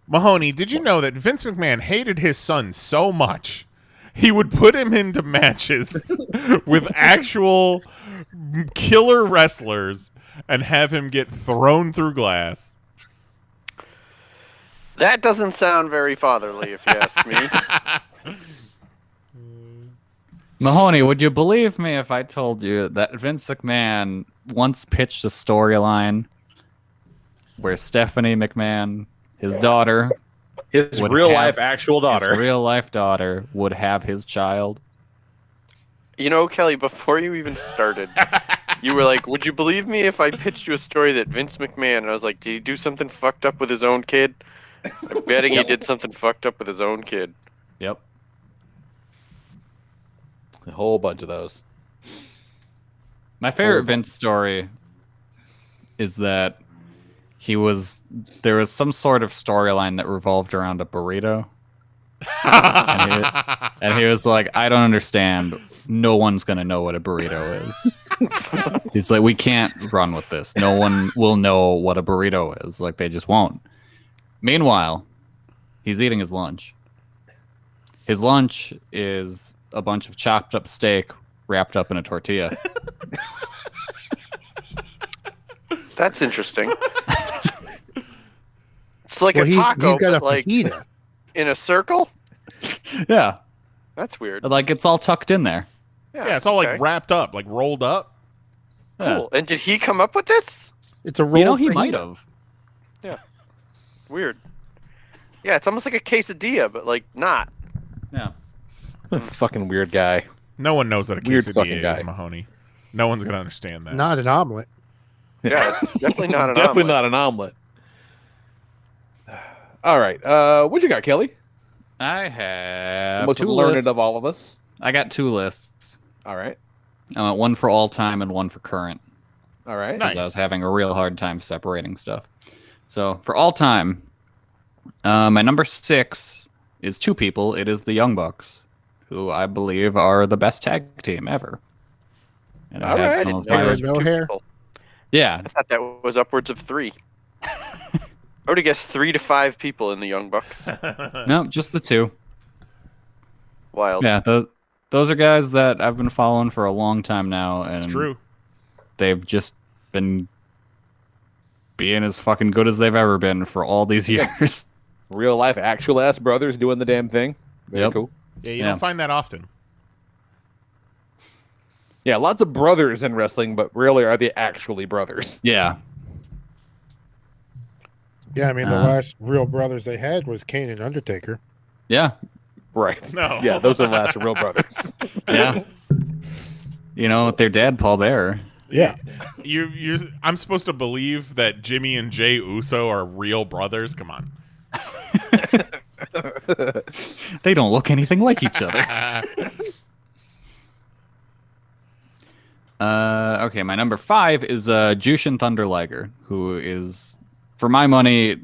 Speaker 5: Mahoney, did you know that Vince McMahon hated his son so much he would put him into matches with actual killer wrestlers and have him get thrown through glass?
Speaker 8: That doesn't sound very fatherly, if you ask me.
Speaker 6: Mahoney, would you believe me if I told you that Vince McMahon once pitched a storyline where Stephanie McMahon, his daughter,
Speaker 3: his real-life actual daughter,
Speaker 6: his real-life daughter, would have his child?
Speaker 8: You know, Kelly, before you even started, you were like, would you believe me if I pitched you a story that Vince McMahon, and I was like, did he do something fucked up with his own kid? I'm betting he did something fucked up with his own kid.
Speaker 6: Yep.
Speaker 3: A whole bunch of those.
Speaker 6: My favorite Vince story is that there was some sort of storyline that revolved around a burrito. and he was like, I don't understand. No one's going to know what a burrito is. He's like, we can't run with this. No one will know what a burrito is. Like, they just won't. Meanwhile, he's eating his lunch. His lunch is a bunch of chopped up steak wrapped up in a tortilla.
Speaker 8: That's interesting. It's like a taco,
Speaker 7: he's got
Speaker 8: but
Speaker 7: a
Speaker 8: like
Speaker 7: fajita.
Speaker 8: in a circle.
Speaker 6: Yeah.
Speaker 8: That's weird.
Speaker 6: Like, it's all tucked in there.
Speaker 5: Yeah, it's all like wrapped up, like rolled up.
Speaker 8: Cool. And did he come up with this?
Speaker 7: It's a roll.
Speaker 6: You know, he might have.
Speaker 8: Yeah. Weird. Yeah, it's almost like a quesadilla, but like not.
Speaker 6: Yeah.
Speaker 3: Fucking weird guy.
Speaker 5: No one knows what a
Speaker 3: Weird fucking
Speaker 5: quesadilla
Speaker 3: guy.
Speaker 5: is, Mahoney. No one's gonna understand that.
Speaker 7: Not an omelet.
Speaker 8: Yeah, it's definitely not an
Speaker 3: Definitely
Speaker 8: omelet.
Speaker 3: not an omelet. All right. What you got, Kelly?
Speaker 6: I have
Speaker 3: Most
Speaker 6: two
Speaker 3: learned
Speaker 6: lists.
Speaker 3: of all of us.
Speaker 6: I got two lists.
Speaker 3: All right.
Speaker 6: One for all time and one for current.
Speaker 3: All right.
Speaker 6: 'Cause I was having a real hard time separating stuff. So for all time, my number 6 is two people. It is the Young Bucks, who I believe are the best tag team ever. And I had some of my
Speaker 7: No hair.
Speaker 6: yeah.
Speaker 8: I thought that was upwards of 3. I would have guessed 3 to 5 people in the Young Bucks.
Speaker 6: No, just the two.
Speaker 8: Wild.
Speaker 6: Yeah, those are guys that I've been following for a long time now, and
Speaker 5: It's true.
Speaker 6: they've just been being as fucking good as they've ever been for all these years.
Speaker 3: Real life, actual ass brothers doing the damn thing. Very
Speaker 6: Yep.
Speaker 3: cool.
Speaker 5: Yeah, you don't find that often.
Speaker 3: Yeah, lots of brothers in wrestling, but rarely are they actually brothers.
Speaker 6: Yeah.
Speaker 7: Yeah, I mean, the last real brothers they had was Kane and Undertaker.
Speaker 6: Yeah.
Speaker 3: Right.
Speaker 5: No.
Speaker 3: Yeah, those are the last real brothers.
Speaker 6: Yeah. You know, with their dad, Paul Bearer.
Speaker 7: Yeah.
Speaker 5: I'm supposed to believe that Jimmy and Jay Uso are real brothers? Come on.
Speaker 6: They don't look anything like each other. Okay, my number 5 is Jushin Thunder Liger, who is, for my money,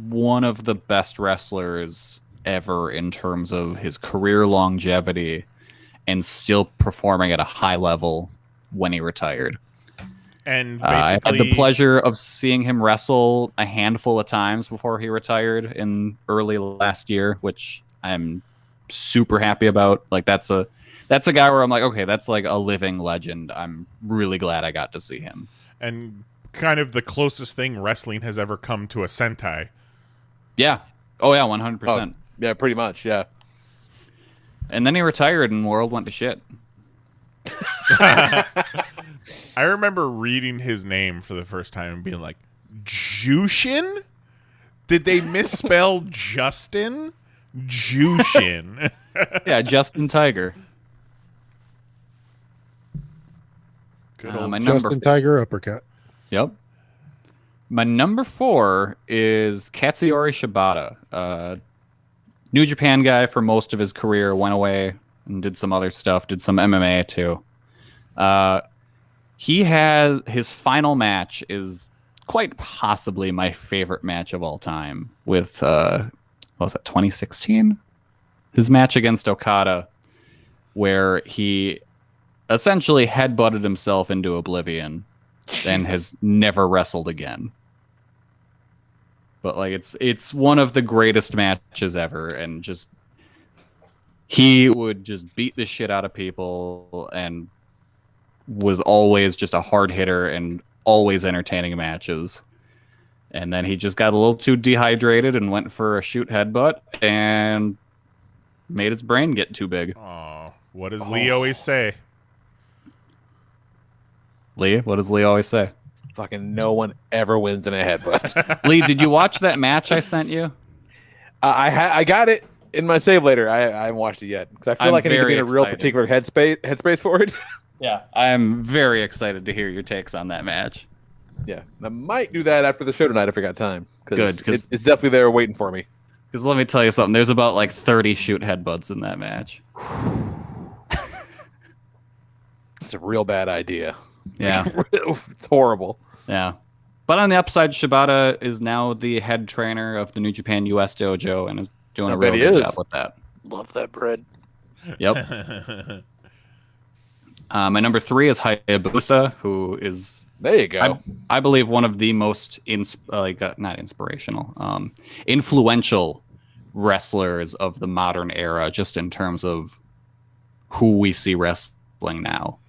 Speaker 6: one of the best wrestlers ever in terms of his career longevity and still performing at a high level when he retired.
Speaker 5: And
Speaker 6: I
Speaker 5: basically,
Speaker 6: had the pleasure of seeing him wrestle a handful of times before he retired in early last year, which I'm super happy about. Like, that's a guy where I'm like, okay, that's like a living legend. I'm really glad I got to see him.
Speaker 5: and kind of the closest thing wrestling has ever come to a Sentai.
Speaker 6: Yeah. Oh yeah, 100%.
Speaker 3: Oh, yeah, pretty much. Yeah.
Speaker 6: And then he retired, and the world went to shit.
Speaker 5: I remember reading his name for the first time and being like, Jushin? Did they misspell Justin? Jushin.
Speaker 6: Yeah, Justin Tiger.
Speaker 5: Good old
Speaker 6: My number
Speaker 7: Justin Tiger uppercut.
Speaker 6: Yep. My number 4 is Katsuyori Shibata. New Japan guy for most of his career, went away and did some other stuff, did some MMA too. He has his final match is quite possibly my favorite match of all time with, what was that, 2016? His match against Okada, where he essentially headbutted himself into oblivion and has never wrestled again. But like it's one of the greatest matches ever, and just he would just beat the shit out of people and was always just a hard hitter and always entertaining matches. And then he just got a little too dehydrated and went for a shoot headbutt and made his brain get too big.
Speaker 5: Oh, what does Lee always say?
Speaker 6: Lee, what does Lee always say?
Speaker 3: Fucking no one ever wins in a headbutt.
Speaker 6: Lee, did you watch that match I sent you?
Speaker 3: I got it in my save later. I haven't watched it yet because I feel like I need to be in a real particular headspace for it.
Speaker 6: Yeah, I'm very excited to hear your takes on that match.
Speaker 3: Yeah, I might do that after the show tonight if I got time.
Speaker 6: Good, because
Speaker 3: it's definitely there waiting for me.
Speaker 6: Because let me tell you something. There's about like 30 shoot headbutts in that match.
Speaker 3: It's a real bad idea.
Speaker 6: Yeah.
Speaker 3: It's horrible.
Speaker 6: Yeah. But on the upside, Shibata is now the head trainer of the New Japan US dojo and is doing a real good job with that.
Speaker 8: Love that bread.
Speaker 6: Yep. My number 3 is Hayabusa, who is
Speaker 3: there. You go.
Speaker 6: I believe one of the most not inspirational, influential wrestlers of the modern era, just in terms of who we see wrestling now.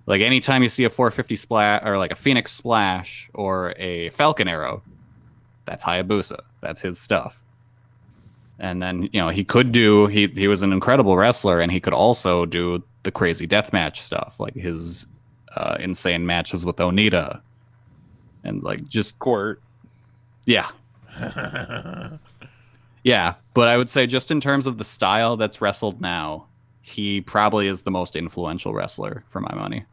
Speaker 6: Like anytime you see a 450 splash or like a Phoenix Splash or a Falcon Arrow, that's Hayabusa. That's his stuff. And then he was an incredible wrestler, and he could also do the crazy deathmatch stuff, like his insane matches with Onita, and like just
Speaker 3: court.
Speaker 6: Yeah. Yeah, but I would say just in terms of the style that's wrestled now, he probably is the most influential wrestler for my money.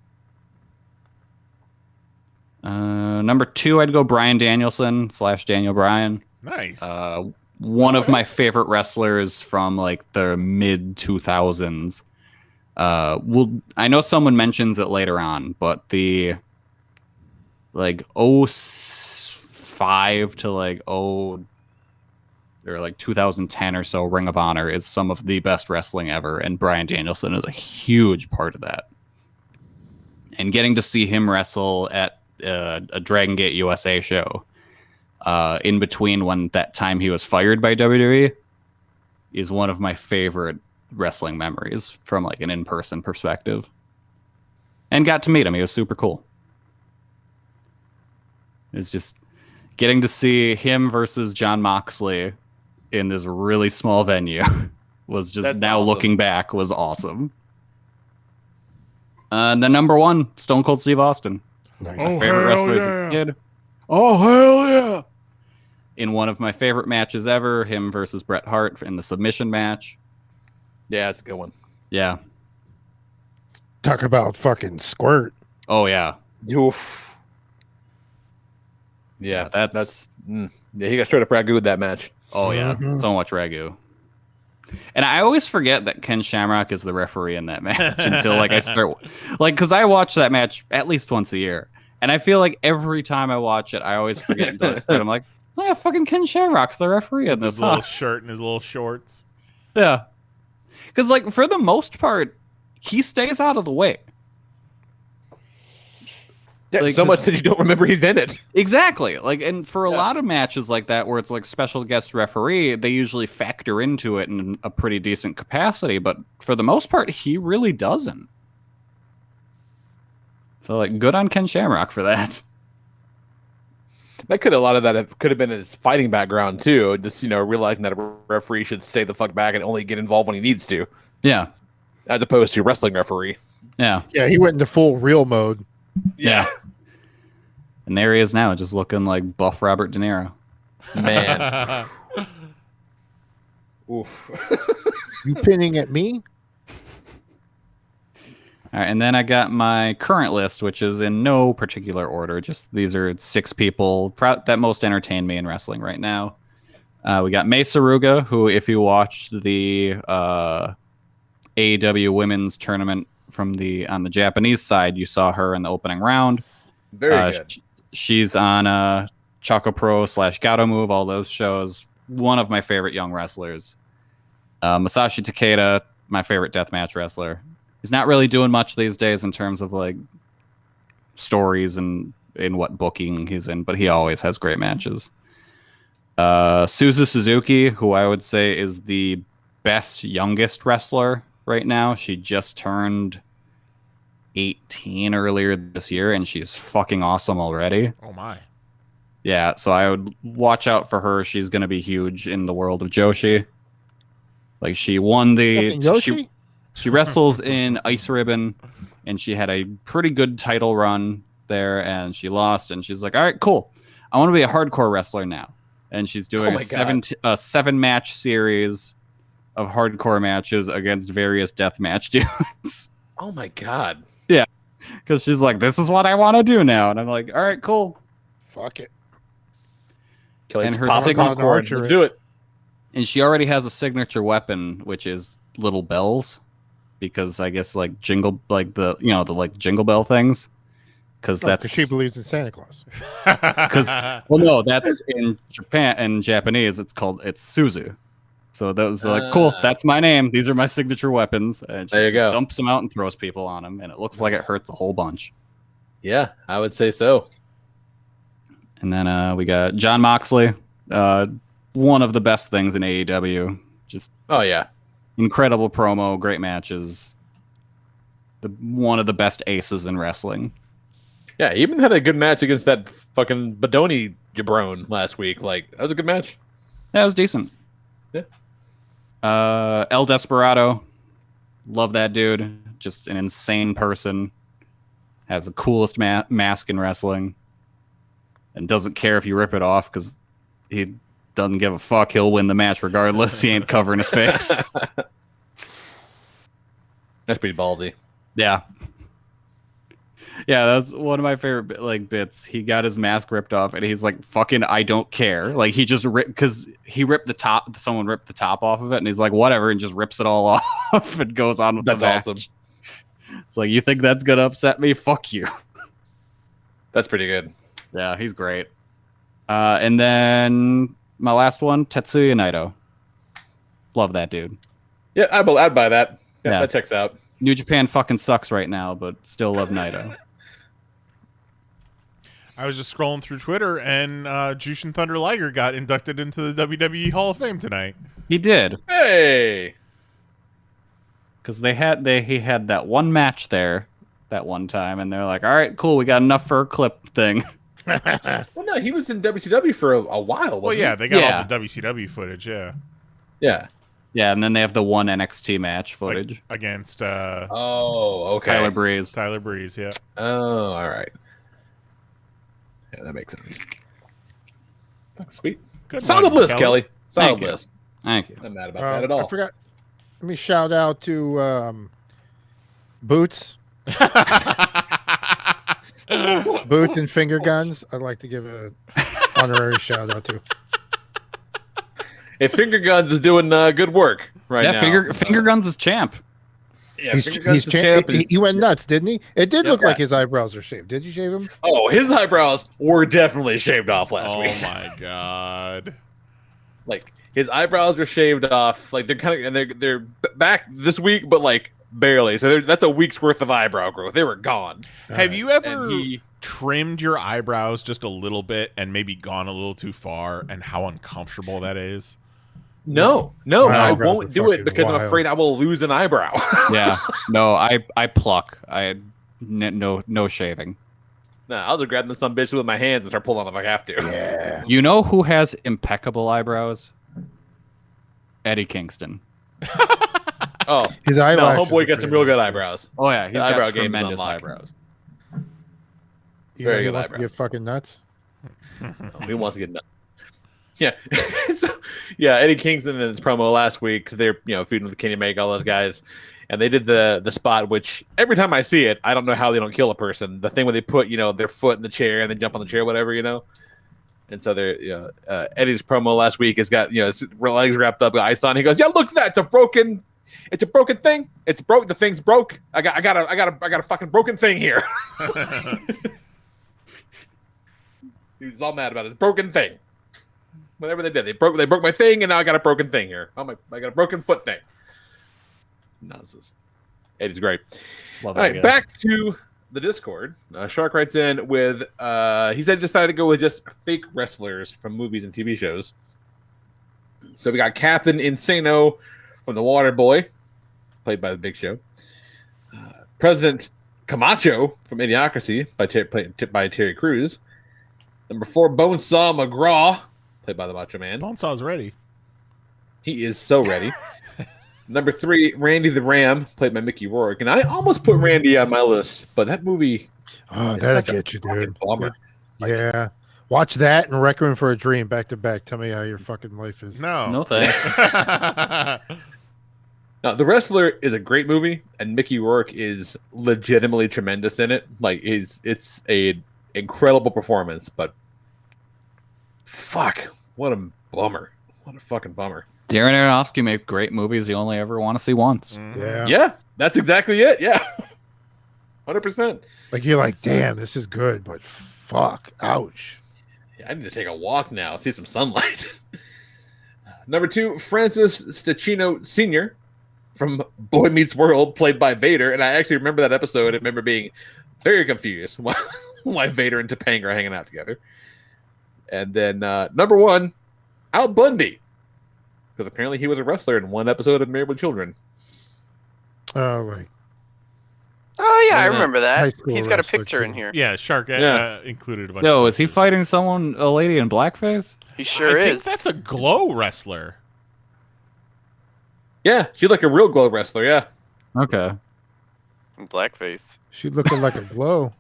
Speaker 6: Number 2, I'd go Bryan Danielson / Daniel Bryan.
Speaker 5: Nice.
Speaker 6: One of my favorite wrestlers from like the mid 2000s. I know someone mentions it later on, but the like 05 to like 2010 or so Ring of Honor is some of the best wrestling ever, and Bryan Danielson is a huge part of that. And getting to see him wrestle at a Dragon Gate USA show in between when that time he was fired by WWE is one of my favorite wrestling memories from like an in-person perspective. And got to meet him. He was super cool. It's just getting to see him versus Jon Moxley in this really small venue was just awesome. Looking back was awesome. And then number 1, Stone Cold Steve Austin.
Speaker 7: Nice.
Speaker 6: My favorite wrestler as a kid. Oh, hell yeah. In one of my favorite matches ever, him versus Bret Hart in the submission match.
Speaker 3: Yeah, it's a good one.
Speaker 6: Yeah.
Speaker 7: Talk about fucking squirt.
Speaker 6: Oh, yeah.
Speaker 3: Oof. Yeah, that's yeah, he got straight up ragu with that match.
Speaker 6: Oh, yeah. Mm-hmm. So much ragu. And I always forget that Ken Shamrock is the referee in that match until like I start because I watch that match at least once a year, and I feel like every time I watch it, I always forget until I start. I'm like, oh, yeah, fucking Ken Shamrock's the referee in this.
Speaker 5: His little shirt and his little shorts.
Speaker 6: Yeah, because like for the most part, he stays out of the way.
Speaker 3: Yeah, like, so much that you don't remember he's in it.
Speaker 6: Exactly. Like, and for a lot of matches like that, where it's like special guest referee, they usually factor into it in a pretty decent capacity. But for the most part, he really doesn't. So, like, good on Ken Shamrock for that.
Speaker 3: That could have been his fighting background too. Just realizing that a referee should stay the fuck back and only get involved when he needs to.
Speaker 6: Yeah.
Speaker 3: As opposed to wrestling referee.
Speaker 6: Yeah.
Speaker 7: Yeah, he went into full real mode.
Speaker 6: Yeah. And there he is now, just looking like buff Robert De Niro.
Speaker 3: Man. Oof.
Speaker 7: You pinning at me?
Speaker 6: All right, and then I got my current list, which is in no particular order. Just these are 6 people that most entertain me in wrestling right now. We got Mei Suruga, who, if you watched the AEW Women's Tournament on the Japanese side, you saw her in the opening round.
Speaker 3: Very good.
Speaker 6: She's on Choco Pro / Gato Move, all those shows. One of my favorite young wrestlers. Masashi Takeda, my favorite deathmatch wrestler. He's not really doing much these days in terms of like stories and in what booking he's in, but he always has great matches. Suzu Suzuki, who I would say is the best youngest wrestler right now. She just turned 18 earlier this year, and she's fucking awesome already.
Speaker 5: Oh my.
Speaker 6: Yeah, so I would watch out for her. She's going to be huge in the world of Joshi. Like, she won the... She wrestles in Ice Ribbon, and she had a pretty good title run there, and she lost, and she's like, all right, cool. I want to be a hardcore wrestler now. And she's doing a 7-match series of hardcore matches against various deathmatch dudes.
Speaker 3: Oh my god.
Speaker 6: Yeah, because she's like, this is what I want to do now. And I'm like, all right, cool.
Speaker 7: Fuck it.
Speaker 6: And her
Speaker 3: signature, let's do it.
Speaker 6: And she already has a signature weapon, which is little bells, because I guess like jingle, like the jingle bell things, because that's
Speaker 7: she believes in Santa Claus.
Speaker 6: Because well, no, that's in Japan. In Japanese, it's Suzu. So that was like, cool. That's my name. These are my signature weapons. And she just dumps them out and throws people on them, and it looks like it hurts a whole bunch.
Speaker 3: Yeah, I would say so.
Speaker 6: And then we got John Moxley, one of the best things in AEW. Just incredible promo, great matches. One of the best aces in wrestling.
Speaker 3: Yeah, he even had a good match against that fucking Badoni jabron last week. Like, that was a good match.
Speaker 6: Yeah, it was decent.
Speaker 3: Yeah.
Speaker 6: El Desperado, love that dude. Just an insane person. Has the coolest mask in wrestling. And doesn't care if you rip it off because he doesn't give a fuck. He'll win the match regardless. He ain't covering his face.
Speaker 3: That's pretty ballsy.
Speaker 6: Yeah. Yeah, that's one of my favorite bits. He got his mask ripped off, and he's like, "Fucking, I don't care." Like he just ripped because he ripped the top. Someone ripped the top off of it, and he's like, "Whatever," and just rips it all off and goes on with the match. That's awesome. It's like, you think that's gonna upset me? Fuck you.
Speaker 3: That's pretty good.
Speaker 6: Yeah, he's great. And then my last one, Tetsuya Naito. Love that dude.
Speaker 3: Yeah, I'd buy that. Yeah, that checks out.
Speaker 6: New Japan fucking sucks right now, but still love Naito.
Speaker 5: I was just scrolling through Twitter, and Jushin Thunder Liger got inducted into the WWE Hall of Fame tonight.
Speaker 6: He did.
Speaker 3: Hey!
Speaker 6: Because he had that one match there that one time, and they're like, all right, cool, we got enough for a clip thing.
Speaker 3: Well, no, he was in WCW for a while.
Speaker 5: Well, yeah, they got all the WCW footage, yeah.
Speaker 3: Yeah.
Speaker 6: Yeah, and then they have the one NXT match footage.
Speaker 5: Like, against...
Speaker 3: oh, okay.
Speaker 6: Tyler Breeze.
Speaker 5: Tyler Breeze, yeah.
Speaker 3: Oh, all right. Yeah, that makes sense. Sweet.
Speaker 5: Good
Speaker 3: Solid
Speaker 5: one,
Speaker 3: list, Kelly. Solid
Speaker 6: Thank you.
Speaker 3: list.
Speaker 6: Thank you.
Speaker 3: I'm not mad about that at all.
Speaker 7: I forgot. Let me shout out to Boots. Boots and Finger Guns. I'd like to give a honorary shout out to.
Speaker 3: Hey, Finger Guns is doing good work right now.
Speaker 6: Yeah, Finger Guns is champ.
Speaker 3: Yeah, Finger Guns is champ.
Speaker 7: He went nuts, didn't he? It did look like his eyebrows were shaved. Did you shave them?
Speaker 3: Oh, his eyebrows were definitely shaved off last week.
Speaker 5: Oh my god!
Speaker 3: Like his eyebrows were shaved off. Like they're kind of, and they're back this week, but like barely. So that's a week's worth of eyebrow growth. They were gone.
Speaker 5: Have you ever trimmed your eyebrows just a little bit and maybe gone a little too far, and how uncomfortable that is?
Speaker 3: No, I won't do it because I'm afraid I will lose an eyebrow.
Speaker 6: Yeah, no, I pluck. No shaving.
Speaker 3: Nah, I'll just grab this some bitch with my hands and start pulling them if I have to.
Speaker 7: Yeah.
Speaker 6: You know who has impeccable eyebrows? Eddie Kingston.
Speaker 3: Oh,
Speaker 7: his eyebrows.
Speaker 3: No, homeboy got some real good eyebrows.
Speaker 6: Oh yeah, he's got
Speaker 3: eyebrow game is
Speaker 6: tremendous
Speaker 3: unlocked.
Speaker 6: eyebrows.
Speaker 3: Very good eyebrows.
Speaker 7: You're fucking nuts.
Speaker 3: He wants to get nuts. Yeah, yeah. Eddie Kingston in his promo last week because they're feuding with Kenny Omega, all those guys, and they did the spot which every time I see it, I don't know how they don't kill a person. The thing where they put their foot in the chair and then jump on the chair, whatever. And so they're Eddie's promo last week has got his legs wrapped up, ice on. He goes, "Yeah, look at that. It's a broken thing. It's broke. The thing's broke. I got a fucking broken thing here." He was all mad about it. It's a broken thing. Whatever they did, they broke my thing, and now I got a broken thing here. I got a broken foot thing. Nonsense. It is great.
Speaker 6: Love
Speaker 3: All
Speaker 6: that
Speaker 3: right,
Speaker 6: guy.
Speaker 3: back to the Discord. Shark writes in with, he said decided to go with just fake wrestlers from movies and TV shows. So we got Captain Insano from The Water Boy, played by the Big Show. President Camacho from Idiocracy, played by Terry Crews. Number 4, Bonesaw McGraw, played by the Macho Man.
Speaker 5: Bonesaw's ready.
Speaker 3: He is so ready. Number 3, Randy the Ram, played by Mickey Rourke. And I almost put Randy on my list, but that movie...
Speaker 7: Oh, that'll get you, dude.
Speaker 3: Bummer.
Speaker 7: Yeah. Watch that and Requiem for a Dream back to back. Tell me how your fucking life is.
Speaker 5: No
Speaker 6: thanks.
Speaker 3: Now, The Wrestler is a great movie, and Mickey Rourke is legitimately tremendous in it. Like, it's a incredible performance, but fuck, what a bummer. What a fucking bummer.
Speaker 6: Darren Aronofsky made great movies you only ever want to see once.
Speaker 3: Yeah, that's exactly it. Yeah. 100%.
Speaker 7: Like, you're like, damn, this is good, but fuck, ouch.
Speaker 3: Yeah, I need to take a walk now, see some sunlight. Number 2, Francis Stachino Sr. from Boy Meets World, played by Vader. And I actually remember that episode. I remember being very confused why Vader and Topanga are hanging out together. And then number 1, Al Bundy. Because apparently he was a wrestler in one episode of Married with Children.
Speaker 7: Oh, right.
Speaker 8: Oh yeah, I
Speaker 3: Yeah.
Speaker 8: remember
Speaker 7: High
Speaker 8: that.
Speaker 7: school
Speaker 8: He's got a
Speaker 7: wrestler,
Speaker 8: picture in
Speaker 7: too.
Speaker 8: here.
Speaker 5: Yeah, Shark
Speaker 3: Yeah.
Speaker 5: included a bunch.
Speaker 6: Yo,
Speaker 5: of
Speaker 6: is he
Speaker 5: pictures.
Speaker 6: fighting a lady in blackface?
Speaker 8: He sure
Speaker 5: I
Speaker 8: is.
Speaker 5: think that's a glow wrestler.
Speaker 3: Yeah, she's like a real glow wrestler, yeah.
Speaker 6: Okay.
Speaker 8: In blackface.
Speaker 7: She looking like a glow.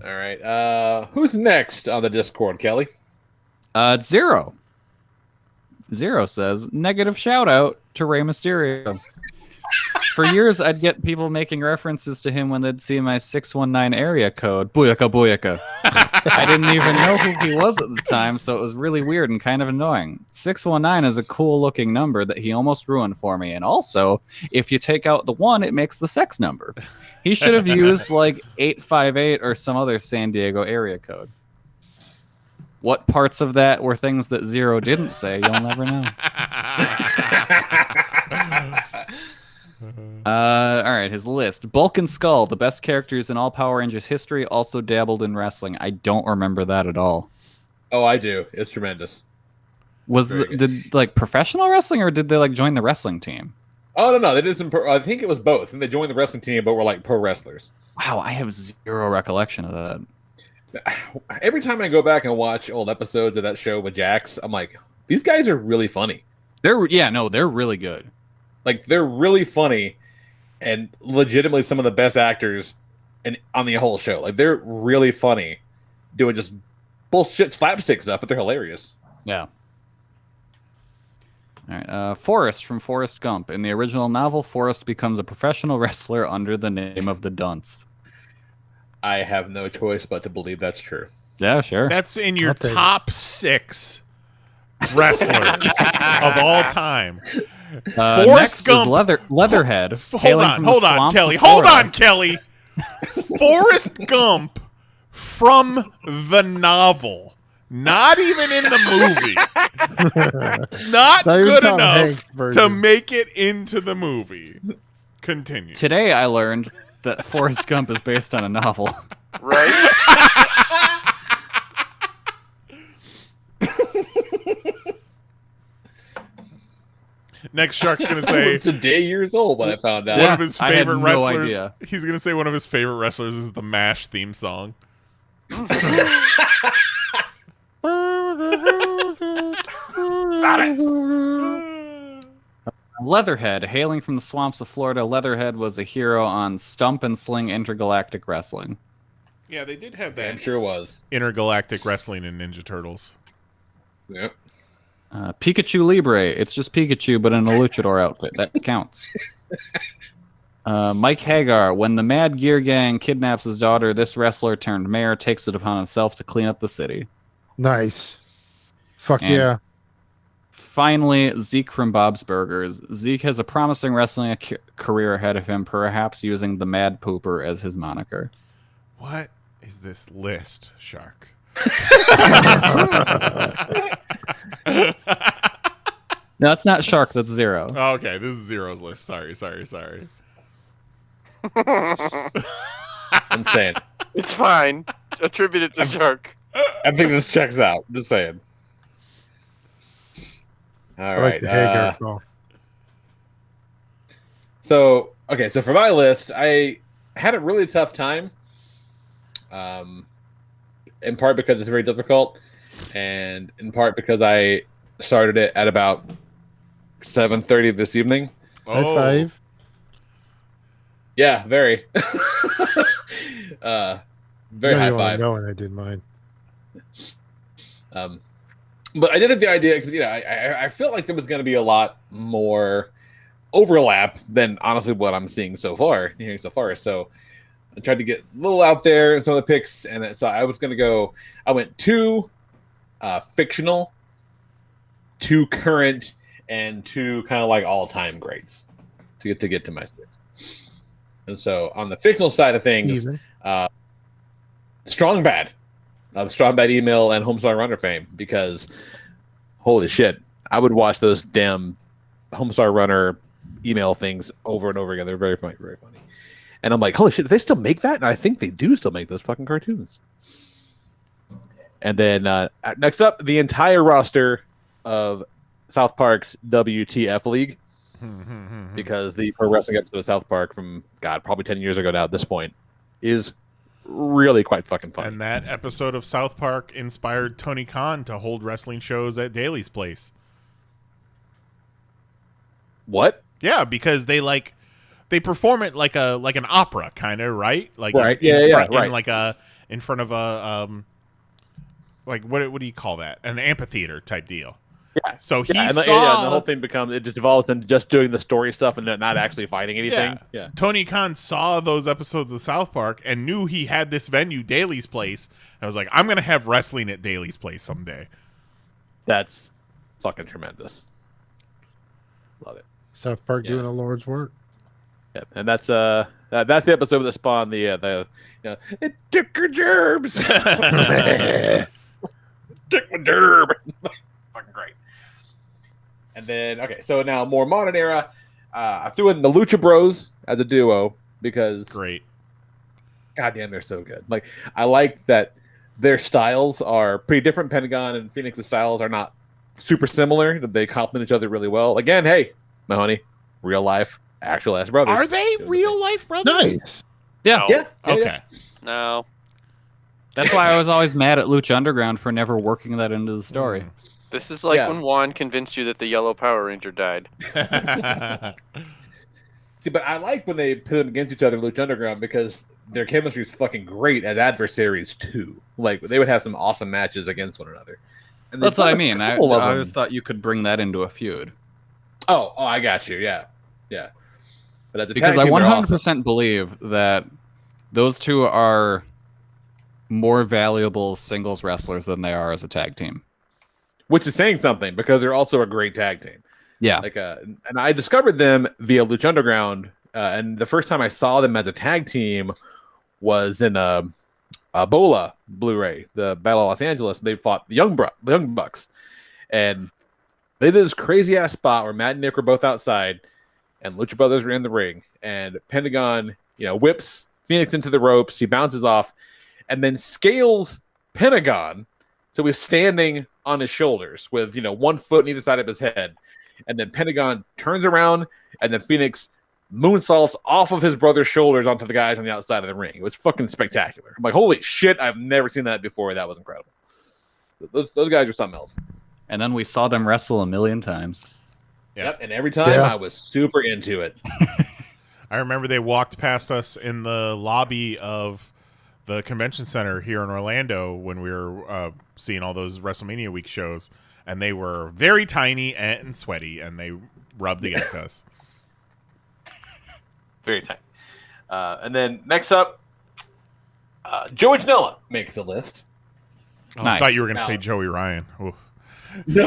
Speaker 3: All right. Who's next on the Discord, Kelly?
Speaker 6: It's Zero. Zero says, negative shout out to Rey Mysterio. For years, I'd get people making references to him when they'd see my 619 area code. Booyaka, booyaka. I didn't even know who he was at the time, so it was really weird and kind of annoying. 619 is a cool-looking number that he almost ruined for me. And also, if you take out the 1, it makes the sex number. He should have used, like, 858 or some other San Diego area code. What parts of that were things that Zero didn't say, you'll never know. All right, his list. Bulk and Skull, the best characters in all Power Rangers history, also dabbled in wrestling. I don't remember that at all.
Speaker 3: Oh, I do. It's tremendous.
Speaker 6: Did like professional wrestling, or did they like join the wrestling team?
Speaker 3: Oh, no. They did some I think it was both. And they joined the wrestling team, but were like pro wrestlers.
Speaker 6: Wow, I have zero recollection of that.
Speaker 3: Every time I go back and watch old episodes of that show with Jax, I'm like, these guys are really funny.
Speaker 6: They're really good.
Speaker 3: Like, they're really funny and legitimately some of the best actors on the whole show. Like, they're really funny doing just bullshit slapstick stuff, but they're hilarious.
Speaker 6: Yeah. All right, Forrest from Forrest Gump. In the original novel, Forrest becomes a professional wrestler under the name of the Dunce.
Speaker 3: I have no choice but to believe that's true.
Speaker 6: Yeah, sure.
Speaker 5: That's in your top 6 wrestlers of all time.
Speaker 6: Forrest Gump. Leatherhead.
Speaker 5: Hold on, Kelly. Hold on, Kelly. Forrest Gump from the novel. Not even in the movie. Not good enough to make it into the movie. Continue.
Speaker 6: Today I learned that Forrest Gump is based on a novel.
Speaker 8: Right?
Speaker 5: Next Shark's going to say...
Speaker 3: It's a day years old when I found out.
Speaker 5: One of his favorite wrestlers...
Speaker 6: idea.
Speaker 5: He's going to say one of his favorite wrestlers is the MASH theme song.
Speaker 6: Leatherhead, hailing from the swamps of Florida, Leatherhead was a hero on Stump and Sling Intergalactic Wrestling.
Speaker 5: Yeah, they did have that.
Speaker 3: I'm sure was.
Speaker 5: Intergalactic Wrestling and Ninja Turtles.
Speaker 3: Yep.
Speaker 6: Pikachu Libre. It's just Pikachu, but in a luchador outfit. That counts. Mike Hagar. When the Mad Gear Gang kidnaps his daughter, this wrestler turned mayor takes it upon himself to clean up the city.
Speaker 7: Nice. Fuck
Speaker 6: And
Speaker 7: yeah.
Speaker 6: Finally, Zeke from Bob's Burgers. Zeke has a promising wrestling career ahead of him, perhaps using the Mad Pooper as his moniker.
Speaker 5: What is this list, Shark?
Speaker 6: No, it's not Shark. That's Zero.
Speaker 5: Oh, okay, this is Zero's list. Sorry.
Speaker 3: I'm saying.
Speaker 8: It's fine. Attribute it to Shark.
Speaker 3: I think this checks out. Just saying. All
Speaker 7: I
Speaker 3: right.
Speaker 7: like the Hagar call.
Speaker 3: So for my list, I had a really tough time. In part because it's very difficult, and in part because I started it at about 7:30 this evening.
Speaker 7: High five.
Speaker 3: Yeah, very. Very high five.
Speaker 7: No, and I did mine.
Speaker 3: But I did have the idea because I felt like there was going to be a lot more overlap than honestly what I'm hearing so far. So I tried to get a little out there in some of the picks, and so I was going to go. I went 2 fictional, 2 current, and 2 kind of like all-time greats to get to my 6. And so on the fictional side of things, Strong Bad, Strong Bad email and Homestar Runner fame, because holy shit, I would watch those damn Homestar Runner email things over and over again. They're very funny, very funny. And I'm like, holy shit, do they still make that? And I think they do still make those fucking cartoons. And then next up, the entire roster of South Park's WTF League. Because the pro wrestling episode of South Park from, God, probably 10 years ago now at this point is really quite fucking fun.
Speaker 5: And that episode of South Park inspired Tony Khan to hold wrestling shows at Daly's place.
Speaker 3: What?
Speaker 5: Yeah, because they perform it like an opera kind of, right? Like
Speaker 3: right.
Speaker 5: In front of a like what do you call that? An amphitheater type deal.
Speaker 3: Yeah.
Speaker 5: So he
Speaker 3: and
Speaker 5: saw
Speaker 3: the whole thing it just devolves into just doing the story stuff and not actually fighting anything. Yeah.
Speaker 5: Tony Khan saw those episodes of South Park and knew he had this venue, Daly's Place, and was like, I'm gonna have wrestling at Daly's Place someday.
Speaker 3: That's fucking tremendous. Love it.
Speaker 7: South Park doing the Lord's work.
Speaker 3: Yep. And that's the episode that spawned the it took your gerbs. Took my gerb. Fucking great. And then so now more modern era. I threw in the Lucha Bros as a duo because
Speaker 5: great.
Speaker 3: Goddamn, they're so good. Like I like that their styles are pretty different. Pentagon and Phoenix's styles are not super similar. They complement each other really well. Again, hey, Mahoney, real life, actual ass brothers.
Speaker 5: Are they real life brothers?
Speaker 7: Nice.
Speaker 6: Yeah.
Speaker 3: Yeah.
Speaker 5: Okay.
Speaker 8: No.
Speaker 6: That's why I was always mad at Lucha Underground for never working that into the story.
Speaker 8: This is like when Juan convinced you that the Yellow Power Ranger died.
Speaker 3: See, but I like when they put them against each other in Lucha Underground because their chemistry is fucking great as adversaries too. Like they would have some awesome matches against one another. And
Speaker 6: that's what I mean. I always thought you could bring that into a feud.
Speaker 3: Oh, I got you. Yeah. But as a
Speaker 6: because
Speaker 3: tag
Speaker 6: I
Speaker 3: team,
Speaker 6: 100% believe that those two are more valuable singles wrestlers than they are as a tag team.
Speaker 3: Which is saying something because they're also a great tag team.
Speaker 6: Yeah.
Speaker 3: And I discovered them via Lucha Underground, and the first time I saw them as a tag team was in a Bola Blu-ray, the Battle of Los Angeles. They fought the Young Bucks, and they did this crazy ass spot where Matt and Nick were both outside, and Lucha Brothers were in the ring, and Pentagon, whips Phoenix into the ropes. He bounces off, and then scales Pentagon, so he's standing on his shoulders with 1 foot on either side of his head. And then Pentagon turns around, and then Phoenix moonsaults off of his brother's shoulders onto the guys on the outside of the ring. It was fucking spectacular. I'm like, holy shit, I've never seen that before. That was incredible. Those guys are something else.
Speaker 6: And then we saw them wrestle a million times.
Speaker 3: Yep, and every time I was super into it.
Speaker 5: I remember they walked past us in the lobby of the convention center here in Orlando when we were seeing all those WrestleMania week shows. And they were very tiny and sweaty, and they rubbed against us.
Speaker 3: Very tiny. And then next up, Joey Janela makes a list.
Speaker 5: Oh, nice. I thought you were going to say Joey Ryan. Oof.
Speaker 3: No.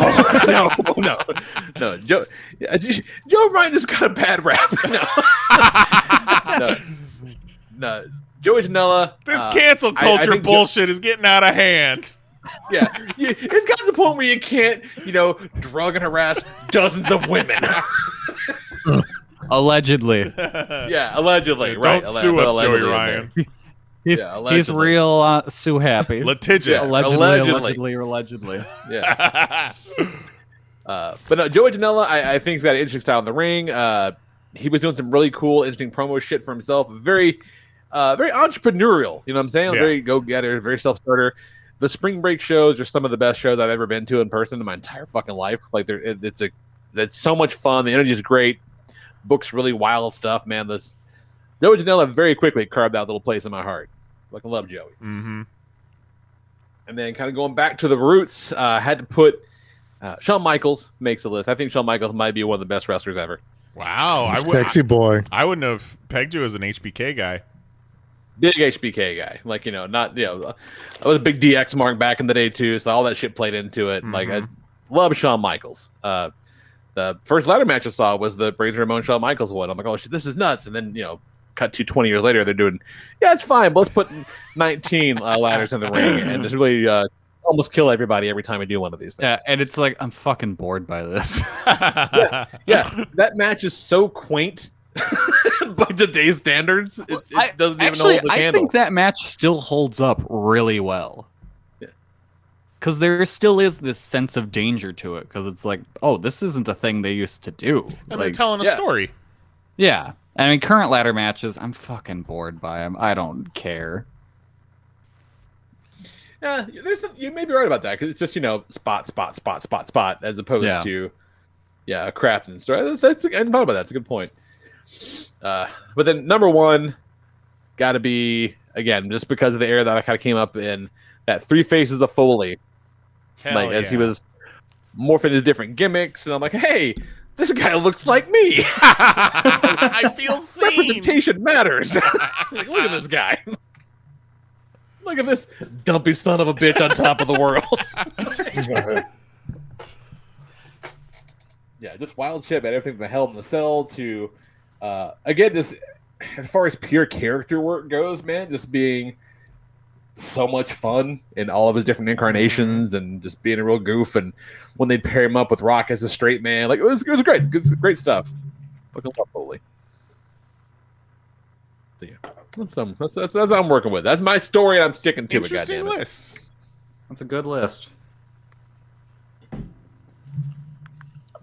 Speaker 3: Joe Ryan just got a bad rap. No. Joey Janela.
Speaker 5: This cancel culture bullshit is getting out of hand.
Speaker 3: Yeah, it's got to the point where you can't, drug and harass dozens of women.
Speaker 6: Allegedly.
Speaker 3: Yeah, allegedly.
Speaker 5: Don't
Speaker 3: Right.
Speaker 5: sue us, Joey
Speaker 3: Allegedly
Speaker 5: Ryan.
Speaker 6: He's real sue happy.
Speaker 5: Litigious.
Speaker 6: Allegedly.
Speaker 3: Yeah. But no, Joey Janela, I think he's got an interesting style in the ring. He was doing some really cool, interesting promo shit for himself. Very entrepreneurial. You know what I'm saying?
Speaker 5: Yeah.
Speaker 3: Very go-getter, very self-starter. The Spring Break shows are some of the best shows I've ever been to in person in my entire fucking life. Like, it's so much fun. The energy is great. Books really wild stuff, man. Joey Janela very quickly carved out a little place in my heart. Like, I love Joey.
Speaker 5: Mm-hmm.
Speaker 3: And then kind of going back to the roots, had to put Shawn Michaels makes a list. I think Shawn Michaels might be one of the best wrestlers ever.
Speaker 5: Wow.
Speaker 7: Sexy boy.
Speaker 5: I wouldn't have pegged you as an HBK guy.
Speaker 3: Big HBK guy. Like, not, I was a big DX mark back in the day too, so all that shit played into it.
Speaker 5: Mm-hmm.
Speaker 3: Like, I love Shawn Michaels. The first ladder match I saw was the Razor Ramon Shawn Michaels one. I'm like, oh shit, this is nuts. And then, cut to 20 years later, they're doing, yeah, it's fine, but let's put 19 ladders in the ring and just really almost kill everybody every time we do one of these things.
Speaker 6: Yeah, and it's like, I'm fucking bored by this.
Speaker 3: yeah, that match is so quaint by today's standards. It doesn't even hold the candle.
Speaker 6: I think that match still holds up really well. Because there still is this sense of danger to it. Because it's like, oh, this isn't a thing they used to do.
Speaker 5: And they're telling a story.
Speaker 6: Yeah. I mean, current ladder matches, I'm fucking bored by them. I don't care.
Speaker 3: Yeah, you may be right about that. Because it's just, spot, as opposed to, a craft and story. I hadn't thought about that. That's a good point. But then number one, got to be, again, just because of the era that I kind of came up in, that Three Faces of Foley. As he was morphing into different gimmicks, and I'm like, hey, this guy looks like me.
Speaker 5: I feel seen.
Speaker 3: Representation matters. Like, look at this guy. Look at this dumpy son of a bitch on top of the world. Yeah, just wild shit, man. Everything from the Hell in the Cell to, again, just as far as pure character work goes, man, just being so much fun in all of his different incarnations and just being a real goof. And when they pair him up with Rock as a straight man, like, it was great. Great stuff. Fucking love Foley. So yeah, that's what I'm working with. That's my story, and I'm sticking to it.
Speaker 5: Interesting
Speaker 3: Goddammit.
Speaker 5: list.
Speaker 6: That's a good list.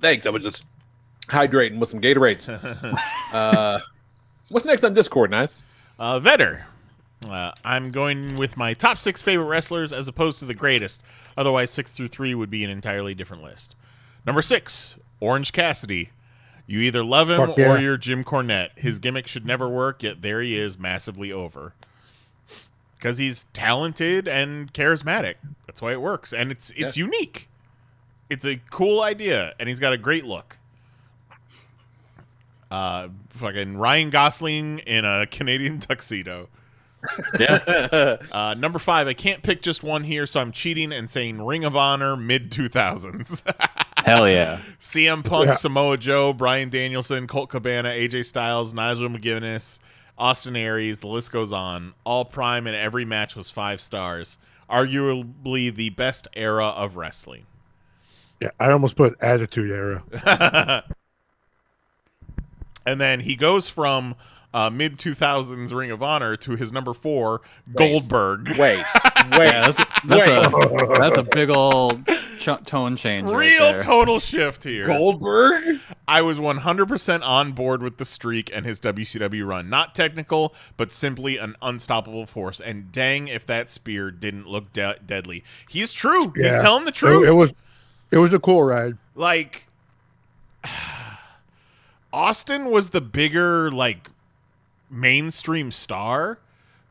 Speaker 3: Thanks. I was just hydrating with some Gatorades. What's next on Discord, Nice?
Speaker 5: Vetter. I'm going with my top 6 favorite wrestlers as opposed to the greatest. Otherwise, 6 through 3 would be an entirely different list. Number 6, Orange Cassidy. You either love him or you're Jim Cornette. His gimmick should never work, yet there he is, massively over. Because he's talented and charismatic. That's why it works. And it's unique. It's a cool idea, and he's got a great look. Fucking Ryan Gosling in a Canadian tuxedo.
Speaker 6: Yeah.
Speaker 5: Number 5, I can't pick just one here, so I'm cheating and saying Ring of Honor mid-2000s.
Speaker 6: Hell yeah.
Speaker 5: CM Punk, Samoa Joe, Bryan Danielson, Colt Cabana, AJ Styles, Nigel McGuinness, Austin Aries, the list goes on. All prime, and every match was 5 stars. Arguably the best era of wrestling.
Speaker 7: Yeah, I almost put Attitude Era.
Speaker 5: And then he goes from mid-2000s Ring of Honor to his number 4, Goldberg.
Speaker 3: Wait.
Speaker 6: Yeah, that's a big old tone change.
Speaker 5: Real total shift here.
Speaker 3: Goldberg?
Speaker 5: I was 100% on board with the streak and his WCW run. Not technical, but simply an unstoppable force. And dang if that spear didn't look deadly. He's true.
Speaker 7: Yeah.
Speaker 5: He's telling the truth.
Speaker 7: It was a cool ride.
Speaker 5: Like, Austin was the bigger, like, mainstream star,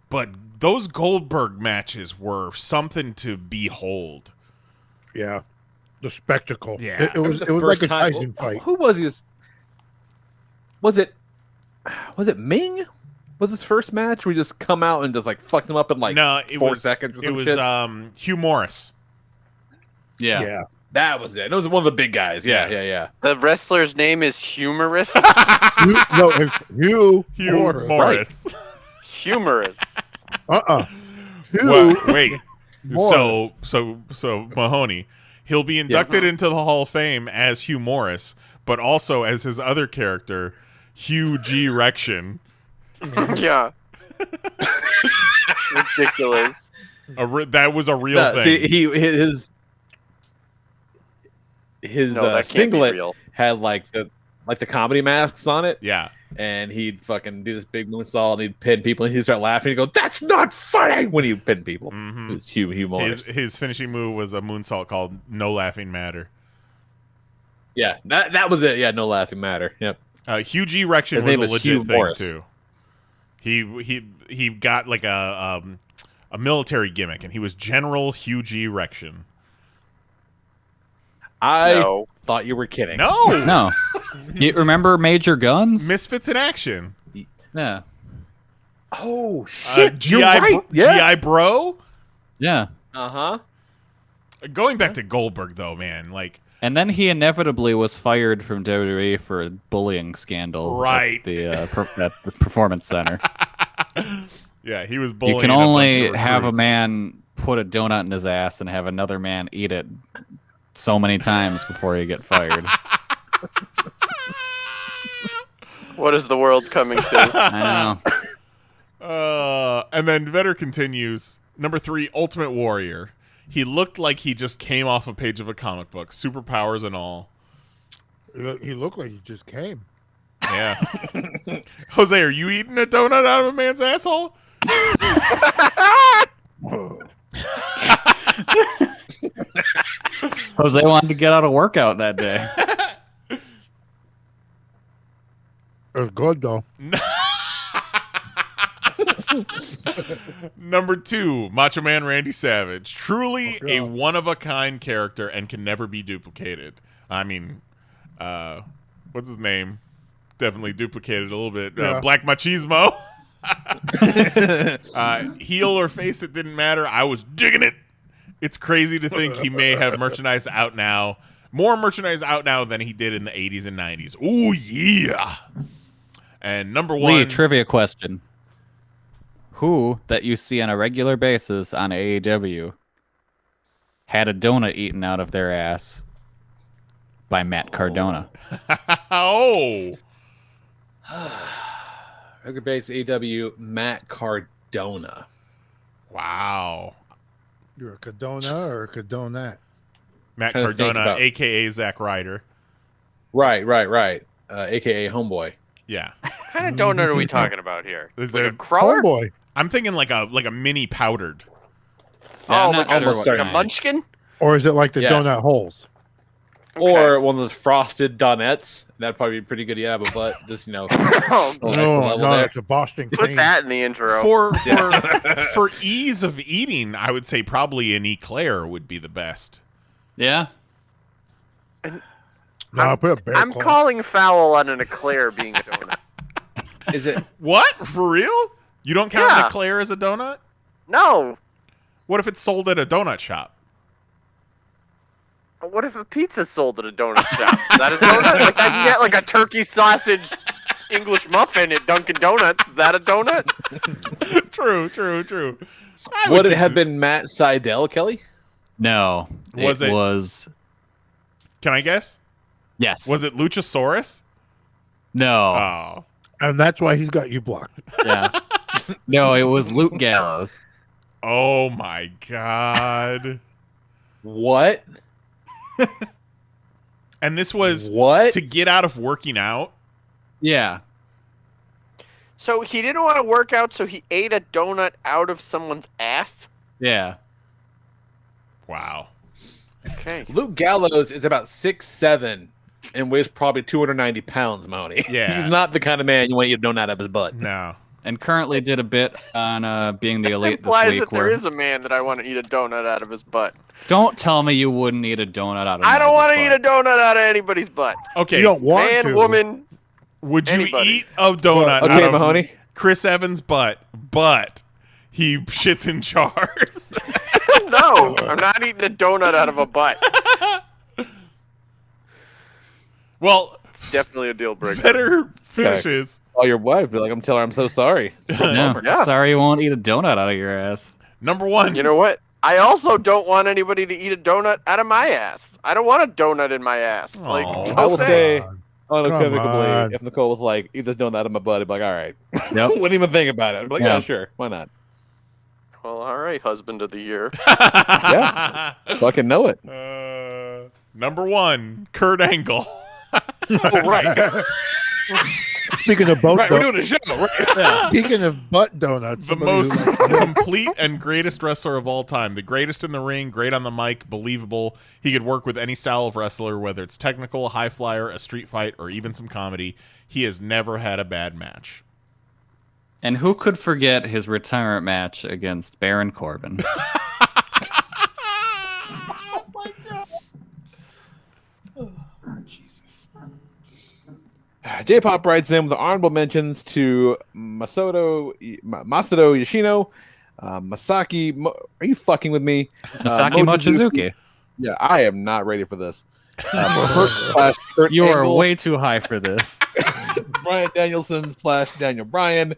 Speaker 5: but those Goldberg matches were something to behold.
Speaker 7: Yeah, the spectacle.
Speaker 5: Yeah,
Speaker 7: it was like a Tyson fight.
Speaker 3: Who was his? Was it Ming? Was his first match? We just come out and just like fucked him up in like 4 seconds.
Speaker 5: It was Hugh Morris.
Speaker 6: Yeah.
Speaker 3: That was it. It was one of the big guys. Yeah.
Speaker 8: The wrestler's name is Humorous.
Speaker 7: It's Hugh
Speaker 5: Morris.
Speaker 8: Humorous.
Speaker 5: Wait. So Mahoney, he'll be inducted into the Hall of Fame as Hugh Morris, but also as his other character, Hugh G. Rection.
Speaker 8: Yeah. Ridiculous.
Speaker 5: That was a real thing.
Speaker 3: See, his singlet had like the comedy masks on it.
Speaker 5: Yeah.
Speaker 3: And he'd fucking do this big moonsault and he'd pin people and he'd start laughing and go, "That's not funny!" when he pinned people. It was Hugh Morris.
Speaker 5: His finishing move was a moonsault called No Laughing Matter.
Speaker 3: Yeah, that was it. Yeah, No Laughing Matter. Yep.
Speaker 5: Hugh G. Rection was a legit thing too. He got like a military gimmick, and he was General Hugh G. Rection.
Speaker 3: I thought you were kidding.
Speaker 6: No. You remember Major Guns?
Speaker 5: Misfits in Action.
Speaker 6: Yeah.
Speaker 3: Oh shit!
Speaker 5: GI,
Speaker 3: you're right.
Speaker 5: GI Bro.
Speaker 6: Yeah.
Speaker 5: Going back to Goldberg though, man, like.
Speaker 6: And then he inevitably was fired from WWE for a bullying scandal.
Speaker 5: Right.
Speaker 6: At the Performance Center.
Speaker 5: Yeah, he was bullying.
Speaker 6: You can only have a man put a donut in his ass and have another man eat it so many times before you get fired.
Speaker 8: What is the world coming to?
Speaker 6: I
Speaker 5: know. And then Vedder continues. Number 3, Ultimate Warrior. He looked like he just came off a page of a comic book, superpowers and all.
Speaker 7: He looked like he just came.
Speaker 5: Yeah. Jose, are you eating a donut out of a man's asshole?
Speaker 6: Jose wanted to get out of workout that day.
Speaker 7: It was good though.
Speaker 5: Number 2, Macho Man Randy Savage. Truly a one-of-a-kind character and can never be duplicated. I mean, what's his name? Definitely duplicated a little bit.
Speaker 7: Yeah.
Speaker 5: Black Machismo. Heel or face, it didn't matter. I was digging it. It's crazy to think he may have merchandise out now. More merchandise out now than he did in the 80s and 90s. Ooh, yeah. And number 1.
Speaker 6: Lee, trivia question. Who that you see on a regular basis on AEW had a donut eaten out of their ass by Matt Cardona?
Speaker 5: Oh.
Speaker 3: Regular base AEW, Matt Cardona.
Speaker 5: Wow.
Speaker 7: You're a Cardona or a Cardonat?
Speaker 5: Matt Cardona, a.k.a. Zack Ryder.
Speaker 3: Right. A.k.a. Homeboy.
Speaker 5: Yeah.
Speaker 8: What kind of donut are we talking about here?
Speaker 5: Is
Speaker 8: like
Speaker 5: there
Speaker 8: a crawler?
Speaker 7: Homeboy.
Speaker 5: I'm thinking like a mini powdered.
Speaker 8: Oh,
Speaker 6: I'm
Speaker 8: like,
Speaker 6: not sure
Speaker 8: almost
Speaker 6: what
Speaker 8: like a munchkin?
Speaker 7: Or is it like the
Speaker 3: Yeah.
Speaker 7: donut holes?
Speaker 3: Or one of those frosted donuts. That'd probably be pretty good. Yeah, but just
Speaker 8: Oh,
Speaker 7: No, it's a Boston
Speaker 8: put
Speaker 7: cream.
Speaker 8: that in the intro.
Speaker 5: For ease of eating, I would say probably an eclair would be the best.
Speaker 6: Yeah.
Speaker 7: No, I put a bear
Speaker 8: I'm
Speaker 7: claw.
Speaker 8: calling foul on an eclair being a donut.
Speaker 3: Is it
Speaker 5: What? For real? You don't count an
Speaker 8: Yeah.
Speaker 5: eclair as a donut?
Speaker 8: No.
Speaker 5: What if it's sold at a donut shop?
Speaker 8: What if a pizza's sold at a donut shop? Is that a donut? Like I can get like a turkey sausage English muffin at Dunkin' Donuts. Is that a donut?
Speaker 5: True.
Speaker 3: Would it have been Matt Seidel, Kelly?
Speaker 6: No.
Speaker 5: Was it?
Speaker 6: Was.
Speaker 5: Can I guess?
Speaker 6: Yes.
Speaker 5: Was it Luchasaurus?
Speaker 6: No.
Speaker 5: Oh.
Speaker 7: And that's why he's got you blocked.
Speaker 6: Yeah. No, it was Luke Gallows.
Speaker 5: Oh my god.
Speaker 3: What?
Speaker 5: And this was
Speaker 3: What?
Speaker 5: to get out of working out?
Speaker 6: Yeah.
Speaker 8: So he didn't want to work out, so he ate a donut out of someone's ass?
Speaker 6: Yeah.
Speaker 5: Wow.
Speaker 8: Okay.
Speaker 3: Luke Gallows is about 6'7" and weighs probably 290 pounds, Mahoney.
Speaker 5: Yeah.
Speaker 3: He's not the kind of man you want to eat a donut out of his butt.
Speaker 5: No.
Speaker 6: And currently did a bit on being the elite this
Speaker 8: Implies
Speaker 6: week.
Speaker 8: that there is a man that I want to eat a donut out of his butt.
Speaker 6: Don't tell me you wouldn't eat a donut out of
Speaker 8: I don't want to
Speaker 6: Moses'
Speaker 8: eat a donut out of anybody's butt.
Speaker 5: Okay.
Speaker 7: You don't want
Speaker 8: Man,
Speaker 7: to.
Speaker 8: woman.
Speaker 5: Would you
Speaker 8: Anybody.
Speaker 5: eat a donut
Speaker 3: Okay,
Speaker 5: out of
Speaker 3: Mahoney.
Speaker 5: Chris Evans' butt, but he shits in jars?
Speaker 8: No, I'm not eating a donut out of a butt.
Speaker 5: Well,
Speaker 8: Definitely a deal breaker.
Speaker 5: better finishes.
Speaker 3: Oh, your wife be like, I'm telling her I'm so sorry.
Speaker 6: Yeah.
Speaker 8: Yeah.
Speaker 6: Sorry you won't eat a donut out of your ass.
Speaker 5: Number 1.
Speaker 8: You know what? I also don't want anybody to eat a donut out of my ass. I don't want a donut in my ass. Like,
Speaker 3: I will say
Speaker 7: Come
Speaker 3: unequivocally,
Speaker 7: on.
Speaker 3: if Nicole was like, eat this donut out of my butt, I'd be like, all right.
Speaker 6: Yep.
Speaker 3: Wouldn't even think about it. I'd be like, yeah, sure. Why not?
Speaker 8: well, all right, husband of the year.
Speaker 3: Yeah. Fucking know it.
Speaker 5: Number 1, Kurt Angle.
Speaker 3: Oh, right.
Speaker 7: Speaking of both,
Speaker 3: Right, we're doing a show. Right?
Speaker 7: Speaking of butt donuts,
Speaker 5: The most complete and greatest wrestler of all time. The greatest in the ring, great on the mic, believable. He could work with any style of wrestler, whether it's technical, high flyer, a street fight, or even some comedy. He has never had a bad match.
Speaker 6: And who could forget his retirement match against Baron Corbin?
Speaker 3: J-Pop writes in with the honorable mentions to Masato Yoshino, Masaki. Are you fucking with me?
Speaker 6: Masaki Mochizuki.
Speaker 3: Yeah, I am not ready for this. Kurt
Speaker 6: You are
Speaker 3: Angle,
Speaker 6: way too high for this.
Speaker 3: Brian Danielson / Daniel Bryan,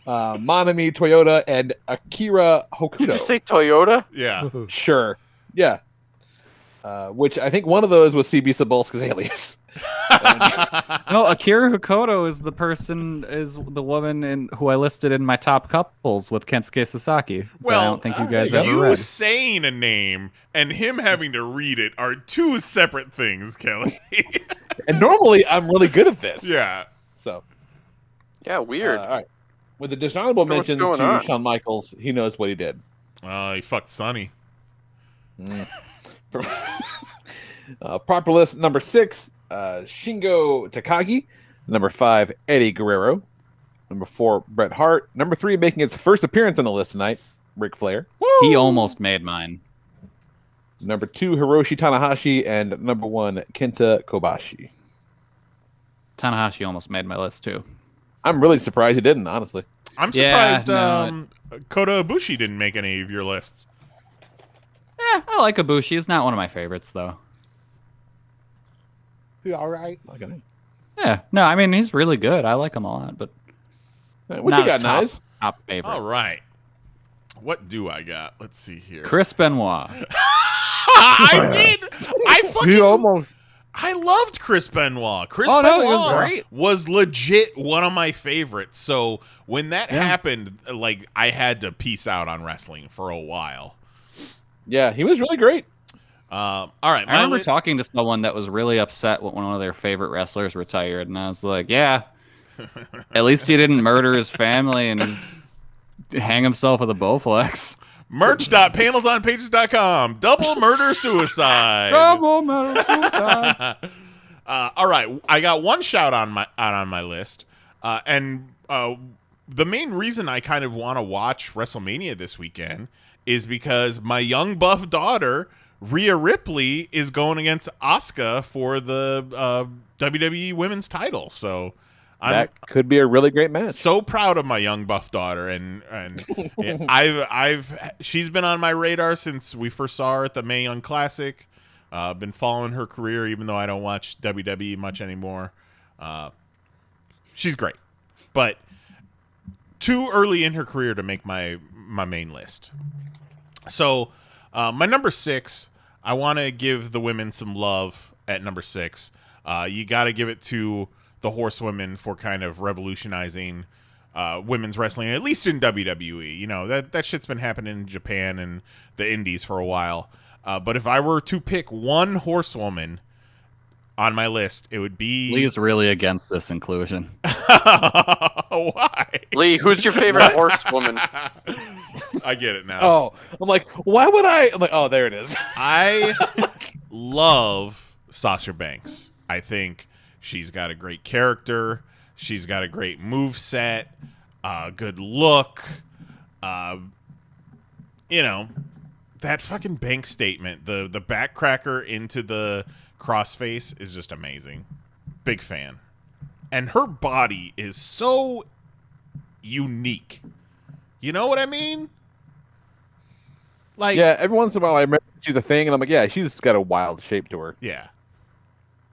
Speaker 3: Manami Toyota, and Akira Hokuto.
Speaker 8: Did you say Toyota?
Speaker 5: Yeah.
Speaker 3: Sure. Yeah. Which I think one of those was CB Cebulska's alias.
Speaker 6: No, Akira Hokuto is the woman who I listed in my top couples with Kensuke Sasaki.
Speaker 5: Well,
Speaker 6: I don't think you guys ever
Speaker 5: you
Speaker 6: read.
Speaker 5: saying a name and him having to read it are two separate things, Kelly.
Speaker 3: And normally I'm really good at this.
Speaker 5: Yeah.
Speaker 3: So.
Speaker 8: Yeah, weird.
Speaker 3: All right. With the dishonorable
Speaker 8: What's
Speaker 3: mentions
Speaker 8: going
Speaker 3: to
Speaker 8: on?
Speaker 3: Shawn Michaels, he knows what he did.
Speaker 5: He fucked Sonny.
Speaker 3: Proper list number 6, Shingo Takagi. Number 5, Eddie Guerrero. Number 4, Bret Hart. Number 3, making his first appearance on the list tonight, Ric Flair.
Speaker 6: He almost made mine.
Speaker 3: Number 2, Hiroshi Tanahashi. And number 1, Kenta Kobashi.
Speaker 6: Tanahashi almost made my list too.
Speaker 3: I'm really surprised he didn't, honestly.
Speaker 5: I'm surprised
Speaker 6: Yeah,
Speaker 5: Kota Ibushi didn't make any of your lists.
Speaker 6: I like Ibushi. He's not one of my favorites though.
Speaker 7: You all right?
Speaker 3: Okay.
Speaker 6: Yeah, no, I mean he's really good. I like him a lot, but
Speaker 3: What
Speaker 6: not
Speaker 3: you got,
Speaker 6: a top,
Speaker 3: Nice?
Speaker 6: top favorite.
Speaker 5: All right. What do I got? Let's see here.
Speaker 6: Chris Benoit.
Speaker 5: I did. I fucking.
Speaker 7: almost.
Speaker 5: I loved Chris Benoit. Chris
Speaker 6: Oh, no,
Speaker 5: Benoit
Speaker 6: he was great.
Speaker 5: was legit one of my favorites. So when that happened, like I had to peace out on wrestling for a while.
Speaker 3: Yeah, he was really great.
Speaker 5: All right.
Speaker 6: I remember talking to someone that was really upset when one of their favorite wrestlers retired, and I was like, "Yeah, at least he didn't murder his family and hang himself with a Bowflex."
Speaker 5: Merch.panelsonpages.com. Double murder suicide.
Speaker 6: Double murder suicide.
Speaker 5: All right, I got one shout on my list, and the main reason I kind of want to watch WrestleMania this weekend is because my young buff daughter Rhea Ripley is going against Asuka for the WWE Women's Title. So
Speaker 3: That could be a really great match.
Speaker 5: So proud of my young buff daughter, and she's been on my radar since we first saw her at the Mae Young Classic. Been following her career, even though I don't watch WWE much anymore. She's great, but too early in her career to make my main list. So my number 6, I want to give the women some love at number 6. You got to give it to the Horsewomen for kind of revolutionizing women's wrestling, at least in WWE. You know, that shit's been happening in Japan and the Indies for a while. But if I were to pick one Horsewoman on my list, it would be...
Speaker 6: Lee's really against this inclusion.
Speaker 5: Why?
Speaker 8: Lee, who's your favorite Horsewoman?
Speaker 5: I get it now.
Speaker 3: Oh, I'm like, why would I? I'm like, oh, there it is.
Speaker 5: I love Sasha Banks. I think she's got a great character. She's got a great moveset, good look. You know, that fucking Banks statement, the backcracker into the crossface is just amazing. Big fan. And her body is so unique. You know what I mean? Like,
Speaker 3: yeah, every once in a while I remember she's a thing, and I'm like, yeah, she's got a wild shape to her.
Speaker 5: Yeah.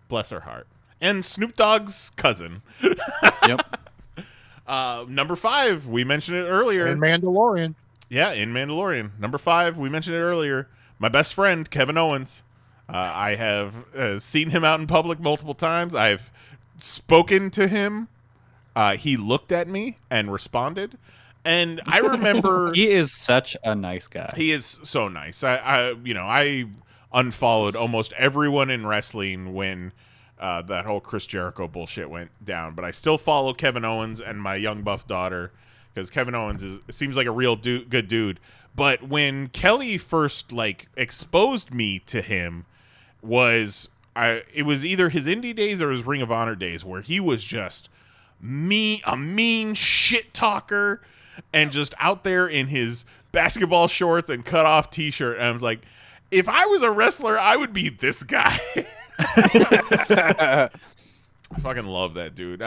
Speaker 5: Bless her heart. And Snoop Dogg's cousin.
Speaker 6: Yep.
Speaker 5: Number 5, we mentioned it earlier.
Speaker 7: And Mandalorian.
Speaker 5: Yeah, in Mandalorian. Number 5, we mentioned it earlier. My best friend, Kevin Owens. I have seen him out in public multiple times. I've spoken to him. He looked at me and responded. And I remember...
Speaker 6: He is such a nice guy.
Speaker 5: He is so nice. I unfollowed almost everyone in wrestling when that whole Chris Jericho bullshit went down. But I still follow Kevin Owens and my young buff daughter because Kevin Owens seems like a real good dude. But when Kelly first exposed me to him, it was either his indie days or his Ring of Honor days where he was just a mean shit talker and just out there in his basketball shorts and cut off t-shirt. And I was like, if I was a wrestler, I would be this guy. I fucking love that dude.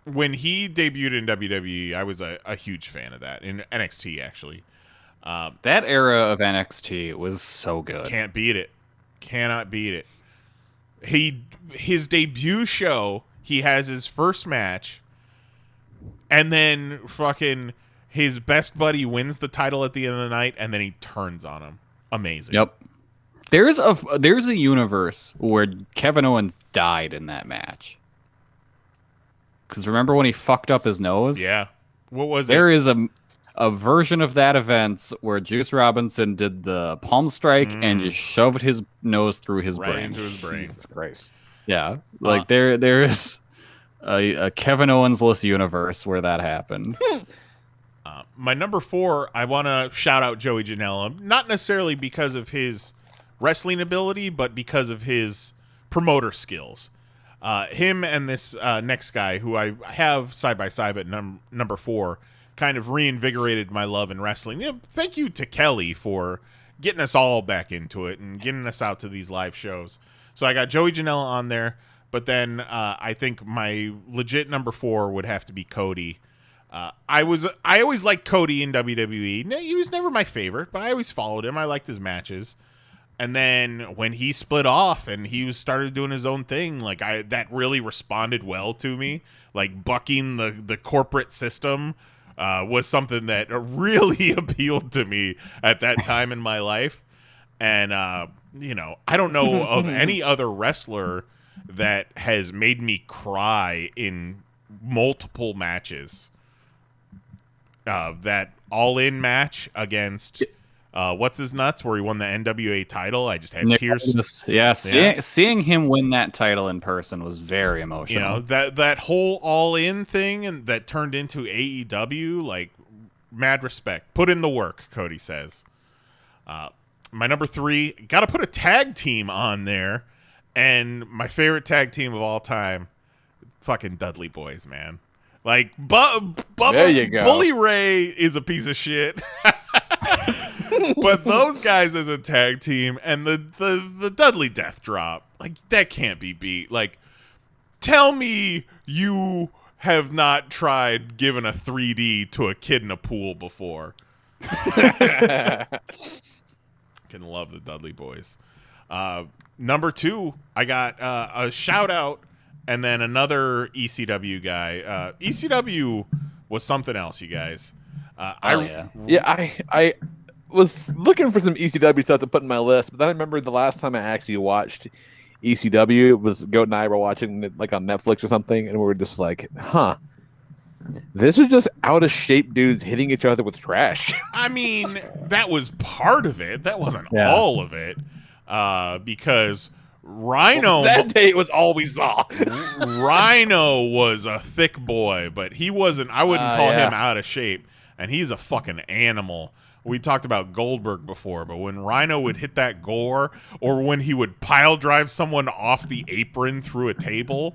Speaker 5: When he debuted in WWE, I was a huge fan of that. In NXT, actually.
Speaker 6: That era of NXT was so good.
Speaker 5: Can't beat it. Cannot beat it. His debut show, he has his first match, and then fucking his best buddy wins the title at the end of the night, and then he turns on him. Amazing.
Speaker 6: Yep. There's a universe where Kevin Owens died in that match. Because remember when he fucked up his nose?
Speaker 5: Yeah. What was it?
Speaker 6: There is a version of that event where Juice Robinson did the palm strike and just shoved his nose through his
Speaker 5: right
Speaker 6: brain.
Speaker 5: into his brain.
Speaker 9: Jesus Christ.
Speaker 6: Yeah. There is a Kevin Owens-less universe where that happened.
Speaker 5: My number 4, I want to shout out Joey Janela. Not necessarily because of his wrestling ability, but because of his promoter skills. Him and this next guy, who I have side by side at number 4, kind of reinvigorated my love in wrestling. Thank you to Kelly for getting us all back into it and getting us out to these live shows. So I got Joey Janela on there, but then I think my legit number 4 would have to be Cody. I always liked Cody in WWE. He was never my favorite, but I always followed him. I liked his matches. And then when he split off and he started doing his own thing, that really responded well to me. Bucking the corporate system was something that really appealed to me at that time in my life. And, I don't know of any other wrestler that has made me cry in multiple matches. That all-in match against... what's his nuts where he won the NWA title? I just had tears.
Speaker 6: Yeah, seeing him win that title in person was very emotional.
Speaker 5: That whole all-in thing and that turned into AEW, mad respect. Put in the work, Cody says. My number 3, got to put a tag team on there, and my favorite tag team of all time, fucking Dudley Boys, man.
Speaker 3: There you go.
Speaker 5: Bully Ray is a piece of shit. But those guys as a tag team and the Dudley Death Drop, that can't be beat. Tell me you have not tried giving a 3D to a kid in a pool before. Can love the Dudley Boys. Number 2, I got a shout out and then another ECW guy. ECW was something else, you guys.
Speaker 3: I was looking for some ECW stuff to put in my list, but then I remember the last time I actually watched ECW, it was Goat and I were watching it on Netflix or something, and we were just like, this is just out of shape dudes hitting each other with trash.
Speaker 5: I mean, that was part of it. That wasn't all of it. Because Rhino...
Speaker 3: that day was all we saw.
Speaker 5: Rhino was a thick boy, but he wasn't... I wouldn't call him out of shape. And he's a fucking animal. We talked about Goldberg before, but when Rhino would hit that gore, or when he would pile drive someone off the apron through a table,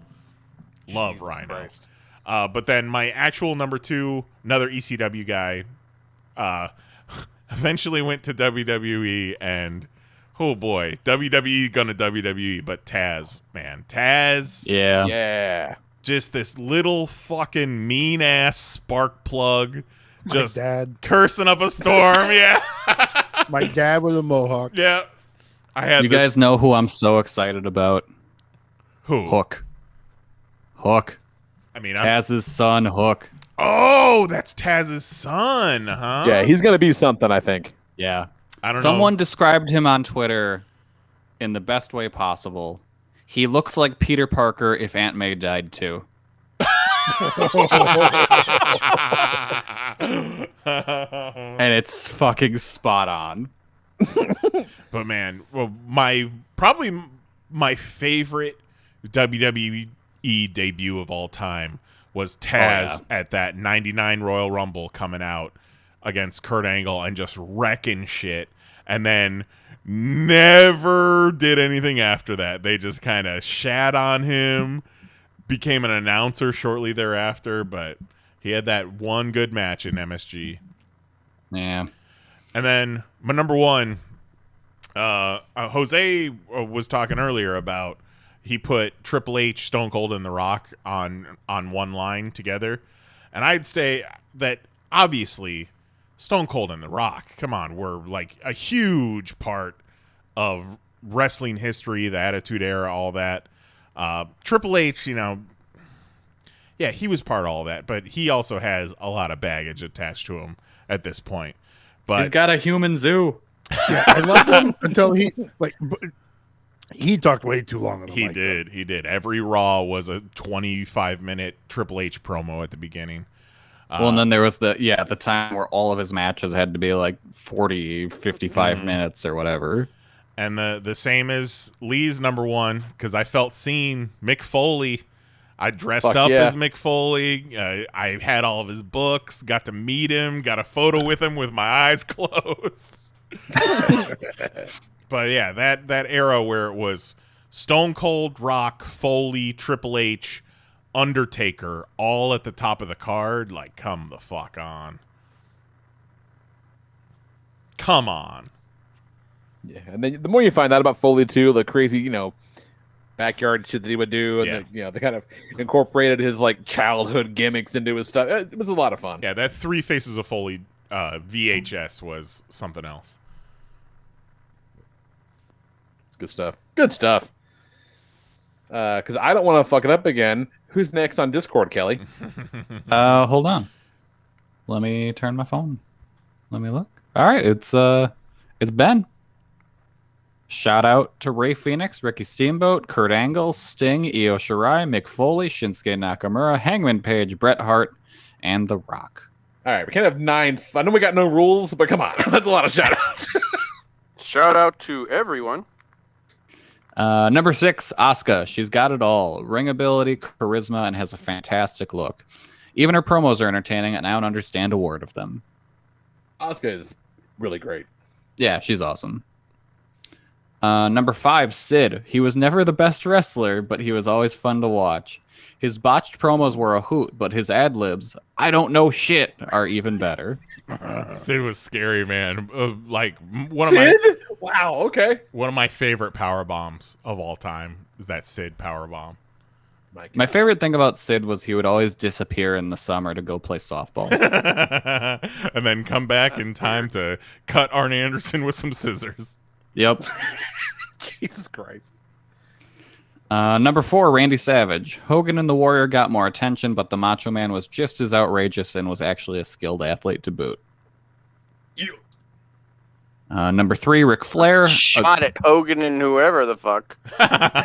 Speaker 5: love Jesus Rhino.
Speaker 9: Christ.
Speaker 5: But then my actual number 2, another ECW guy, eventually went to WWE, and oh boy, WWE gonna WWE, but Taz, man. Taz.
Speaker 6: Yeah.
Speaker 5: Just this little fucking mean ass spark plug. Just
Speaker 7: dad
Speaker 5: cursing up a storm, yeah.
Speaker 7: My dad with a mohawk.
Speaker 5: Yeah.
Speaker 6: You guys know who I'm so excited about?
Speaker 5: Who?
Speaker 6: Hook.
Speaker 5: I mean,
Speaker 6: Taz's son, Hook.
Speaker 5: Oh, that's Taz's son, huh?
Speaker 3: Yeah, he's gonna be something, I think.
Speaker 6: Yeah.
Speaker 5: I don't
Speaker 6: Someone
Speaker 5: know.
Speaker 6: described him on Twitter in the best way possible. He looks like Peter Parker if Aunt May died too. And it's fucking spot on.
Speaker 5: But man, well, probably my favorite WWE debut of all time was Taz at that 99 Royal Rumble coming out against Kurt Angle and just wrecking shit, and then never did anything after that. They just kind of shat on him, became an announcer shortly thereafter, but he had that one good match in MSG.
Speaker 6: Yeah.
Speaker 5: And then my number one, Jose was talking earlier about he put Triple H, Stone Cold, and The Rock on one line together. And I'd say that obviously Stone Cold and The Rock, come on, were like a huge part of wrestling history, the Attitude Era, all that. Triple H, yeah, he was part of all that, but he also has a lot of baggage attached to him at this point. But
Speaker 6: he's got a human zoo.
Speaker 7: Yeah, I loved him until he talked way too long on the mic.
Speaker 5: He did. Every Raw was a 25-minute Triple H promo at the beginning.
Speaker 6: Well, and then there was the time where all of his matches had to be like 40, 55 minutes or whatever.
Speaker 5: And the same as Lee's number one, because I felt seen. Mick Foley. I dressed up as Mick Foley. I had all of his books, got to meet him, got a photo with him with my eyes closed. But yeah, that era where it was Stone Cold, Rock, Foley, Triple H, Undertaker, all at the top of the card, like, come the fuck on. Come on.
Speaker 3: Yeah, and then the more you find out about Foley too, the crazy, backyard shit that he would do, and they kind of incorporated his like childhood gimmicks into his stuff. It was a lot of fun.
Speaker 5: Yeah, that Three Faces of Foley VHS was something else.
Speaker 3: Good stuff. Good stuff. Because I don't want to fuck it up again. Who's next on Discord, Kelly?
Speaker 6: Hold on. Let me turn my phone. Let me look. All right, it's Ben. Shout out to Ray Phoenix, Ricky Steamboat, Kurt Angle, Sting, Io Shirai, Mick Foley, Shinsuke Nakamura, Hangman Page, Bret Hart, and The Rock.
Speaker 3: All right, we can't have 9. I know we got no rules, but come on. That's a lot of shout outs.
Speaker 8: Shout out to everyone.
Speaker 6: Number 6, Asuka. She's got it all. Ring ability, charisma, and has a fantastic look. Even her promos are entertaining, and I don't understand a word of them.
Speaker 3: Asuka is really great.
Speaker 6: Yeah, she's awesome. Number 5, Sid. He was never the best wrestler, but he was always fun to watch. His botched promos were a hoot, but his ad-libs, I don't know shit, are even better.
Speaker 5: Sid was scary, man.
Speaker 3: Wow, okay.
Speaker 5: One of my favorite power bombs of all time is that Sid power bomb.
Speaker 6: My favorite thing about Sid was he would always disappear in the summer to go play softball.
Speaker 5: And then come back in time to cut Arn Anderson with some scissors.
Speaker 6: Yep.
Speaker 3: Jesus Christ.
Speaker 6: Number 4, Randy Savage. Hogan and the Warrior got more attention, but the Macho Man was just as outrageous and was actually a skilled athlete to boot. Number 3, Ric Flair.
Speaker 8: Shot at Hogan and whoever the fuck.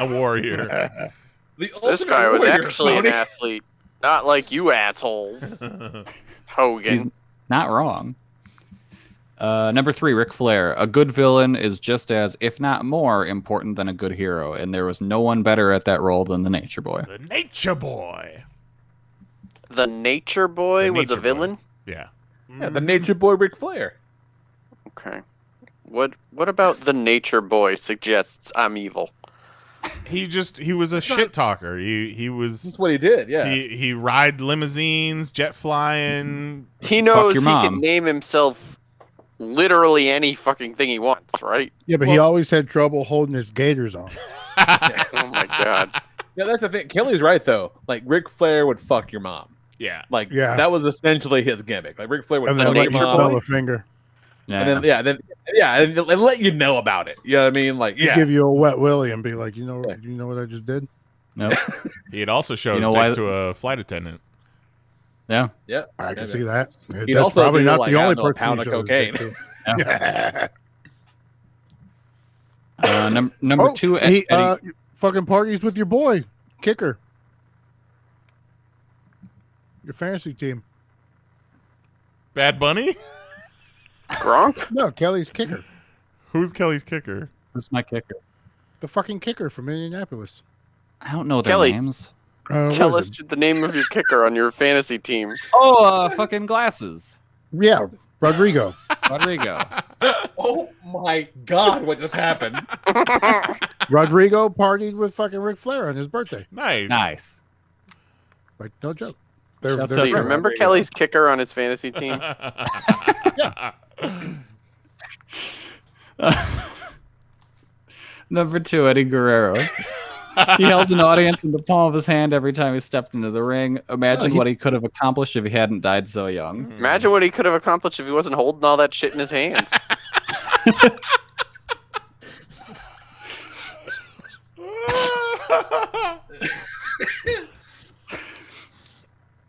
Speaker 5: Warrior.
Speaker 8: This guy was actually an athlete. Not like you assholes. Hogan.
Speaker 6: He's not wrong. Number 3, Ric Flair. A good villain is just as, if not more, important than a good hero, and there was no one better at that role than the Nature Boy.
Speaker 5: The Nature Boy.
Speaker 8: The Nature Boy was a villain?
Speaker 5: Yeah.
Speaker 3: Yeah, the Nature Boy Ric Flair.
Speaker 8: Okay. What about the Nature Boy suggests I'm evil?
Speaker 5: He was a shit talker. He was.
Speaker 3: That's what he did. Yeah.
Speaker 5: He ride limousines, jet flying.
Speaker 8: He knows he can name himself literally any fucking thing he wants, right?
Speaker 7: Yeah, but he always had trouble holding his gaiters on.
Speaker 8: Oh my god.
Speaker 3: Yeah, that's the thing. Kelly's right though. Like Ric Flair would fuck your mom.
Speaker 5: Yeah.
Speaker 3: Like that was essentially his gimmick. Like Ric Flair would fuck your mom.
Speaker 7: A finger.
Speaker 3: Yeah. And then let you know about it. You know what I mean? Like
Speaker 7: He'd give you a wet willy and be like, you know what I just did?
Speaker 6: Nope.
Speaker 5: He'd also show his dick to a flight attendant.
Speaker 6: Yeah.
Speaker 3: Yep.
Speaker 7: I can see that.
Speaker 3: He'd
Speaker 7: That's
Speaker 3: also
Speaker 7: probably
Speaker 3: do,
Speaker 7: not
Speaker 3: like,
Speaker 7: the
Speaker 3: I
Speaker 7: only
Speaker 3: don't know, a
Speaker 7: person
Speaker 3: pound
Speaker 7: he
Speaker 3: of
Speaker 7: shows
Speaker 3: cocaine.
Speaker 7: dick to.
Speaker 6: Number two, Eddie.
Speaker 7: Fucking parties with your boy, kicker. Your fantasy team.
Speaker 5: Bad Bunny?
Speaker 8: Gronk?
Speaker 7: No, Kelly's kicker.
Speaker 5: Who's Kelly's kicker?
Speaker 6: Who's my kicker?
Speaker 7: The fucking kicker from Indianapolis.
Speaker 6: I don't know their
Speaker 8: Kelly.
Speaker 6: names.
Speaker 8: Tell us the name of your kicker on your fantasy team.
Speaker 6: Oh, fucking glasses.
Speaker 7: Yeah, Rodrigo.
Speaker 6: Rodrigo.
Speaker 3: Oh my God! What just happened?
Speaker 7: Rodrigo partied with fucking Ric Flair on his birthday.
Speaker 6: Nice.
Speaker 7: Like, no joke.
Speaker 8: Do you remember Kelly's kicker on his fantasy team?
Speaker 6: Number two, Eddie Guerrero. He held an audience in the palm of his hand every time he stepped into the ring. Imagine what he could have accomplished if he hadn't died so young.
Speaker 8: Imagine what he could have accomplished if he wasn't holding all that shit in his hands.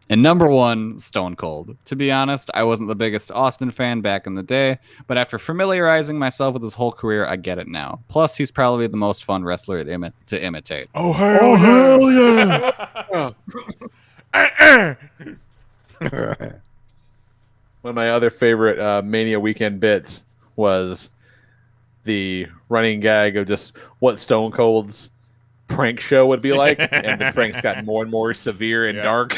Speaker 6: And number one, Stone Cold. To be honest, I wasn't the biggest Austin fan back in the day, but after familiarizing myself with his whole career, I get it now. Plus, he's probably the most fun wrestler to imitate.
Speaker 5: Oh, hell yeah!
Speaker 3: One of my other favorite Mania weekend bits was the running gag of just what Stone Cold's prank show would be like, and the pranks got more and more severe and dark.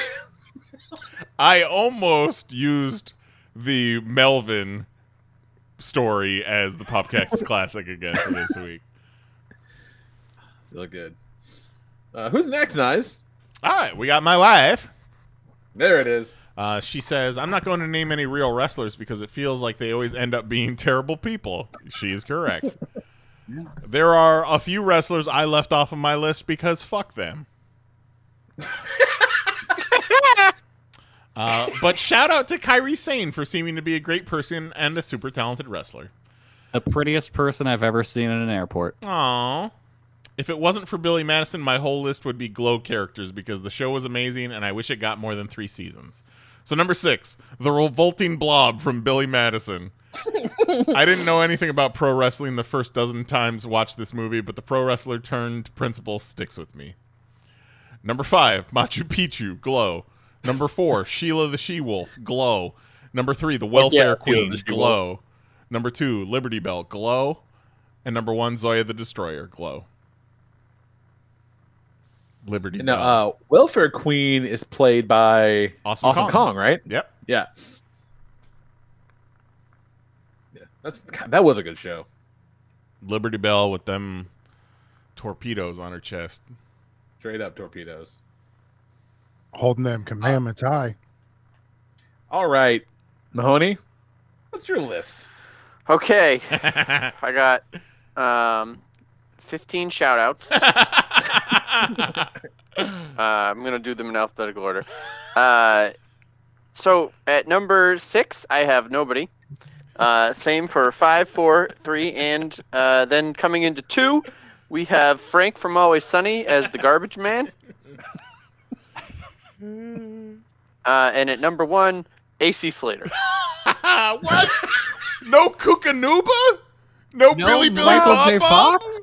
Speaker 5: I almost used the Melvin story as the Popcast Classic again for this week.
Speaker 3: Feel good. Who's next, Nice?
Speaker 5: All right, we got my wife.
Speaker 3: There it is.
Speaker 5: She says, I'm not going to name any real wrestlers because it feels like they always end up being terrible people. She is correct. There are a few wrestlers I left off of my list because fuck them. But shout out to Kairi Sane for seeming to be a great person and a super talented wrestler.
Speaker 6: The prettiest person I've ever seen in an airport.
Speaker 5: Aww. If it wasn't for Billy Madison, my whole list would be Glow characters because the show was amazing and I wish it got more than 3 seasons. So number 6, the revolting blob from Billy Madison. I didn't know anything about pro wrestling the first dozen times watched this movie, but the pro wrestler turned principal sticks with me. Number 5, Machu Picchu, Glow. Number 4, Sheila the She-Wolf, Glow. Number 3, the Welfare Queen, Glow. Number 2, Liberty Bell, Glow. And number 1, Zoya the Destroyer, Glow. Liberty Bell.
Speaker 3: Welfare Queen is played by
Speaker 5: Awesome
Speaker 3: Kong, right?
Speaker 5: Yep.
Speaker 3: Yeah. That was a good show.
Speaker 5: Liberty Bell with them torpedoes on her chest.
Speaker 3: Straight up torpedoes.
Speaker 7: Holding them commandments high.
Speaker 3: All right, Mahoney, what's your list?
Speaker 8: Okay. I got 15 shout-outs. I'm going to do them in alphabetical order. So at number 6, I have nobody. Same for 5, 4, 3, and then coming into 2, we have Frank from Always Sunny as the garbage man. And at number 1, AC Slater.
Speaker 5: What? No Kookanuba? No Billy
Speaker 6: Michael
Speaker 5: Bob
Speaker 6: J.
Speaker 5: Bob?
Speaker 6: Fox?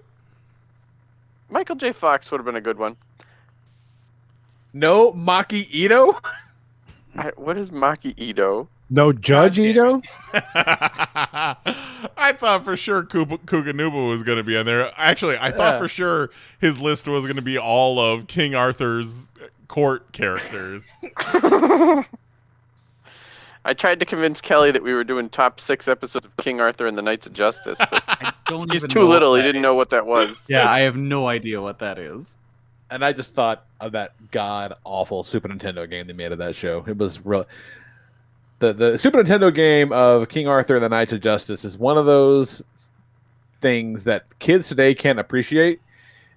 Speaker 8: Michael J. Fox would have been a good one.
Speaker 3: No Maki Ito?
Speaker 8: What is Maki Ito?
Speaker 7: No Judge Ito?
Speaker 5: I thought for sure Kookanuba was going to be on there. Actually, I thought for sure his list was going to be all of King Arthur's court characters.
Speaker 8: I tried to convince Kelly that we were doing top 6 episodes of King Arthur and the Knights of Justice. But he's too little. He didn't know what that was.
Speaker 6: Yeah, I have no idea what that is.
Speaker 3: And I just thought of that god-awful Super Nintendo game they made of that show. It was real. The Super Nintendo game of King Arthur and the Knights of Justice is one of those things that kids today can't appreciate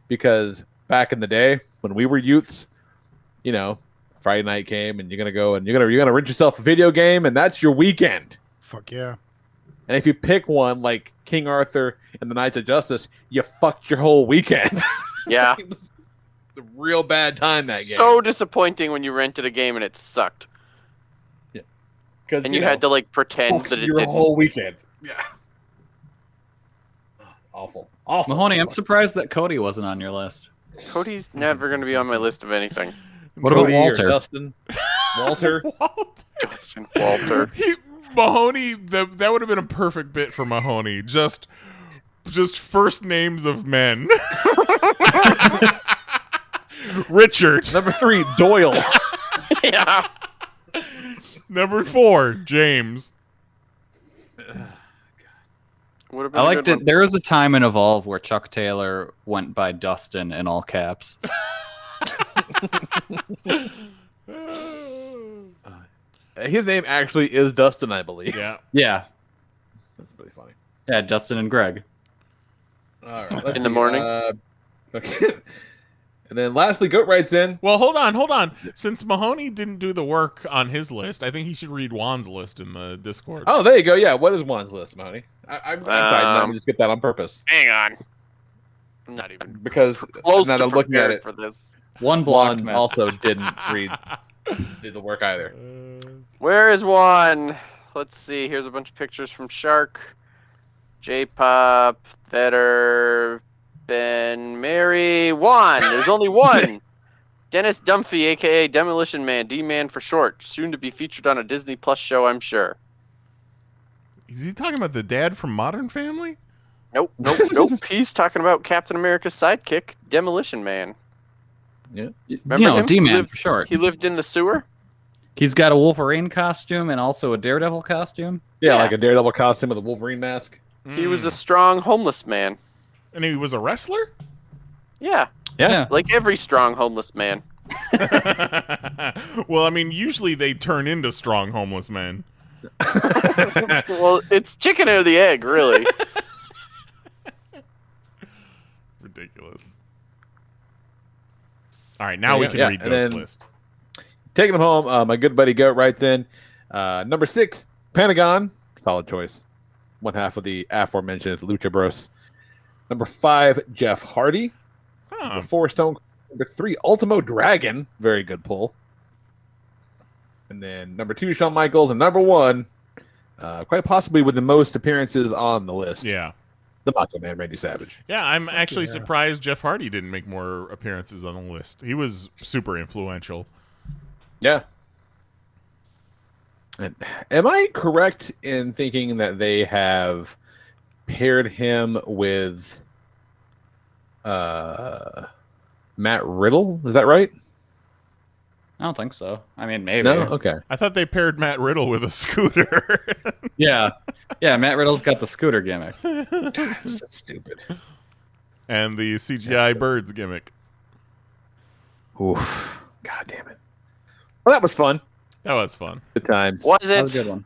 Speaker 3: because back in the day when we were youths, you know, Friday night came and you're gonna go and you're gonna rent yourself a video game and that's your weekend.
Speaker 7: Fuck yeah.
Speaker 3: And if you pick one like King Arthur and the Knights of Justice, you fucked your whole weekend.
Speaker 8: Yeah.
Speaker 3: It was a real bad time that game.
Speaker 8: So disappointing when you rented a game and it sucked. And you had to like pretend that it
Speaker 9: your
Speaker 8: didn't.
Speaker 9: whole weekend. Yeah. Awful. Awful.
Speaker 6: Mahoney, I'm surprised that Cody wasn't on your list.
Speaker 8: Cody's never going to be on my list of anything.
Speaker 6: What about
Speaker 3: Cody or
Speaker 6: Walter?
Speaker 3: Dustin? Walter?
Speaker 8: Dustin Walter.
Speaker 5: Mahoney, that would have been a perfect bit for Mahoney. Just first names of men. Richard.
Speaker 3: Number 3, Doyle.
Speaker 8: Yeah.
Speaker 5: Number 4, James.
Speaker 6: I liked it. There was a time in Evolve where Chuck Taylor went by Dustin in all caps.
Speaker 3: His name actually is Dustin, I believe.
Speaker 5: Yeah.
Speaker 6: Yeah.
Speaker 3: That's pretty funny.
Speaker 6: Yeah, Dustin and Greg.
Speaker 3: All right.
Speaker 8: In the morning.
Speaker 3: Okay. And then lastly, Goat writes in.
Speaker 5: Well, hold on. Since Mahoney didn't do the work on his list, I think he should read Juan's list in the Discord.
Speaker 3: Oh, there you go. Yeah, what is Juan's list, Mahoney? I'm trying to just get that on purpose.
Speaker 8: Hang on. I'm not even
Speaker 3: Because
Speaker 8: close
Speaker 3: now
Speaker 8: to
Speaker 3: that I'm looking at
Speaker 8: prepared
Speaker 3: it,
Speaker 8: for this.
Speaker 6: One blocked
Speaker 3: Juan also didn't do the work either.
Speaker 8: Where is one? Let's see. Here's a bunch of pictures from Shark, J-Pop, Vetter, Ben, Mary, Juan. There's only one. Dennis Dumphy, a.k.a. Demolition Man, D-Man for short. Soon to be featured on a Disney Plus show, I'm sure.
Speaker 5: Is he talking about the dad from Modern Family?
Speaker 8: Nope. He's talking about Captain America's sidekick, Demolition Man.
Speaker 3: Yeah.
Speaker 8: Remember him?
Speaker 6: D-Man for short.
Speaker 8: He lived in the sewer?
Speaker 6: He's got a Wolverine costume and also a Daredevil costume.
Speaker 3: Yeah, like a Daredevil costume with a Wolverine mask.
Speaker 8: He was a strong homeless man.
Speaker 5: And he was a wrestler?
Speaker 8: Yeah.
Speaker 3: Yeah.
Speaker 8: Like every strong homeless man.
Speaker 5: Well, I mean, usually they turn into strong homeless men.
Speaker 8: Well, it's chicken or the egg, really.
Speaker 5: Ridiculous. All right, now we can read Goat's list.
Speaker 3: Taking him home, my good buddy Goat writes in. Number 6, Pentagon. Solid choice. One half of the aforementioned Lucha Bros. Number 5, Jeff Hardy. Number 4, Stone. Number 3, Ultimo Dragon. Very good pull. And then number 2, Shawn Michaels. And number 1, quite possibly with the most appearances on the list.
Speaker 5: Yeah.
Speaker 3: The Macho Man, Randy Savage.
Speaker 5: Yeah, I'm actually surprised Jeff Hardy didn't make more appearances on the list. He was super influential.
Speaker 3: Yeah. And am I correct in thinking that they have paired him with Matt Riddle? Is that right?
Speaker 6: I don't think so. I mean, maybe.
Speaker 3: No? Okay.
Speaker 5: I thought they paired Matt Riddle with a scooter.
Speaker 6: Yeah. Yeah, Matt Riddle's got the scooter gimmick.
Speaker 3: That's so stupid.
Speaker 5: And the CGI birds gimmick.
Speaker 3: Oof. God damn it. Well, that was fun.
Speaker 5: That was fun.
Speaker 3: Good times.
Speaker 8: Was it?
Speaker 6: That was a good one.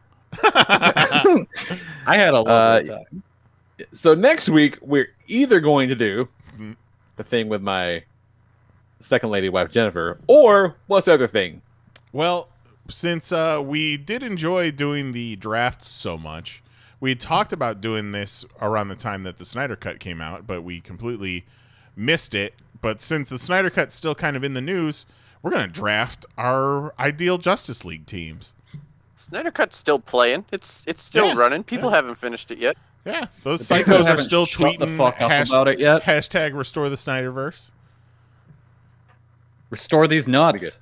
Speaker 6: I had a lovely time.
Speaker 3: So next week, we're either going to do the thing with my second lady wife, Jennifer, or what's the other thing?
Speaker 5: Well, since we did enjoy doing the drafts so much, we talked about doing this around the time that the Snyder Cut came out, but we completely missed it. But since the Snyder Cut's still kind of in the news, we're going to draft our ideal Justice League teams.
Speaker 8: Snyder Cut's still playing. It's still running. People haven't finished it yet.
Speaker 5: Yeah, those
Speaker 6: The people
Speaker 5: psychos are
Speaker 6: haven't
Speaker 5: still
Speaker 6: shut
Speaker 5: tweeting
Speaker 6: the fuck up about it yet.
Speaker 5: Hashtag restore the Snyderverse.
Speaker 6: Restore these nuts.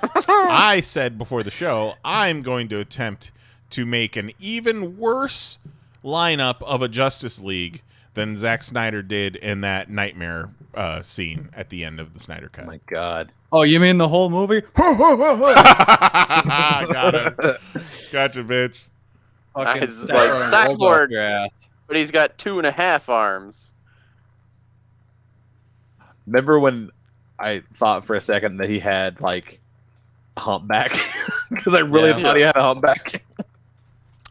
Speaker 5: I said before the show, I'm going to attempt to make an even worse lineup of a Justice League than Zack Snyder did in that nightmare scene at the end of the Snyder Cut.
Speaker 3: Oh my God.
Speaker 6: Oh, you mean the whole movie?
Speaker 5: Got him. Gotcha, bitch.
Speaker 8: It's like Cyborg, but he's got 2.5 arms.
Speaker 3: Remember when I thought for a second that he had, like, a humpback? Because I really thought he had a humpback.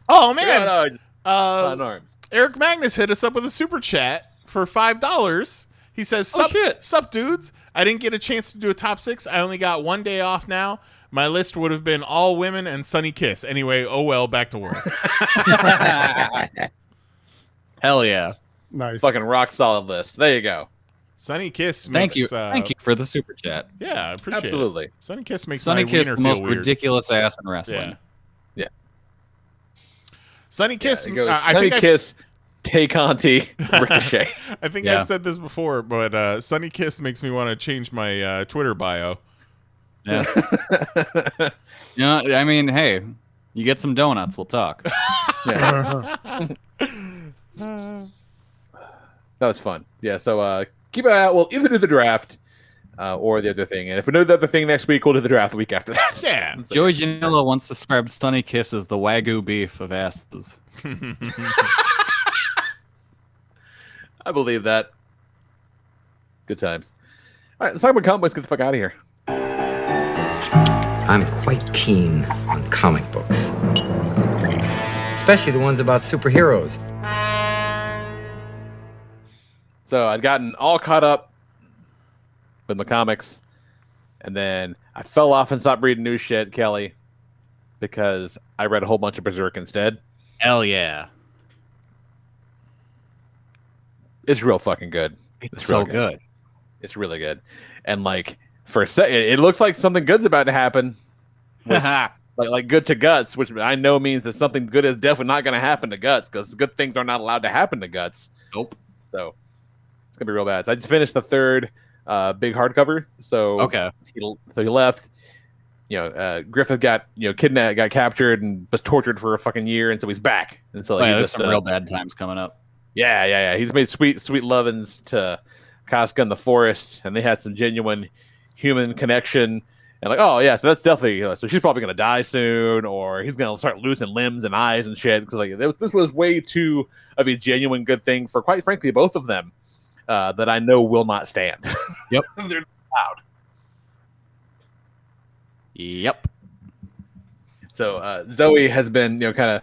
Speaker 5: Oh, man.
Speaker 3: Yeah, no, arms.
Speaker 5: Eric Magnus hit us up with a super chat for $5. He says, sup, dudes. I didn't get a chance to do a top 6. I only got 1 day off now. My list would have been all women and Sunny Kiss. Anyway, oh well, back to work.
Speaker 6: Hell yeah.
Speaker 7: Nice.
Speaker 3: Fucking rock solid list. There you go.
Speaker 5: Sunny Kiss
Speaker 6: Thank
Speaker 5: makes...
Speaker 6: you. Thank you for the super chat.
Speaker 5: Yeah, I appreciate
Speaker 3: Absolutely.
Speaker 5: it. Sunny Kiss makes
Speaker 6: Sunny
Speaker 5: my
Speaker 6: Kiss,
Speaker 5: wiener
Speaker 6: the most
Speaker 5: feel weird.
Speaker 6: ridiculous ass in wrestling.
Speaker 5: Yeah. Sunny Kiss.
Speaker 3: It goes
Speaker 5: I
Speaker 3: Sunny
Speaker 5: think
Speaker 3: Kiss, Tay-Conti, Ricochet.
Speaker 5: I think
Speaker 6: Yeah.
Speaker 5: I've said this before, but Sunny Kiss makes me want to change my Twitter bio.
Speaker 6: Yeah. You know, I mean, hey, you get some donuts, we'll talk.
Speaker 3: That was fun. Yeah, so keep an eye out. We'll either do the draft or the other thing. And if we do the other thing next week, we'll do the draft the week after that.
Speaker 5: Yeah.
Speaker 3: So,
Speaker 6: Joey Janela once described Sunny Kiss as the Wagyu beef of asses.
Speaker 3: I believe that. Good times. All right, let's talk about comic books. Get the fuck out of here.
Speaker 15: I'm quite keen on comic books, especially the ones about superheroes.
Speaker 3: So I'd gotten all caught up with my comics, and then I fell off and stopped reading new shit, Kelly, because I read a whole bunch of Berserk instead.
Speaker 6: Hell yeah.
Speaker 3: It's real fucking good.
Speaker 6: It's
Speaker 3: real
Speaker 6: so good.
Speaker 3: It's really good. And like for a second, it looks like something good's about to happen. Which, like good to Guts, which I know means that something good is definitely not going to happen to Guts, because good things are not allowed to happen to Guts.
Speaker 6: Nope.
Speaker 3: So it's gonna be real bad. So I just finished the third big hardcover. So
Speaker 6: Okay.
Speaker 3: He left. You know, Griffith got kidnapped, got captured, and was tortured for a fucking year, and so he's back. And so
Speaker 6: There's some real bad times coming up.
Speaker 3: Yeah. He's made sweet lovin's to Casca in the forest, and they had some genuine human connection. And like, oh yeah, so that's definitely so she's probably gonna die soon, or he's gonna start losing limbs and eyes and shit. Because like this was way too of a genuine good thing for, quite frankly, both of them that I know will not stand.
Speaker 6: Yep.
Speaker 3: They're loud.
Speaker 6: Yep.
Speaker 3: So Zoe has been kind of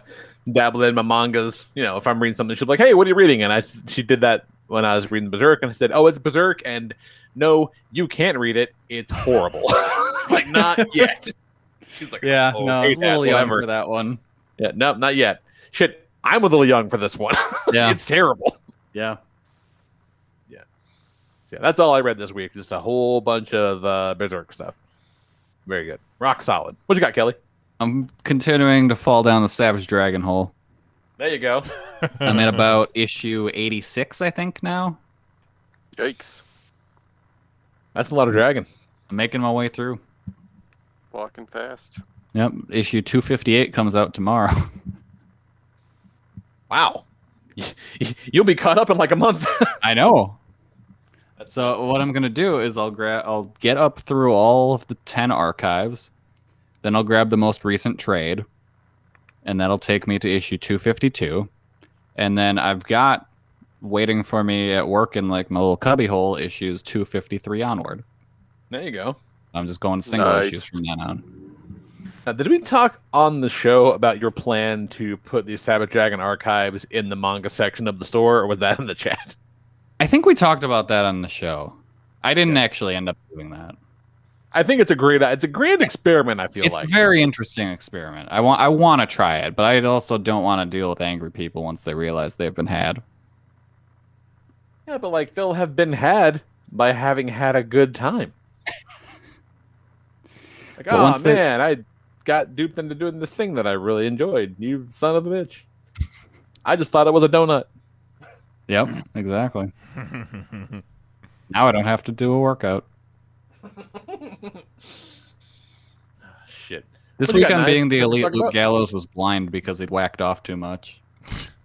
Speaker 3: dabbling in my mangas. If I'm reading something, she'll be like, "Hey, what are you reading?" And she did that when I was reading Berserk, and I said, "Oh, it's Berserk," and no, you can't read it. It's horrible. Like, not yet. She's like,
Speaker 6: Yeah,
Speaker 3: "Oh,
Speaker 6: no,
Speaker 3: hate
Speaker 6: I'm a little
Speaker 3: that,
Speaker 6: young
Speaker 3: whatever."
Speaker 6: for that one.
Speaker 3: Yeah, no, not yet. Shit, I'm a little young for this one.
Speaker 6: Yeah.
Speaker 3: It's terrible.
Speaker 6: Yeah.
Speaker 3: So, yeah, that's all I read this week. Just a whole bunch of Berserk stuff. Very good. Rock solid. What you got, Kelly?
Speaker 6: I'm continuing to fall down the Savage Dragon hole.
Speaker 3: There you go.
Speaker 6: I'm at about issue 86, I think, now.
Speaker 8: Yikes.
Speaker 3: That's a lot of dragon.
Speaker 6: I'm making my way through.
Speaker 8: Walking fast.
Speaker 6: Yep. Issue 258 comes out tomorrow.
Speaker 3: Wow. You'll be caught up in like a month.
Speaker 6: I know. So what I'm gonna do is I'll get up through all of the 10 archives, then I'll grab the most recent trade, and that'll take me to issue 252, and then I've got waiting for me at work in like my little cubby hole issues 253 onward.
Speaker 3: There you go.
Speaker 6: I'm just going single issues from then on.
Speaker 3: Now, did we talk on the show about your plan to put the Savage Dragon archives in the manga section of the store, or was that in the chat?
Speaker 6: I think we talked about that on the show. I didn't actually end up doing that.
Speaker 3: I think it's a great experiment. I feel
Speaker 6: It's
Speaker 3: like
Speaker 6: a very interesting experiment. I want to try it, but I also don't want to deal with angry people once they realize they've been had.
Speaker 3: Yeah, but like they'll have been had by having had a good time. Like,
Speaker 6: But
Speaker 3: oh
Speaker 6: once they-
Speaker 3: man, I got duped into doing this thing that I really enjoyed. You son of a bitch! I just thought it was a donut.
Speaker 6: Yep, exactly. Now I don't have to do a workout.
Speaker 3: Shit.
Speaker 6: This
Speaker 3: What do you
Speaker 6: week
Speaker 3: got,
Speaker 6: I'm
Speaker 3: Knives?
Speaker 6: being the
Speaker 3: What are we
Speaker 6: elite
Speaker 3: talking
Speaker 6: Luke
Speaker 3: about?
Speaker 6: Gallows was blind because he'd whacked off too much.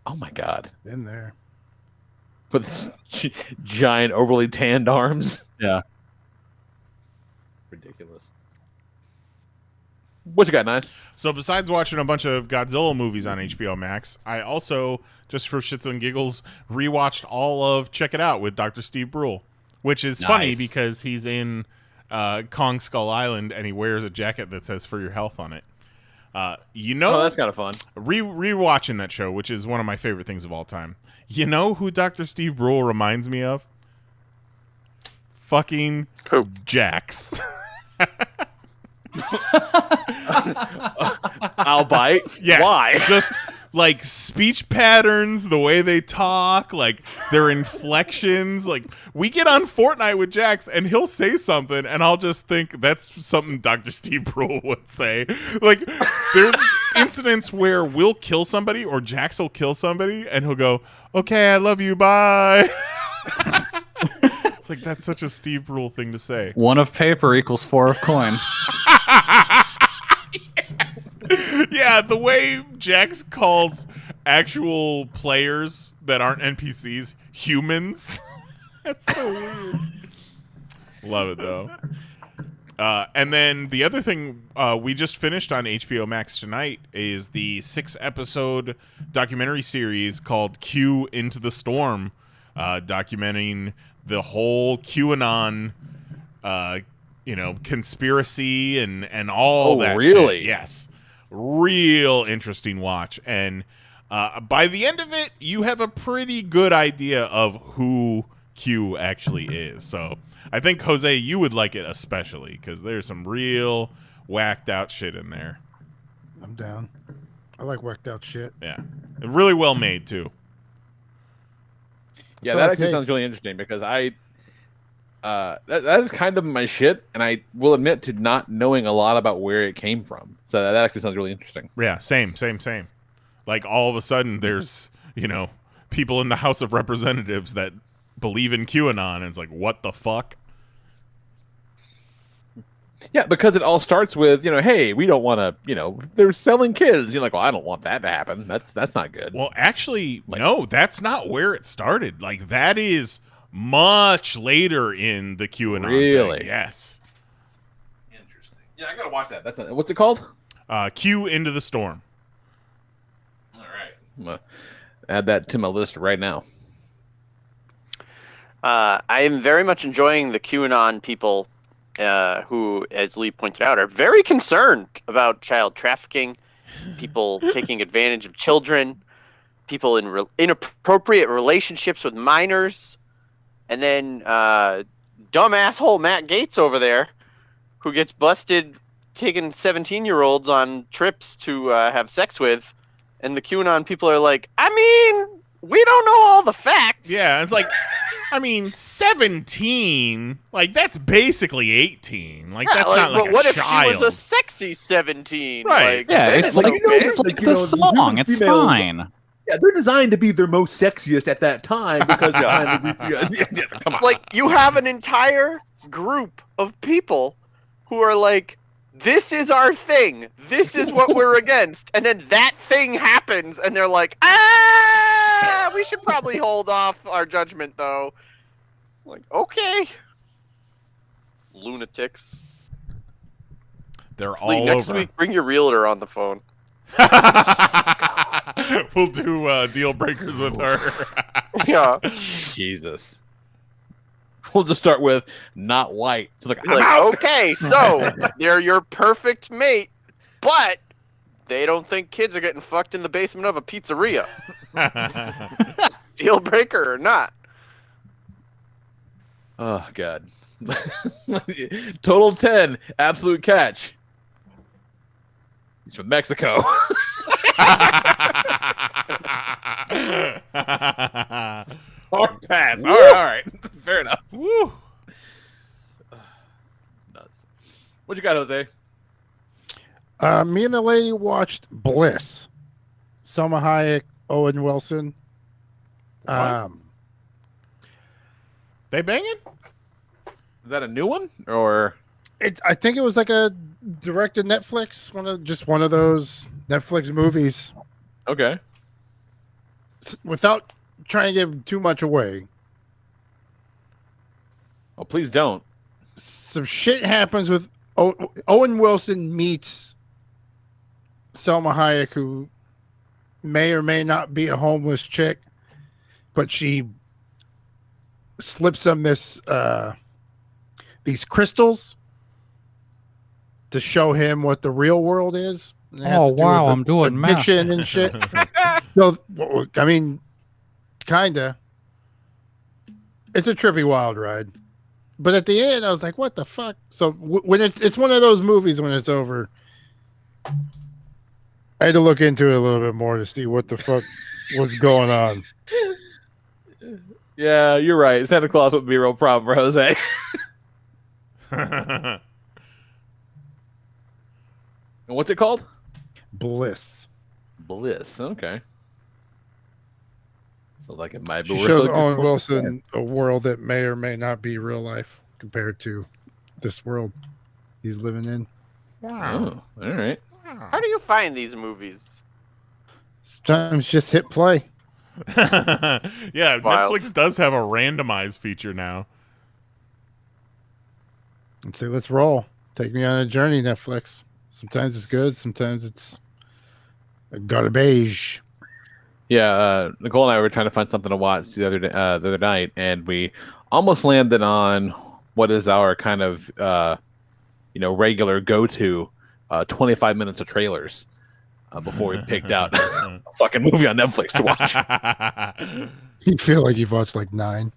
Speaker 3: Oh my god!
Speaker 7: In there.
Speaker 3: With giant, overly tanned arms.
Speaker 6: Yeah.
Speaker 3: Ridiculous. What you got, Nice?
Speaker 5: So besides watching a bunch of Godzilla movies on HBO Max, I also, just for shits and giggles, rewatched all of Check It Out with Dr. Steve Brule, which is funny
Speaker 6: Nice.
Speaker 5: because he's in Kong Skull Island and he wears a jacket that says "For Your Health" on it.
Speaker 3: Oh, that's kind of fun.
Speaker 5: Rewatching that show, which is one of my favorite things of all time. You know who Dr. Steve Brule reminds me of? Fucking Jax.
Speaker 3: I'll bite.
Speaker 5: Yes.
Speaker 3: Why?
Speaker 5: Just like speech patterns, the way they talk, like their inflections. Like we get on Fortnite with Jax and he'll say something and I'll just think that's something Dr. Steve Brule would say. Like incidents where we'll kill somebody or Jax will kill somebody and he'll go, "Okay, I love you, bye." It's like, that's such a Steve Brule thing to say.
Speaker 6: 1 of paper equals 4 of coin.
Speaker 5: Yeah, the way Jax calls actual players that aren't NPCs humans. That's so weird. Love it, though. And then the other thing we just finished on HBO Max tonight is the 6-episode documentary series called Q Into the Storm, documenting the whole QAnon conspiracy and all that
Speaker 3: really?
Speaker 5: shit. Yes. Real interesting watch. And by the end of it, you have a pretty good idea of who Q actually is. So I think, Jose, you would like it especially because there's some real whacked out shit in there.
Speaker 7: I'm down. I like whacked out shit.
Speaker 5: Yeah. And really well made, too.
Speaker 3: Yeah, that actually sounds really interesting because that is kind of my shit, and I will admit to not knowing a lot about where it came from. So that actually sounds really interesting.
Speaker 5: Yeah, same. Like, all of a sudden, there's, people in the House of Representatives that believe in QAnon, and it's like, what the fuck?
Speaker 3: Yeah, because it all starts with, hey, we don't want to, they're selling kids. You're like, well, I don't want that to happen. That's not good.
Speaker 5: Well, actually, no, that's not where it started. Like, that is much later in the QAnon
Speaker 3: really?
Speaker 5: thing. Yes.
Speaker 3: Interesting. Yeah, I gotta watch that. That's what's it called?
Speaker 5: Q Into the Storm.
Speaker 3: All right. I'm gonna add that to my list right now.
Speaker 8: I am very much enjoying the QAnon people who, as Lee pointed out, are very concerned about child trafficking, people taking advantage of children, people in inappropriate relationships with minors, and then dumb asshole Matt Gaetz over there who gets busted taking 17-year-olds on trips to have sex with, and the QAnon people are like, I mean, we don't know all the facts.
Speaker 5: Yeah, it's like, 17, like, that's basically 18. Like, that's not like
Speaker 8: but what
Speaker 5: a
Speaker 8: if
Speaker 5: child.
Speaker 8: she was a sexy 17?
Speaker 5: Right.
Speaker 8: Like,
Speaker 6: Yeah,
Speaker 8: then
Speaker 6: it's like,
Speaker 8: okay.
Speaker 6: it's like the song. It's fine.
Speaker 3: Yeah, they're designed to be their most sexiest at that time because come on.
Speaker 8: Like, you have an entire group of people who are like, this is our thing. This is what we're against. And then that thing happens, and they're like, we should probably hold off our judgment, though. Like, okay. Lunatics.
Speaker 5: They're all
Speaker 8: Lee, next
Speaker 5: over.
Speaker 8: week, bring your realtor on the phone.
Speaker 5: We'll do deal breakers with her.
Speaker 8: Yeah.
Speaker 3: Jesus. We'll just start with not white. So like, I'm
Speaker 8: Like,
Speaker 3: out.
Speaker 8: okay, so they're your perfect mate, but they don't think kids are getting fucked in the basement of a pizzeria. Deal breaker or not?
Speaker 3: Oh God. Total 10. Absolute catch. He's from Mexico. Hard pass. All right. Fair enough.
Speaker 5: Woo.
Speaker 3: Nuts. What you got, Jose?
Speaker 7: Me and the lady watched Bliss. Selma Hayek, Owen Wilson.
Speaker 5: They banging?
Speaker 3: Is that a new one or?
Speaker 7: I think it was like a direct to Netflix, one of those Netflix movies.
Speaker 3: Okay.
Speaker 7: Without trying to give too much away.
Speaker 3: Oh, please don't.
Speaker 7: Some shit happens with Owen Wilson meets Selma Hayek, who may or may not be a homeless chick, but she slips him these crystals to show him what the real world is.
Speaker 6: Oh wow, I'm doing
Speaker 7: addiction and shit. So, I mean, kinda. It's a trippy wild ride, but at the end, I was like, "What the fuck?" So when it's one of those movies when it's over, I had to look into it a little bit more to see what the fuck was going on.
Speaker 3: Yeah, you're right. Santa Claus wouldn't be a real problem for Jose. And what's it called?
Speaker 7: Bliss.
Speaker 3: Bliss. Okay. So like it might be.
Speaker 7: She shows Owen Wilson a world that may or may not be real life compared to this world he's living in.
Speaker 3: Oh, all right.
Speaker 8: How do you find these movies?
Speaker 7: Sometimes just hit play.
Speaker 5: Yeah,
Speaker 8: Wild.
Speaker 5: Netflix does have a randomized feature now.
Speaker 7: And say, let's roll. Take me on a journey, Netflix. Sometimes it's good. Sometimes it's garbage.
Speaker 3: Yeah, Nicole and I were trying to find something to watch the other night, and we almost landed on what is our kind of regular go-to 25 minutes of trailers before we picked out a fucking movie on Netflix to watch.
Speaker 7: You feel like you've watched like 9.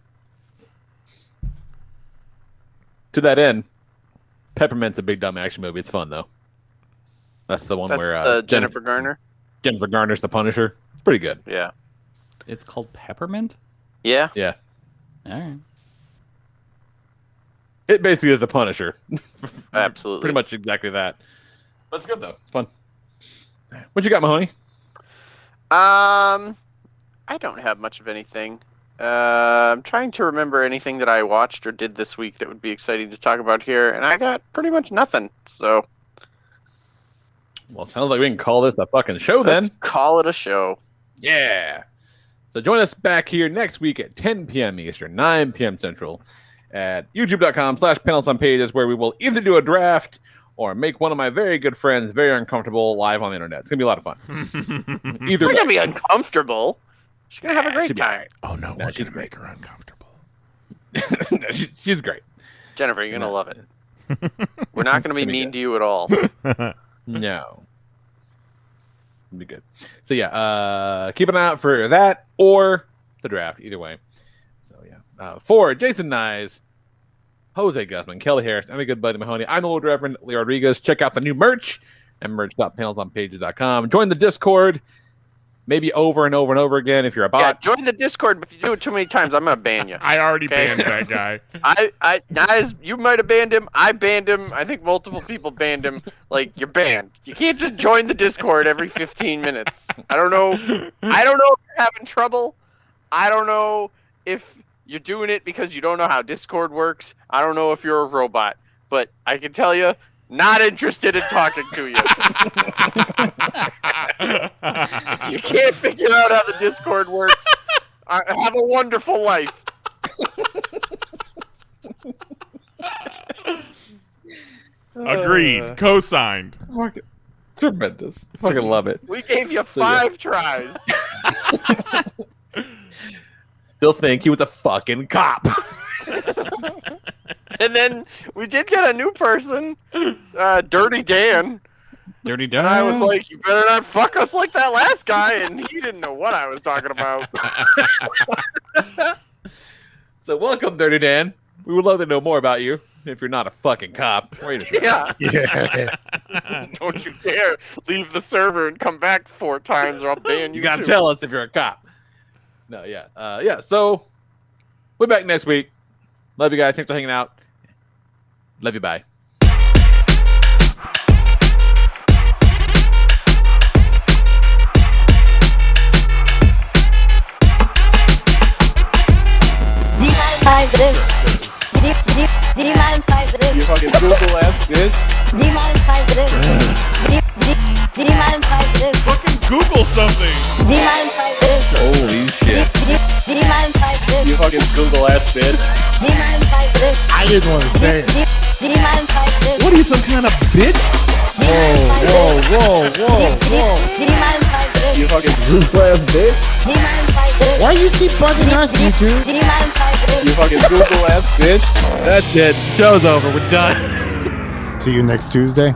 Speaker 3: To that end, Peppermint's a big dumb action movie. It's fun though. That's the one where
Speaker 8: Jennifer Garner.
Speaker 3: Jennifer Garner's the Punisher. It's pretty good.
Speaker 8: Yeah.
Speaker 6: It's called Peppermint?
Speaker 8: Yeah.
Speaker 3: Yeah.
Speaker 6: All right.
Speaker 3: It basically is the Punisher.
Speaker 8: Absolutely.
Speaker 3: Pretty much exactly that. But it's good though. It's fun. What you got, Mahoney?
Speaker 8: I don't have much of anything. I'm trying to remember anything that I watched or did this week that would be exciting to talk about here, and I got pretty much nothing. So,
Speaker 3: well, it sounds like we can call this a fucking show then.
Speaker 8: Let's call it a show.
Speaker 3: Yeah. So join us back here next week at 10 p.m. Eastern, 9 p.m. Central at youtube.com/PanelsOnPages, where we will either do a draft or make one of my very good friends very uncomfortable live on the internet. It's going to be a lot of fun. Either
Speaker 8: We're going to be uncomfortable. She's going to have a great time.
Speaker 3: Right.
Speaker 5: Oh, no, we're going to make her uncomfortable.
Speaker 3: No, she's great.
Speaker 8: Jennifer, you're going to love it. We're not going to be mean to you at all.
Speaker 3: No. It'll be good. So, yeah, keep an eye out for that or the draft, either way. So, yeah. For Jason Nyes, Jose Guzman, Kelly Harris, and my good buddy Mahoney, I'm the Lord Reverend Lee Rodriguez. Check out the new merch at merch.panelsonpages.com. Join the Discord, maybe over and over and over again if you're a bot.
Speaker 8: Yeah, join the Discord, but if you do it too many times, I'm going to ban you.
Speaker 5: I already banned that guy.
Speaker 8: Guys, you might have banned him. I banned him. I think multiple people banned him. Like, you're banned. You can't just join the Discord every 15 minutes. I don't know if you're having trouble. I don't know if you're doing it because you don't know how Discord works. I don't know if you're a robot. But I can tell you, not interested in talking to you. If you can't figure out how the Discord works, have a wonderful life.
Speaker 5: Agreed. Co-signed.
Speaker 3: Fucking tremendous. Fucking love it.
Speaker 8: We gave you 5 tries.
Speaker 3: Still think he was a fucking cop.
Speaker 8: And then we did get a new person, Dirty Dan.
Speaker 6: Dirty Dan.
Speaker 8: And I was like, you better not fuck us like that last guy. And he didn't know what I was talking about.
Speaker 3: So welcome, Dirty Dan. We would love to know more about you if you're not a fucking cop.
Speaker 8: Yeah.
Speaker 7: Yeah.
Speaker 8: Don't you dare leave the server and come back 4 times or I'll ban you.
Speaker 3: You gotta
Speaker 8: too.
Speaker 3: tell us if you're a cop. No, yeah. Yeah, so we're back next week. Love you guys. Thanks for hanging out. Love you. Bye.
Speaker 6: You fucking Google ass bitch.
Speaker 5: Fucking Google something.
Speaker 3: Holy shit.
Speaker 6: You fucking Google ass bitch.
Speaker 7: I didn't want to say it.
Speaker 12: What are you, some kind of bitch?
Speaker 7: Whoa.
Speaker 6: You fucking
Speaker 7: Google ass bitch. Why you keep bugging us, YouTube?
Speaker 6: You fucking Google ass bitch.
Speaker 12: That's it. Show's over. We're done.
Speaker 7: See you next Tuesday.